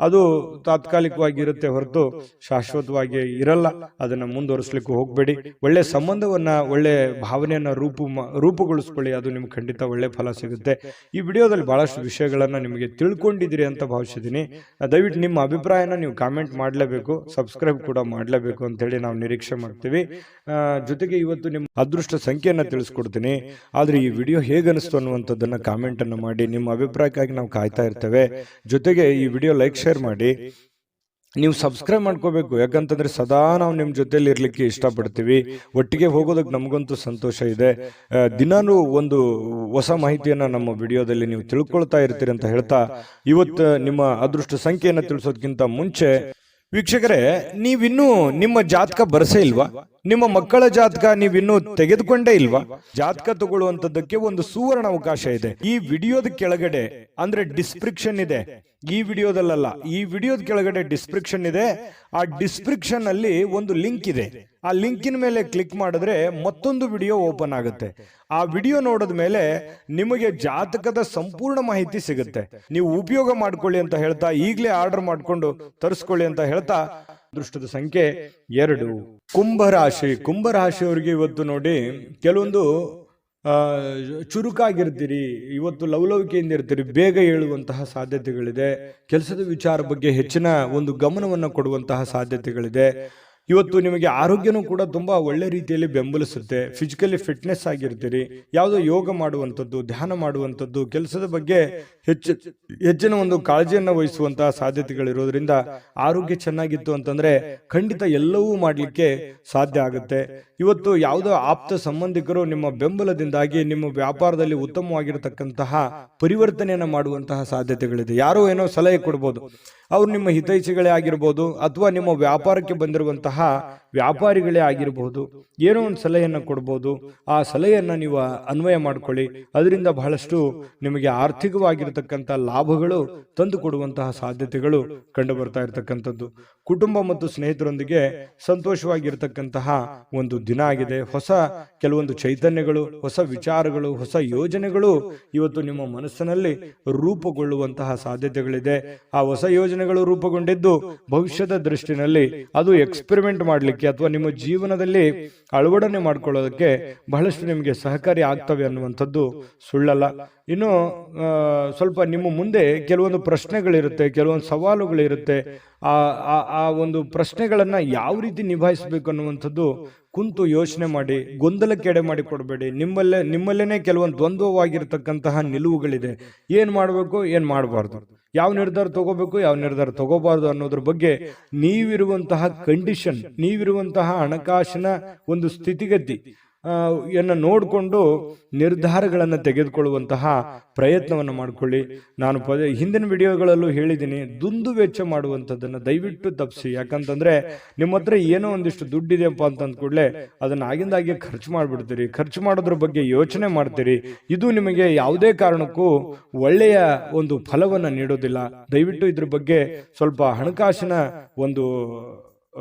ಅದು ತಾತ್ಕಾಲಿಕವಾಗಿ ಇರುತ್ತೆ ಹೊರತು ಶಾಶ್ವತವಾಗಿ ಇರಲ್ಲ. ಅದನ್ನ ಮುಂದುವರಿಸಲಿಕ್ಕೆ ಹೋಗ್ಬೇಡಿ. ಒಳ್ಳೆ ಸಂಬಂಧವನ್ನ, ಒಳ್ಳೆ ಭಾವನೆಯನ್ನ ರೂಪುಗೊಳಿಸ್ಕೊಳ್ಳಿ. ಅದು ನಿಮ್ಗೆ ಖಂಡಿತ ಒಳ್ಳೆ ಫಲ ಸಿಗುತ್ತೆ. ಈ ವಿಡಿಯೋದಲ್ಲಿ ಬಹಳಷ್ಟು ವಿಷಯಗಳನ್ನ ನಿಮಗೆ ತಿಳ್ಕೊಂಡಿದ್ದೀರಿ ಅಂತ ಭಾವಿಸಿದ್ದೀನಿ. ದಯವಿಟ್ಟು ನಿಮ್ಮ ಅಭಿಪ್ರಾಯನ ನೀವು ಕಾಮೆಂಟ್ ಮಾಡಲೇಬೇಕು, ಸಬ್ಸ್ಕ್ರೈಬ್ ಕೂಡ ಮಾಡಲೇಬೇಕು ಅಂತ ಹೇಳಿ ನಾವು ನಿರೀಕ್ಷೆ ಮಾಡ್ತೀವಿ. ಜೊತೆಗೆ ಇವತ್ತು ನಿಮ್ಮ ಅದೃಷ್ಟ ಸಂಖ್ಯೆಯನ್ನ ತಿಳಿಸ್ಕೊಡ್ತೀನಿ. ಆದ್ರೆ ಈ ವಿಡಿಯೋ ಹೇಗನಿಸ್ತು ಅನ್ನುವಂಥದ್ದನ್ನ ಕಾಮೆಂಟ್ ಅನ್ನು ಮಾಡಿ. ನಿಮ್ಮ ಅಭಿಪ್ರಾಯಕ್ಕಾಗಿ ನಾವು ಕಾಯ್ತಾ ಇರ್ತೇವೆ. ಜೊತೆಗೆ ಈ ವಿಡಿಯೋ ಲೈಕ್, ಶೇರ್ ಮಾಡಿ. ನೀವು ಸಬ್ಸ್ಕ್ರೈಬ್ ಮಾಡ್ಕೋಬೇಕು. ಯಾಕಂತಂದ್ರೆ ಸದಾ ನಾವು ನಿಮ್ಮ ಜೊತೆಲಿ ಇರ್ಲಿಕ್ಕೆ ಇಷ್ಟಪಡ್ತೀವಿ. ಒಟ್ಟಿಗೆ ಹೋಗೋದಕ್ಕೆ ನಮಗಂತೂ ಸಂತೋಷ ಇದೆ. ದಿನಾನು ಒಂದು ಹೊಸ ಮಾಹಿತಿಯನ್ನ ನಮ್ಮ ವಿಡಿಯೋದಲ್ಲಿ ನೀವು ತಿಳ್ಕೊಳ್ತಾ ಇರ್ತೀರಿ ಅಂತ ಹೇಳ್ತಾ, ಇವತ್ತು ನಿಮ್ಮ ಅದೃಷ್ಟ ಸಂಖ್ಯೆಯನ್ನು ತಿಳಿಸೋದಕ್ಕಿಂತ ಮುಂಚೆ ವೀಕ್ಷಕರೇ, ನೀವಿನ್ನೂ ನಿಮ್ಮ ಜಾತಕ ಬರಸೇ ಇಲ್ವಾ? ನಿಮ್ಮ ಮಕ್ಕಳ ಜಾತಕ ನೀವಿನ್ನೂ ತೆಗೆದುಕೊಂಡೇ ಇಲ್ವಾ? ಜಾತಕ ತಗೊಳ್ಳುವಂತದ್ದಕ್ಕೆ ಒಂದು ಸುವರ್ಣ ಅವಕಾಶ ಇದೆ. ಈ ವಿಡಿಯೋದ ಕೆಳಗಡೆ ಅಂದ್ರೆ ಡಿಸ್ಕ್ರಿಪ್ಷನ್ ಇದೆ. ಈ ವಿಡಿಯೋದಲ್ಲ, ಈ ವಿಡಿಯೋದ ಕೆಳಗಡೆ ಡಿಸ್ಕ್ರಿಪ್ಷನ್ ಇದೆ. ಆ ಡಿಸ್ಕ್ರಿಪ್ಷನ್ ಅಲ್ಲಿ ಒಂದು ಲಿಂಕ್ ಇದೆ. ಆ ಲಿಂಕಿನ ಮೇಲೆ ಕ್ಲಿಕ್ ಮಾಡಿದ್ರೆ ಮತ್ತೊಂದು ವಿಡಿಯೋ ಓಪನ್ ಆಗುತ್ತೆ. ಆ ವಿಡಿಯೋ ನೋಡಿದ ಮೇಲೆ ನಿಮಗೆ ಜಾತಕದ ಸಂಪೂರ್ಣ ಮಾಹಿತಿ ಸಿಗುತ್ತೆ. ನೀವು ಉಪಯೋಗ ಮಾಡ್ಕೊಳ್ಳಿ ಅಂತ ಹೇಳ್ತಾ, ಈಗಲೇ ಆರ್ಡರ್ ಮಾಡ್ಕೊಂಡು ತರಿಸ್ಕೊಳ್ಳಿ ಅಂತ ಹೇಳ್ತಾ, ಅದೃಷ್ಟದ ಸಂಖ್ಯೆ 2. ಕುಂಭರಾಶಿ. ಕುಂಭರಾಶಿಯವರಿಗೆ ಇವತ್ತು ನೋಡಿ, ಕೆಲವೊಂದು ಚುರುಕಾಗಿರ್ತೀರಿ. ಇವತ್ತು ಲವಲವಿಕೆಯಿಂದ ಇರ್ತೀರಿ. ಬೇಗ ಹೇಳುವಂತಹ ಸಾಧ್ಯತೆಗಳಿದೆ. ಕೆಲಸದ ವಿಚಾರ ಬಗ್ಗೆ ಹೆಚ್ಚಿನ ಒಂದು ಗಮನವನ್ನು ಕೊಡುವಂತಹ ಸಾಧ್ಯತೆಗಳಿದೆ. ಇವತ್ತು ನಿಮಗೆ ಆರೋಗ್ಯನೂ ಕೂಡ ತುಂಬಾ ಒಳ್ಳೆ ರೀತಿಯಲ್ಲಿ ಬೆಂಬಲಿಸುತ್ತೆ. ಫಿಸಿಕಲಿ ಆಗಿರ್ತೀರಿ. ಯಾವುದೋ ಯೋಗ ಮಾಡುವಂಥದ್ದು, ಧ್ಯಾನ ಮಾಡುವಂಥದ್ದು, ಕೆಲಸದ ಬಗ್ಗೆ ಹೆಚ್ಚಿನ ಒಂದು ಕಾಳಜಿಯನ್ನು ವಹಿಸುವಂತಹ ಸಾಧ್ಯತೆಗಳಿರೋದ್ರಿಂದ ಆರೋಗ್ಯ ಚೆನ್ನಾಗಿತ್ತು ಅಂತಂದ್ರೆ ಖಂಡಿತ ಎಲ್ಲವೂ ಮಾಡಲಿಕ್ಕೆ ಸಾಧ್ಯ ಆಗುತ್ತೆ. ಇವತ್ತು ಯಾವುದೋ ಆಪ್ತ ಸಂಬಂಧಿಕರು ನಿಮ್ಮ ಬೆಂಬಲದಿಂದಾಗಿ ನಿಮ್ಮ ವ್ಯಾಪಾರದಲ್ಲಿ ಉತ್ತಮವಾಗಿರತಕ್ಕಂತಹ ಪರಿವರ್ತನೆಯನ್ನು ಮಾಡುವಂತಹ ಸಾಧ್ಯತೆಗಳಿದೆ. ಯಾರೋ ಏನೋ ಸಲಹೆ ಕೊಡ್ಬೋದು. ಅವ್ರು ನಿಮ್ಮ ಹಿತೈಷಿಗಳೇ ಆಗಿರ್ಬೋದು, ಅಥವಾ ನಿಮ್ಮ ವ್ಯಾಪಾರಕ್ಕೆ ಬಂದಿರುವಂತಹ ವ್ಯಾಪಾರಿಗಳೇ ಆಗಿರಬಹುದು. ಏನೋ ಒಂದು ಸಲಹೆಯನ್ನು ಕೊಡ್ಬೋದು. ಆ ಸಲಹೆಯನ್ನ ನೀವು ಅನ್ವಯ ಮಾಡ್ಕೊಳ್ಳಿ. ಅದರಿಂದ ಬಹಳಷ್ಟು ನಿಮಗೆ ಆರ್ಥಿಕವಾಗಿರತಕ್ಕಂಥ ಲಾಭಗಳು ತಂದು ಕೊಡುವಂತಹ ಸಾಧ್ಯತೆಗಳು ಕಂಡು ಬರ್ತಾ ಇರತಕ್ಕಂಥದ್ದು. ಕುಟುಂಬ ಮತ್ತು ಸ್ನೇಹಿತರೊಂದಿಗೆ ಸಂತೋಷವಾಗಿರ್ತಕ್ಕಂತಹ ಒಂದು ದಿನ ಆಗಿದೆ. ಹೊಸ ಕೆಲವೊಂದು ಚೈತನ್ಯಗಳು, ಹೊಸ ವಿಚಾರಗಳು, ಹೊಸ ಯೋಜನೆಗಳು ಇವತ್ತು ನಿಮ್ಮ ಮನಸ್ಸಿನಲ್ಲಿ ರೂಪುಗೊಳ್ಳುವಂತಹ ಸಾಧ್ಯತೆಗಳಿದೆ. ಆ ಹೊಸ ಯೋಜನೆಗಳು ರೂಪುಗೊಂಡಿದ್ದು ಭವಿಷ್ಯದ ದೃಷ್ಟಿನಲ್ಲಿ ಅದು ಎಕ್ಸ್ಪೆರಿಮೆಂಟ್ ಮಾಡಲಿಕ್ಕೆ ಅಥವಾ ನಿಮ್ಮ ಜೀವನದಲ್ಲಿ ಅಳವಡನೆ ಮಾಡ್ಕೊಳ್ಳೋದಕ್ಕೆ ಬಹಳಷ್ಟು ನಿಮಗೆ ಸಹಕಾರಿ ಆಗ್ತವೆ ಅನ್ನುವಂಥದ್ದು ಸುಳ್ಳಲ್ಲ. ಇನ್ನು ಸ್ವಲ್ಪ ನಿಮ್ಮ ಮುಂದೆ ಕೆಲವೊಂದು ಪ್ರಶ್ನೆಗಳಿರುತ್ತೆ, ಕೆಲವೊಂದು ಸವಾಲುಗಳಿರುತ್ತೆ. ಆ ಒಂದು ಪ್ರಶ್ನೆಗಳನ್ನ ಯಾವ ರೀತಿ ನಿಭಾಯಿಸಬೇಕು ಅನ್ನುವಂಥದ್ದು ಕುಂತು ಯೋಚನೆ ಮಾಡಿ, ಗೊಂದಲಕ್ಕೆ ಎಡೆ ಮಾಡಿ ಕೊಡಬೇಡಿ. ನಿಮ್ಮಲ್ಲೇನೆ ಕೆಲವೊಂದು ದ್ವಂದ್ವವಾಗಿರ್ತಕ್ಕಂತಹ ನಿಲುವುಗಳಿದೆ. ಏನ್ ಮಾಡಬೇಕು, ಏನ್ ಮಾಡಬಾರ್ದು, ಯಾವ ನಿರ್ಧಾರ ತಗೋಬೇಕು, ಯಾವ ನಿರ್ಧಾರ ತಗೋಬಾರ್ದು ಅನ್ನೋದ್ರ ಬಗ್ಗೆ ನೀವಿರುವಂತಹ ಕಂಡೀಷನ್, ನೀವಿರುವಂತಹ ಹಣಕಾಸಿನ ಒಂದು ಸ್ಥಿತಿಗತಿ ನೋಡಿಕೊಂಡು ನಿರ್ಧಾರಗಳನ್ನು ತೆಗೆದುಕೊಳ್ಳುವಂತಹ ಪ್ರಯತ್ನವನ್ನು ಮಾಡಿಕೊಳ್ಳಿ. ನಾನು ಹಿಂದಿನ ವಿಡಿಯೋಗಳಲ್ಲೂ ಹೇಳಿದ್ದೀನಿ, ದುಂದು ವೆಚ್ಚ ಮಾಡುವಂಥದ್ದನ್ನು ದಯವಿಟ್ಟು ತಪ್ಪಿಸಿ. ಯಾಕಂತಂದ್ರೆ ನಿಮ್ಮ ಹತ್ರ ಏನೋ ಒಂದಿಷ್ಟು ದುಡ್ಡಿದೆಯಪ್ಪ ಅಂತ ಅಂದ್ಕೂಡ್ಲೆ ಅದನ್ನ ಆಗಿಂದಾಗೆ ಖರ್ಚು ಮಾಡಿಬಿಡ್ತೀರಿ. ಖರ್ಚು ಮಾಡೋದ್ರ ಬಗ್ಗೆ ಯೋಚನೆ ಮಾಡ್ತೀರಿ. ಇದು ನಿಮಗೆ ಯಾವುದೇ ಕಾರಣಕ್ಕೂ ಒಳ್ಳೆಯ ಒಂದು ಫಲವನ್ನು ನೀಡೋದಿಲ್ಲ. ದಯವಿಟ್ಟು ಇದ್ರ ಬಗ್ಗೆ ಸ್ವಲ್ಪ ಹಣಕಾಸಿನ ಒಂದು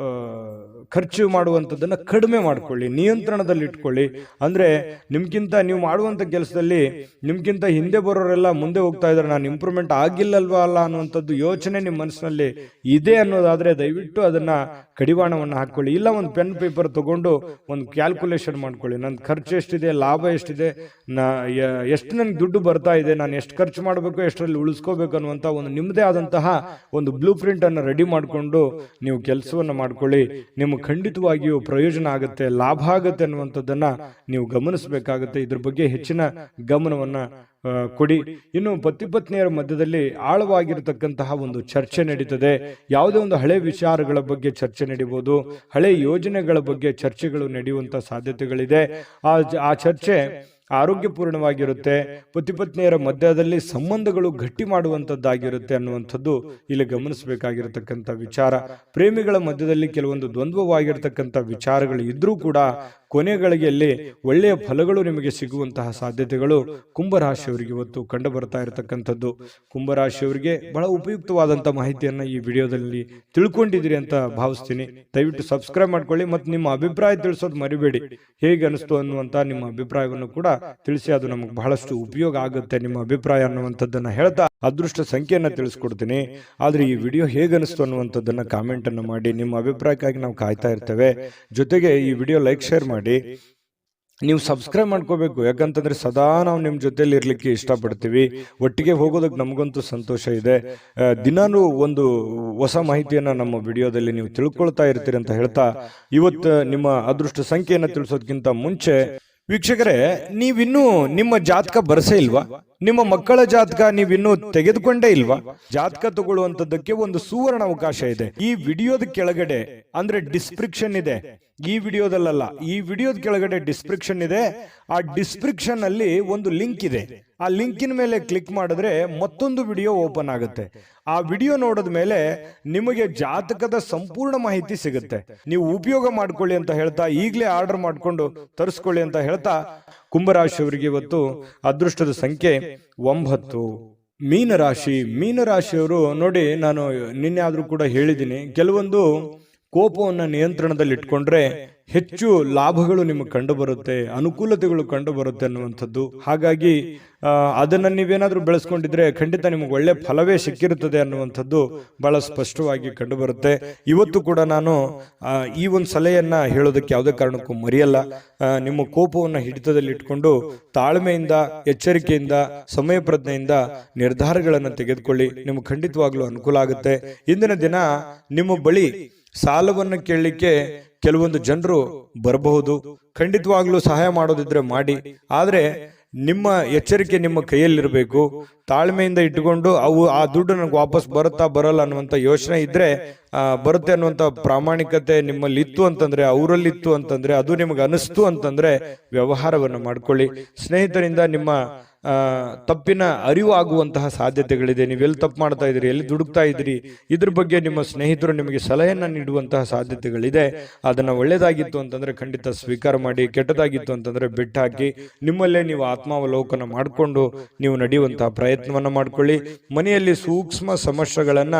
ಖರ್ಚು ಮಾಡುವಂಥದ್ದನ್ನ ಕಡಿಮೆ ಮಾಡ್ಕೊಳ್ಳಿ, ನಿಯಂತ್ರಣದಲ್ಲಿ ಇಟ್ಕೊಳ್ಳಿ. ಅಂದ್ರೆ ನಿಮ್ಗಿಂತ ನೀವು ಮಾಡುವಂತ ಕೆಲಸದಲ್ಲಿ ನಿಮ್ಗಿಂತ ಹಿಂದೆ ಬರೋರೆಲ್ಲ ಮುಂದೆ ಹೋಗ್ತಾ ಇದಾರೆ, ನಾನು ಇಂಪ್ರೂವ್ಮೆಂಟ್ ಆಗಿಲ್ಲಲ್ವಾ ಅಲ್ಲ ಅನ್ನುವಂಥದ್ದು ಯೋಚನೆ ನಿಮ್ಮ ಮನಸ್ಸಿನಲ್ಲಿ ಇದೆ ಅನ್ನೋದಾದ್ರೆ ದಯವಿಟ್ಟು ಅದನ್ನ ಕಡಿವಾಣವನ್ನು ಹಾಕೊಳ್ಳಿ. ಇಲ್ಲ ಒಂದು ಪೆನ್ ಪೇಪರ್ ತಗೊಂಡು ಒಂದು ಕ್ಯಾಲ್ಕುಲೇಷನ್ ಮಾಡ್ಕೊಳ್ಳಿ. ನನ್ನ ಖರ್ಚು ಎಷ್ಟಿದೆ, ಲಾಭ ಎಷ್ಟಿದೆ, ಎಷ್ಟು ನನ್ಗೆ ದುಡ್ಡು ಬರ್ತಾ ಇದೆ, ನಾನು ಎಷ್ಟು ಖರ್ಚು ಮಾಡಬೇಕು, ಎಷ್ಟರಲ್ಲಿ ಉಳಿಸ್ಕೋಬೇಕು ಅನ್ನುವಂಥ ಒಂದು ನಿಮ್ಮದೇ ಆದಂತಹ ಒಂದು ಬ್ಲೂ ಪ್ರಿಂಟ್ ಅನ್ನು ರೆಡಿ ಮಾಡಿಕೊಂಡು ನೀವು ಕೆಲಸವನ್ನು ಮಾಡ್ಕೊಳ್ಳಿ. ನಿಮ್ಗೆ ಖಂಡಿತವಾಗಿಯೂ ಪ್ರಯೋಜನ ಆಗುತ್ತೆ, ಲಾಭ ಆಗುತ್ತೆ ಅನ್ನುವಂಥದ್ದನ್ನ ನೀವು ಗಮನಿಸಬೇಕಾಗುತ್ತೆ. ಇದ್ರ ಬಗ್ಗೆ ಹೆಚ್ಚಿನ ಗಮನವನ್ನ ಕೊಡಿ. ಇನ್ನು ಪತಿ ಪತ್ನಿಯರ ಮಧ್ಯದಲ್ಲಿ ಆಳವಾಗಿರತಕ್ಕಂತಹ ಒಂದು ಚರ್ಚೆ ನಡೀತದೆ. ಯಾವುದೇ ಒಂದು ಹಳೆ ವಿಚಾರಗಳ ಬಗ್ಗೆ ಚರ್ಚೆ ನಡೀಬಹುದು, ಹಳೆ ಯೋಜನೆಗಳ ಬಗ್ಗೆ ಚರ್ಚೆಗಳು ನಡೆಯುವಂತ ಸಾಧ್ಯತೆಗಳಿದೆ. ಆ ಚರ್ಚೆ ಆರೋಗ್ಯಪೂರ್ಣವಾಗಿರುತ್ತೆ. ಪತಿ ಪತ್ನಿಯರ ಮಧ್ಯದಲ್ಲಿ ಸಂಬಂಧಗಳು ಗಟ್ಟಿ ಮಾಡುವಂಥದ್ದಾಗಿರುತ್ತೆ ಅನ್ನುವಂಥದ್ದು ಇಲ್ಲಿ ಗಮನಿಸಬೇಕಾಗಿರತಕ್ಕಂಥ ವಿಚಾರ. ಪ್ರೇಮಿಗಳ ಮಧ್ಯದಲ್ಲಿ ಕೆಲವೊಂದು ದ್ವಂದ್ವವಾಗಿರ್ತಕ್ಕಂಥ ವಿಚಾರಗಳು ಇದ್ರೂ ಕೂಡ ಕೊನೆಗಳಿಗೆಯಲ್ಲಿ ಒಳ್ಳೆಯ ಫಲಗಳು ನಿಮಗೆ ಸಿಗುವಂತಹ ಸಾಧ್ಯತೆಗಳು ಕುಂಭರಾಶಿಯವರಿಗೆ ಇವತ್ತು ಕಂಡು ಬರ್ತಾ ಇರತಕ್ಕಂಥದ್ದು. ಕುಂಭರಾಶಿಯವರಿಗೆ ಬಹಳ ಉಪಯುಕ್ತವಾದಂಥ ಮಾಹಿತಿಯನ್ನು ಈ ವಿಡಿಯೋದಲ್ಲಿ ತಿಳ್ಕೊಂಡಿದ್ದೀರಿ ಅಂತ ಭಾವಿಸ್ತೀನಿ. ದಯವಿಟ್ಟು ಸಬ್ಸ್ಕ್ರೈಬ್ ಮಾಡ್ಕೊಳ್ಳಿ ಮತ್ತು ನಿಮ್ಮ ಅಭಿಪ್ರಾಯ ತಿಳಿಸೋದು ಮರಿಬೇಡಿ. ಹೇಗೆ ಅನಿಸ್ತು ಅನ್ನುವಂಥ ನಿಮ್ಮ ಅಭಿಪ್ರಾಯವನ್ನು ಕೂಡ ತಿಳಿಸಿ, ಅದು ನಮಗೆ ಬಹಳಷ್ಟು ಉಪಯೋಗ ಆಗುತ್ತೆ ನಿಮ್ಮ ಅಭಿಪ್ರಾಯ ಅನ್ನುವಂಥದ್ದನ್ನ ಹೇಳ್ತಾ ಅದೃಷ್ಟ ಸಂಖ್ಯೆಯನ್ನ ತಿಳಿಸ್ಕೊಡ್ತೀನಿ. ಆದ್ರೆ ಈ ವಿಡಿಯೋ ಹೇಗೆ ಅನಿಸ್ತು ಅನ್ನುವಂಥದ್ದನ್ನ ಕಾಮೆಂಟ್ ಅನ್ನು ಮಾಡಿ. ನಿಮ್ಮ ಅಭಿಪ್ರಾಯಕ್ಕಾಗಿ ನಾವು ಕಾಯ್ತಾ ಇರ್ತೇವೆ. ಜೊತೆಗೆ ಈ ವಿಡಿಯೋ ಲೈಕ್ ಶೇರ್ ಮಾಡಿ. ನೀವು ಸಬ್ಸ್ಕ್ರೈಬ್ ಮಾಡ್ಕೋಬೇಕು, ಯಾಕಂತಂದ್ರೆ ಸದಾ ನಾವು ನಿಮ್ಮ ಜೊತೆಲಿ ಇರ್ಲಿಕ್ಕೆ ಇಷ್ಟಪಡ್ತೀವಿ. ಒಟ್ಟಿಗೆ ಹೋಗೋದಕ್ಕೆ ನಮಗಂತೂ ಸಂತೋಷ ಇದೆ. ದಿನಾನು ಒಂದು ಹೊಸ ಮಾಹಿತಿಯನ್ನ ನಮ್ಮ ವಿಡಿಯೋದಲ್ಲಿ ನೀವು ತಿಳ್ಕೊಳ್ತಾ ಇರ್ತೀರಿ ಅಂತ ಹೇಳ್ತಾ, ಇವತ್ತು ನಿಮ್ಮ ಅದೃಷ್ಟ ಸಂಖ್ಯೆಯನ್ನು ತಿಳಿಸೋದಕ್ಕಿಂತ ಮುಂಚೆ ವೀಕ್ಷಕರೇ, ನೀವಿನ್ನೂ ನಿಮ್ಮ ಜಾತಕ ಬರಸೇ ಇಲ್ವಾ? ನಿಮ್ಮ ಮಕ್ಕಳ ಜಾತಕ ನೀವಿನ್ನೂ ತೆಗೆದುಕೊಂಡೇ ಇಲ್ವಾ? ಜಾತಕ ತಗೊಳ್ಳುವಂತದ್ದಕ್ಕೆ ಒಂದು ಸುವರ್ಣ ಅವಕಾಶ ಇದೆ. ಈ ವಿಡಿಯೋದ ಕೆಳಗಡೆ ಅಂದ್ರೆ ಡಿಸ್ಕ್ರಿಪ್ಷನ್ ಇದೆ. ಈ ವಿಡಿಯೋದಲ್ಲ, ಈ ವಿಡಿಯೋದ ಕೆಳಗಡೆ ಡಿಸ್ಕ್ರಿಪ್ಷನ್ ಇದೆ. ಆ ಡಿಸ್ಕ್ರಿಪ್ಷನ್ ಅಲ್ಲಿ ಒಂದು ಲಿಂಕ್ ಇದೆ. ಆ ಲಿಂಕಿನ ಮೇಲೆ ಕ್ಲಿಕ್ ಮಾಡಿದ್ರೆ ಮತ್ತೊಂದು ವಿಡಿಯೋ ಓಪನ್ ಆಗುತ್ತೆ. ಆ ವಿಡಿಯೋ ನೋಡಿದ ಮೇಲೆ ನಿಮಗೆ ಜಾತಕದ ಸಂಪೂರ್ಣ ಮಾಹಿತಿ ಸಿಗುತ್ತೆ. ನೀವು ಉಪಯೋಗ ಮಾಡ್ಕೊಳ್ಳಿ ಅಂತ ಹೇಳ್ತಾ, ಈಗಲೇ ಆರ್ಡರ್ ಮಾಡ್ಕೊಂಡು ತರಿಸ್ಕೊಳ್ಳಿ ಅಂತ ಹೇಳ್ತಾ, ಕುಂಭರಾಶಿಯವರಿಗೆ ಇವತ್ತು ಅದೃಷ್ಟದ ಸಂಖ್ಯೆ 9. ಮೀನರಾಶಿಯವರು ನೋಡಿ, ನಾನು ನಿನ್ನೆ ಆದ್ರೂ ಕೂಡ ಹೇಳಿದ್ದೀನಿ, ಕೆಲವೊಂದು ಕೋಪವನ್ನು ನಿಯಂತ್ರಣದಲ್ಲಿ ಇಟ್ಕೊಂಡ್ರೆ ಹೆಚ್ಚು ಲಾಭಗಳು ನಿಮಗೆ ಕಂಡು ಬರುತ್ತೆ, ಅನುಕೂಲತೆಗಳು ಕಂಡು ಬರುತ್ತೆ ಅನ್ನುವಂಥದ್ದು. ಹಾಗಾಗಿ ಅದನ್ನ ನೀವೇನಾದ್ರೂ ಬೆಳೆಸ್ಕೊಂಡಿದ್ರೆ ಖಂಡಿತ ನಿಮಗೆ ಒಳ್ಳೆ ಫಲವೇ ಸಿಕ್ಕಿರುತ್ತದೆ ಅನ್ನುವಂಥದ್ದು ಬಹಳ ಸ್ಪಷ್ಟವಾಗಿ ಕಂಡು ಬರುತ್ತೆ. ಇವತ್ತು ಕೂಡ ನಾನು ಈ ಒಂದು ಸಲಹೆಯನ್ನ ಹೇಳೋದಕ್ಕೆ ಯಾವುದೇ ಕಾರಣಕ್ಕೂ ಮರೆಯಲ್ಲ. ನಿಮ್ಮ ಕೋಪವನ್ನು ಹಿಡಿತದಲ್ಲಿ ಇಟ್ಕೊಂಡು ತಾಳ್ಮೆಯಿಂದ, ಎಚ್ಚರಿಕೆಯಿಂದ, ಸಮಯ ಪ್ರಜ್ಞೆಯಿಂದ ನಿರ್ಧಾರಗಳನ್ನು ತೆಗೆದುಕೊಳ್ಳಿ. ನಿಮಗೆ ಖಂಡಿತವಾಗ್ಲೂ ಅನುಕೂಲ ಆಗುತ್ತೆ. ಇಂದಿನ ದಿನ ನಿಮ್ಮ ಬಳಿ ಸಾಲವನ್ನು ಕೇಳಲಿಕ್ಕೆ ಕೆಲವೊಂದು ಜನರು ಬರಬಹುದು. ಖಂಡಿತವಾಗ್ಲೂ ಸಹಾಯ ಮಾಡೋದಿದ್ರೆ ಮಾಡಿ. ಆದ್ರೆ ನಿಮ್ಮ ಎಚ್ಚರಿಕೆ ನಿಮ್ಮ ಕೈಯಲ್ಲಿರಬೇಕು. ತಾಳ್ಮೆಯಿಂದ ಇಟ್ಟುಕೊಂಡು ಆ ದುಡ್ಡು ನನಗೆ ವಾಪಸ್ ಬರುತ್ತಾ ಬರಲ್ಲ ಅನ್ನುವಂಥ ಯೋಚನೆ ಇದ್ರೆ, ಬರುತ್ತೆ ಅನ್ನುವಂಥ ಪ್ರಾಮಾಣಿಕತೆ ನಿಮ್ಮಲ್ಲಿ ಇತ್ತು ಅಂತಂದ್ರೆ, ಅವರಲ್ಲಿ ಇತ್ತು ಅಂತಂದ್ರೆ, ಅದು ನಿಮಗೆ ಅನಿಸ್ತು ಅಂತಂದ್ರೆ ವ್ಯವಹಾರವನ್ನು ಮಾಡ್ಕೊಳ್ಳಿ. ಸ್ನೇಹಿತರಿಂದ ನಿಮ್ಮ ತಪ್ಪಿನ ಅರಿವು ಆಗುವಂತಹ ಸಾಧ್ಯತೆಗಳಿದೆ. ನೀವೆಲ್ಲಿ ತಪ್ಪು ಮಾಡ್ತಾ ಇದ್ದೀರಿ, ಎಲ್ಲಿ ದುಡುಕ್ತಾ ಇದ್ದೀರಿ, ಇದ್ರ ಬಗ್ಗೆ ನಿಮ್ಮ ಸ್ನೇಹಿತರು ನಿಮಗೆ ಸಲಹೆಯನ್ನ ನೀಡುವಂತಹ ಸಾಧ್ಯತೆಗಳಿದೆ. ಅದನ್ನ ಒಳ್ಳೇದಾಗಿತ್ತು ಅಂತಂದ್ರೆ ಖಂಡಿತ ಸ್ವೀಕಾರ ಮಾಡಿ, ಕೆಟ್ಟದಾಗಿತ್ತು ಅಂತಂದ್ರೆ ಬಿಟ್ಟು ಹಾಕಿ. ನಿಮ್ಮಲ್ಲೇ ನೀವು ಆತ್ಮಾವಲೋಕನ ಮಾಡಿಕೊಂಡು ನೀವು ನಡೆಯುವಂತಹ ಪ್ರಯತ್ನವನ್ನ ಮಾಡ್ಕೊಳ್ಳಿ. ಮನೆಯಲ್ಲಿ ಸೂಕ್ಷ್ಮ ಸಮಸ್ಯೆಗಳನ್ನ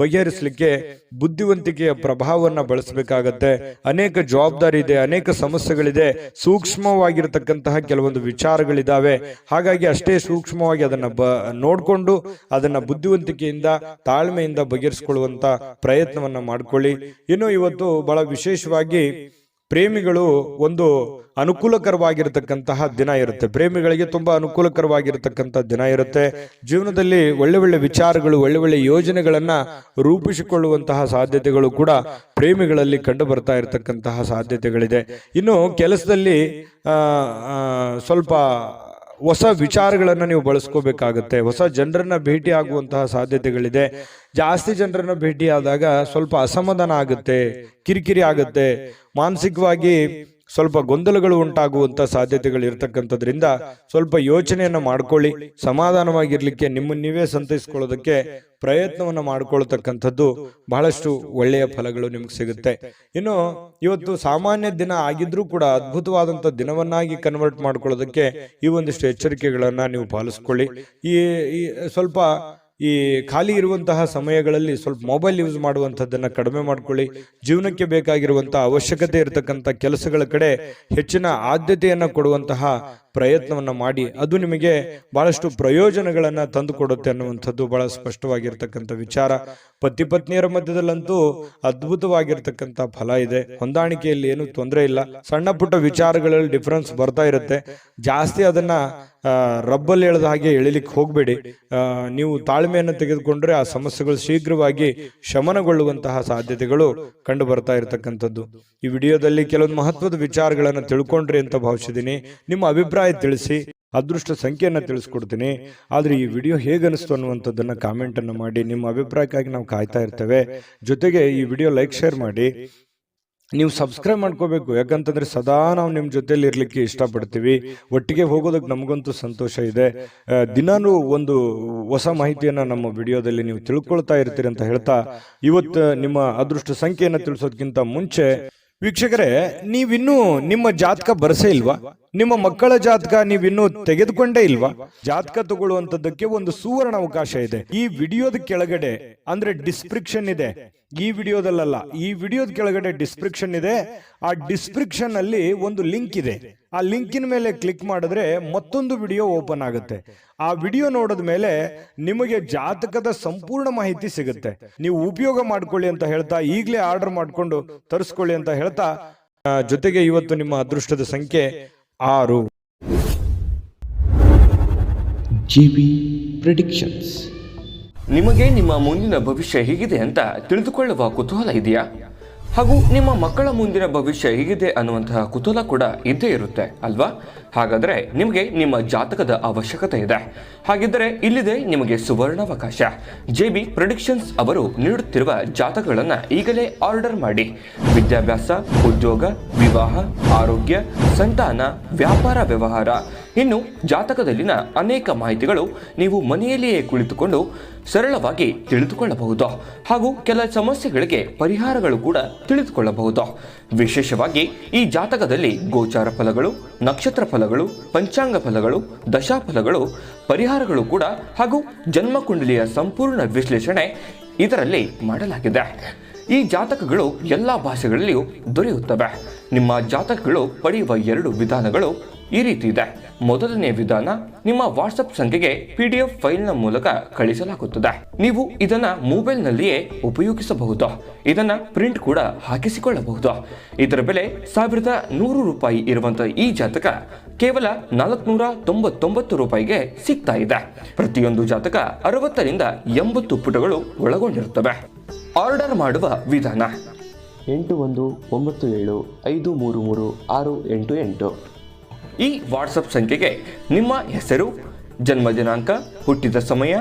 ಬಗೆಹರಿಸಲಿಕ್ಕೆ ಬುದ್ಧಿವಂತಿಕೆಯ ಪ್ರಭಾವವನ್ನ ಬಳಸಬೇಕಾಗತ್ತೆ. ಅನೇಕ ಜವಾಬ್ದಾರಿ ಇದೆ, ಅನೇಕ ಸಮಸ್ಯೆಗಳಿದೆ, ಸೂಕ್ಷ್ಮವಾಗಿರತಕ್ಕಂತಹ ಕೆಲವೊಂದು ವಿಚಾರಗಳಿದಾವೆ. ಹಾಗಾಗಿ ಅಷ್ಟೇ ಸೂಕ್ಷ್ಮವಾಗಿ ಅದನ್ನ ನೋಡ್ಕೊಂಡು ಅದನ್ನ ಬುದ್ಧಿವಂತಿಕೆಯಿಂದ, ತಾಳ್ಮೆಯಿಂದ ಬಗೆಹರಿಸಿಕೊಳ್ಳುವಂತ ಪ್ರಯತ್ನವನ್ನ ಮಾಡ್ಕೊಳ್ಳಿ. ಇನ್ನು ಇವತ್ತು ಬಹಳ ವಿಶೇಷವಾಗಿ ಪ್ರೇಮಿಗಳು ಒಂದು ಅನುಕೂಲಕರವಾಗಿರತಕ್ಕಂತಹ ದಿನ ಇರುತ್ತೆ. ಪ್ರೇಮಿಗಳಿಗೆ ತುಂಬಾ ಅನುಕೂಲಕರವಾಗಿರತಕ್ಕಂಥ ದಿನ ಇರುತ್ತೆ. ಜೀವನದಲ್ಲಿ ಒಳ್ಳೆ ಒಳ್ಳೆ ವಿಚಾರಗಳು, ಒಳ್ಳೆ ಒಳ್ಳೆ ಯೋಜನೆಗಳನ್ನ ರೂಪಿಸಿಕೊಳ್ಳುವಂತಹ ಸಾಧ್ಯತೆಗಳು ಕೂಡ ಪ್ರೇಮಿಗಳಲ್ಲಿ ಕಂಡು ಬರ್ತಾ ಇರತಕ್ಕಂತಹ ಸಾಧ್ಯತೆಗಳಿದೆ. ಇನ್ನು ಕೆಲಸದಲ್ಲಿ ಸ್ವಲ್ಪ ಹೊಸ ವಿಚಾರಗಳನ್ನ ನೀವು ಬಳಸ್ಕೋಬೇಕಾಗತ್ತೆ. ಹೊಸ ಜನರನ್ನ ಭೇಟಿ ಆಗುವಂತಹ ಸಾಧ್ಯತೆಗಳಿದೆ. ಜಾಸ್ತಿ ಜನರನ್ನ ಭೇಟಿ ಆದಾಗ ಸ್ವಲ್ಪ ಅಸಮಾಧಾನ ಆಗುತ್ತೆ, ಕಿರಿಕಿರಿ ಆಗುತ್ತೆ, ಮಾನಸಿಕವಾಗಿ ಸ್ವಲ್ಪ ಗೊಂದಲಗಳು ಉಂಟಾಗುವಂತ ಸಾಧ್ಯತೆಗಳು ಇರತಕ್ಕಂಥದ್ರಿಂದ ಸ್ವಲ್ಪ ಯೋಚನೆಯನ್ನ ಮಾಡ್ಕೊಳ್ಳಿ. ಸಮಾಧಾನವಾಗಿರ್ಲಿಕ್ಕೆ, ನಿಮ್ಮನ್ನು ನೀವೇ ಸಂತೈಸ್ಕೊಳ್ಳೋದಕ್ಕೆ ಪ್ರಯತ್ನವನ್ನ ಮಾಡ್ಕೊಳ್ತಕ್ಕಂಥದ್ದು ಬಹಳಷ್ಟು ಒಳ್ಳೆಯ ಫಲಗಳು ನಿಮ್ಗೆ ಸಿಗುತ್ತೆ. ಇನ್ನು ಇವತ್ತು ಸಾಮಾನ್ಯ ದಿನ ಆಗಿದ್ರೂ ಕೂಡ ಅದ್ಭುತವಾದಂಥ ದಿನವನ್ನಾಗಿ ಕನ್ವರ್ಟ್ ಮಾಡ್ಕೊಳ್ಳೋದಕ್ಕೆ ಈ ಒಂದಿಷ್ಟು ಎಚ್ಚರಿಕೆಗಳನ್ನ ನೀವು ಪಾಲಿಸ್ಕೊಳ್ಳಿ. ಈ ಸ್ವಲ್ಪ ಈ ಖಾಲಿ ಇರುವಂತಹ ಸಮಯಗಳಲ್ಲಿ ಸ್ವಲ್ಪ ಮೊಬೈಲ್ ಯೂಸ್ ಮಾಡುವಂಥದ್ದನ್ನ ಕಡಿಮೆ ಮಾಡ್ಕೊಳ್ಳಿ. ಜೀವನಕ್ಕೆ ಬೇಕಾಗಿರುವಂತಹ ಅವಶ್ಯಕತೆ ಇರತಕ್ಕಂಥ ಕೆಲಸಗಳ ಕಡೆ ಹೆಚ್ಚಿನ ಆದ್ಯತೆಯನ್ನ ಕೊಡುವಂತಹ ಪ್ರಯತ್ನವನ್ನ ಮಾಡಿ. ಅದು ನಿಮಗೆ ಬಹಳಷ್ಟು ಪ್ರಯೋಜನಗಳನ್ನ ತಂದು ಕೊಡುತ್ತೆ ಅನ್ನುವಂಥದ್ದು ಬಹಳ ಸ್ಪಷ್ಟವಾಗಿರ್ತಕ್ಕಂಥ ವಿಚಾರ. ಪತಿ ಪತ್ನಿಯರ ಮಧ್ಯದಲ್ಲಂತೂ ಅದ್ಭುತವಾಗಿರ್ತಕ್ಕಂಥ ಫಲ ಇದೆ. ಹೊಂದಾಣಿಕೆಯಲ್ಲಿ ಏನು ತೊಂದರೆ ಇಲ್ಲ. ಸಣ್ಣ ಪುಟ್ಟ ವಿಚಾರಗಳಲ್ಲಿ ಡಿಫರೆನ್ಸ್ ಬರ್ತಾ ಇರುತ್ತೆ. ಜಾಸ್ತಿ ಅದನ್ನ ರಬ್ಬಲ್ಲಿ ಎಳೆದ ಹಾಗೆ ಎಳಿಲಿಕ್ಕೆ ಹೋಗ್ಬೇಡಿ. ನೀವು ತಾಳ್ಮೆಯನ್ನು ತೆಗೆದುಕೊಂಡ್ರೆ ಆ ಸಮಸ್ಯೆಗಳು ಶೀಘ್ರವಾಗಿ ಶಮನಗೊಳ್ಳುವಂತಹ ಸಾಧ್ಯತೆಗಳು ಕಂಡು ಬರ್ತಾ ಇರತಕ್ಕಂಥದ್ದು. ಈ ವಿಡಿಯೋದಲ್ಲಿ ಕೆಲವೊಂದು ಮಹತ್ವದ ವಿಚಾರಗಳನ್ನು ತಿಳ್ಕೊಂಡ್ರಿ ಅಂತ ಭಾವಿಸಿದ್ದೀನಿ. ನಿಮ್ಮ ಅಭಿಪ್ರಾಯ ತಿಳಿಸಿ. ಅದೃಷ್ಟ ಸಂಖ್ಯೆಯನ್ನು ತಿಳಿಸ್ಕೊಡ್ತೀನಿ. ಆದರೆ ಈ ವಿಡಿಯೋ ಹೇಗೆ ಅನಿಸ್ತು ಅನ್ನುವಂಥದ್ದನ್ನು ಕಾಮೆಂಟನ್ನು ಮಾಡಿ. ನಿಮ್ಮ ಅಭಿಪ್ರಾಯಕ್ಕಾಗಿ ನಾವು ಕಾಯ್ತಾ ಇರ್ತೇವೆ. ಜೊತೆಗೆ ಈ ವಿಡಿಯೋ ಲೈಕ್ ಶೇರ್ ಮಾಡಿ. ನೀವು ಸಬ್ಸ್ಕ್ರೈಬ್ ಮಾಡ್ಕೋಬೇಕು, ಯಾಕಂತಂದ್ರೆ ಸದಾ ನಾವು ನಿಮ್ಮ ಜೊತೆಲಿ ಇರ್ಲಿಕ್ಕೆ ಇಷ್ಟಪಡ್ತೀವಿ. ಒಟ್ಟಿಗೆ ಹೋಗೋದಕ್ಕೆ ನಮಗಂತೂ ಸಂತೋಷ ಇದೆ. ದಿನಾನೂ ಒಂದು ಹೊಸ ಮಾಹಿತಿಯನ್ನು ನಮ್ಮ ವಿಡಿಯೋದಲ್ಲಿ ನೀವು ತಿಳ್ಕೊಳ್ತಾ ಇರ್ತೀರಿ ಅಂತ ಹೇಳ್ತಾ, ಇವತ್ತು ನಿಮ್ಮ ಅದೃಷ್ಟ ಸಂಖ್ಯೆಯನ್ನು ತಿಳಿಸೋದಕ್ಕಿಂತ ಮುಂಚೆ ವೀಕ್ಷಕರೇ, ನೀವಿನ್ನೂ ನಿಮ್ಮ ಜಾತಕ ಬರಸೇ ಇಲ್ವಾ? ನಿಮ್ಮ ಮಕ್ಕಳ ಜಾತಕ ನೀವಿನ್ನೂ ತೆಗೆದುಕೊಂಡೇ ಇಲ್ವಾ? ಜಾತಕ ತಗೊಳ್ಳುವಂತದ್ದಕ್ಕೆ ಒಂದು ಸುವರ್ಣ ಅವಕಾಶ ಇದೆ. ಈ ವಿಡಿಯೋದ ಕೆಳಗಡೆ ಅಂದ್ರೆ ಡಿಸ್ಕ್ರಿಪ್ಷನ್ ಇದೆ, ಈ ವಿಡಿಯೋದಲ್ಲ, ಈ ವಿಡಿಯೋದ ಕೆಳಗಡೆ ಡಿಸ್ಕ್ರಿಪ್ಷನ್ ಇದೆ. ಆ ಡಿಸ್ಕ್ರಿಪ್ಷನ್ ಅಲ್ಲಿ ಒಂದು ಲಿಂಕ್ ಇದೆ. ಆ ಲಿಂಕಿನ ಮೇಲೆ ಕ್ಲಿಕ್ ಮಾಡಿದ್ರೆ ಮತ್ತೊಂದು ವಿಡಿಯೋ ಓಪನ್ ಆಗುತ್ತೆ. ಆ ವಿಡಿಯೋ ನೋಡಿದ ಮೇಲೆ ನಿಮಗೆ ಜಾತಕದ ಸಂಪೂರ್ಣ ಮಾಹಿತಿ ಸಿಗುತ್ತೆ. ನೀವು ಉಪಯೋಗ ಮಾಡ್ಕೊಳ್ಳಿ ಅಂತ ಹೇಳ್ತಾ, ಈಗಲೇ ಆರ್ಡರ್ ಮಾಡ್ಕೊಂಡು ತರಿಸ್ಕೊಳ್ಳಿ ಅಂತ ಹೇಳ್ತಾ, ಜೊತೆಗೆ ಇವತ್ತು ನಿಮ್ಮ ಅದೃಷ್ಟದ ಸಂಖ್ಯೆ 6. GB predictions. ನಿಮಗೆ ನಿಮ್ಮ ಮುಂದಿನ ಭವಿಷ್ಯ ಹೇಗಿದೆ ಅಂತ ತಿಳಿದುಕೊಳ್ಳುವ ಕುತೂಹಲ ಇದೆಯಾ? ಹಾಗೂ ನಿಮ್ಮ ಮಕ್ಕಳ ಮುಂದಿನ ಭವಿಷ್ಯ ಹೇಗಿದೆ ಅನ್ನುವಂತಹ ಕುತೂಹಲ ಕೂಡ ಇದ್ದೇ ಇರುತ್ತೆ ಅಲ್ವಾ? ಹಾಗಾದರೆ ನಿಮಗೆ ನಿಮ್ಮ ಜಾತಕದ ಅವಶ್ಯಕತೆ ಇದೆ. ಹಾಗಿದ್ದರೆ ಇಲ್ಲಿದೆ ನಿಮಗೆ ಸುವರ್ಣಾವಕಾಶ. JB ಪ್ರೆಡಿಕ್ಷನ್ಸ್ ಅವರು ನೀಡುತ್ತಿರುವ ಜಾತಕಗಳನ್ನು ಈಗಲೇ ಆರ್ಡರ್ ಮಾಡಿ. ವಿದ್ಯಾಭ್ಯಾಸ, ಉದ್ಯೋಗ, ವಿವಾಹ, ಆರೋಗ್ಯ, ಸಂತಾನ, ವ್ಯಾಪಾರ ವ್ಯವಹಾರ, ಇನ್ನು ಜಾತಕದಲ್ಲಿನ ಅನೇಕ ಮಾಹಿತಿಗಳು ನೀವು ಮನೆಯಲ್ಲಿಯೇ ಕುಳಿತುಕೊಂಡು ಸರಳವಾಗಿ ತಿಳಿದುಕೊಳ್ಳಬಹುದು. ಹಾಗೂ ಕೆಲ ಸಮಸ್ಯೆಗಳಿಗೆ ಪರಿಹಾರಗಳು ಕೂಡ ತಿಳಿದುಕೊಳ್ಳಬಹುದು. ವಿಶೇಷವಾಗಿ ಈ ಜಾತಕದಲ್ಲಿ ಗೋಚಾರ ಫಲಗಳು, ನಕ್ಷತ್ರ ಫಲಗಳು, ಪಂಚಾಂಗ ಫಲಗಳು, ದಶಾಫಲಗಳು, ಪರಿಹಾರಗಳು ಕೂಡ ಹಾಗೂ ಜನ್ಮಕುಂಡಲಿಯ ಸಂಪೂರ್ಣ ವಿಶ್ಲೇಷಣೆ ಇದರಲ್ಲಿ ಮಾಡಲಾಗಿದೆ. ಈ ಜಾತಕಗಳು ಎಲ್ಲ ಭಾಷೆಗಳಲ್ಲಿಯೂ ದೊರೆಯುತ್ತವೆ. ನಿಮ್ಮ ಜಾತಕಗಳು ಪಡೆಯುವ 2 ವಿಧಾನಗಳು ಈ ರೀತಿ ಇದೆ. ಮೊದಲನೇ ವಿಧಾನ, ನಿಮ್ಮ ವಾಟ್ಸಪ್ ಸಂಖ್ಯೆಗೆ PDF ಫೈಲ್ನ ಮೂಲಕ ಕಳಿಸಲಾಗುತ್ತದೆ. ನೀವು ಇದನ್ನ ಮೊಬೈಲ್ನಲ್ಲಿಯೇ ಉಪಯೋಗಿಸಬಹುದು. ಇದನ್ನ ಪ್ರಿಂಟ್ ಕೂಡ ಹಾಕಿಸಿಕೊಳ್ಳಬಹುದು. ಇದರ ಬೆಲೆ 1100 ರೂಪಾಯಿ ಇರುವಂತಹ ಈ ಜಾತಕ ಕೇವಲ 499 ರೂಪಾಯಿಗೆ ಸಿಗ್ತಾ ಇದೆ. ಪ್ರತಿಯೊಂದು ಜಾತಕ 60 ರಿಂದ 80 ಪುಟಗಳು ಒಳಗೊಂಡಿರುತ್ತವೆ. ಆರ್ಡರ್ ಮಾಡುವ ವಿಧಾನ: 8197533688. ಈ ವಾಟ್ಸಪ್ ಸಂಖ್ಯೆಗೆ ನಿಮ್ಮ ಹೆಸರು, ಜನ್ಮ ದಿನಾಂಕ, ಹುಟ್ಟಿದ ಸಮಯ,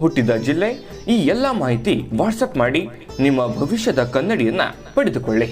ಹುಟ್ಟಿದ ಜಿಲ್ಲೆ, ಈ ಎಲ್ಲ ಮಾಹಿತಿ ವಾಟ್ಸಪ್ ಮಾಡಿ ನಿಮ್ಮ ಭವಿಷ್ಯದ ಕನ್ನಡಿಯನ್ನ ಪಡೆದುಕೊಳ್ಳಿ.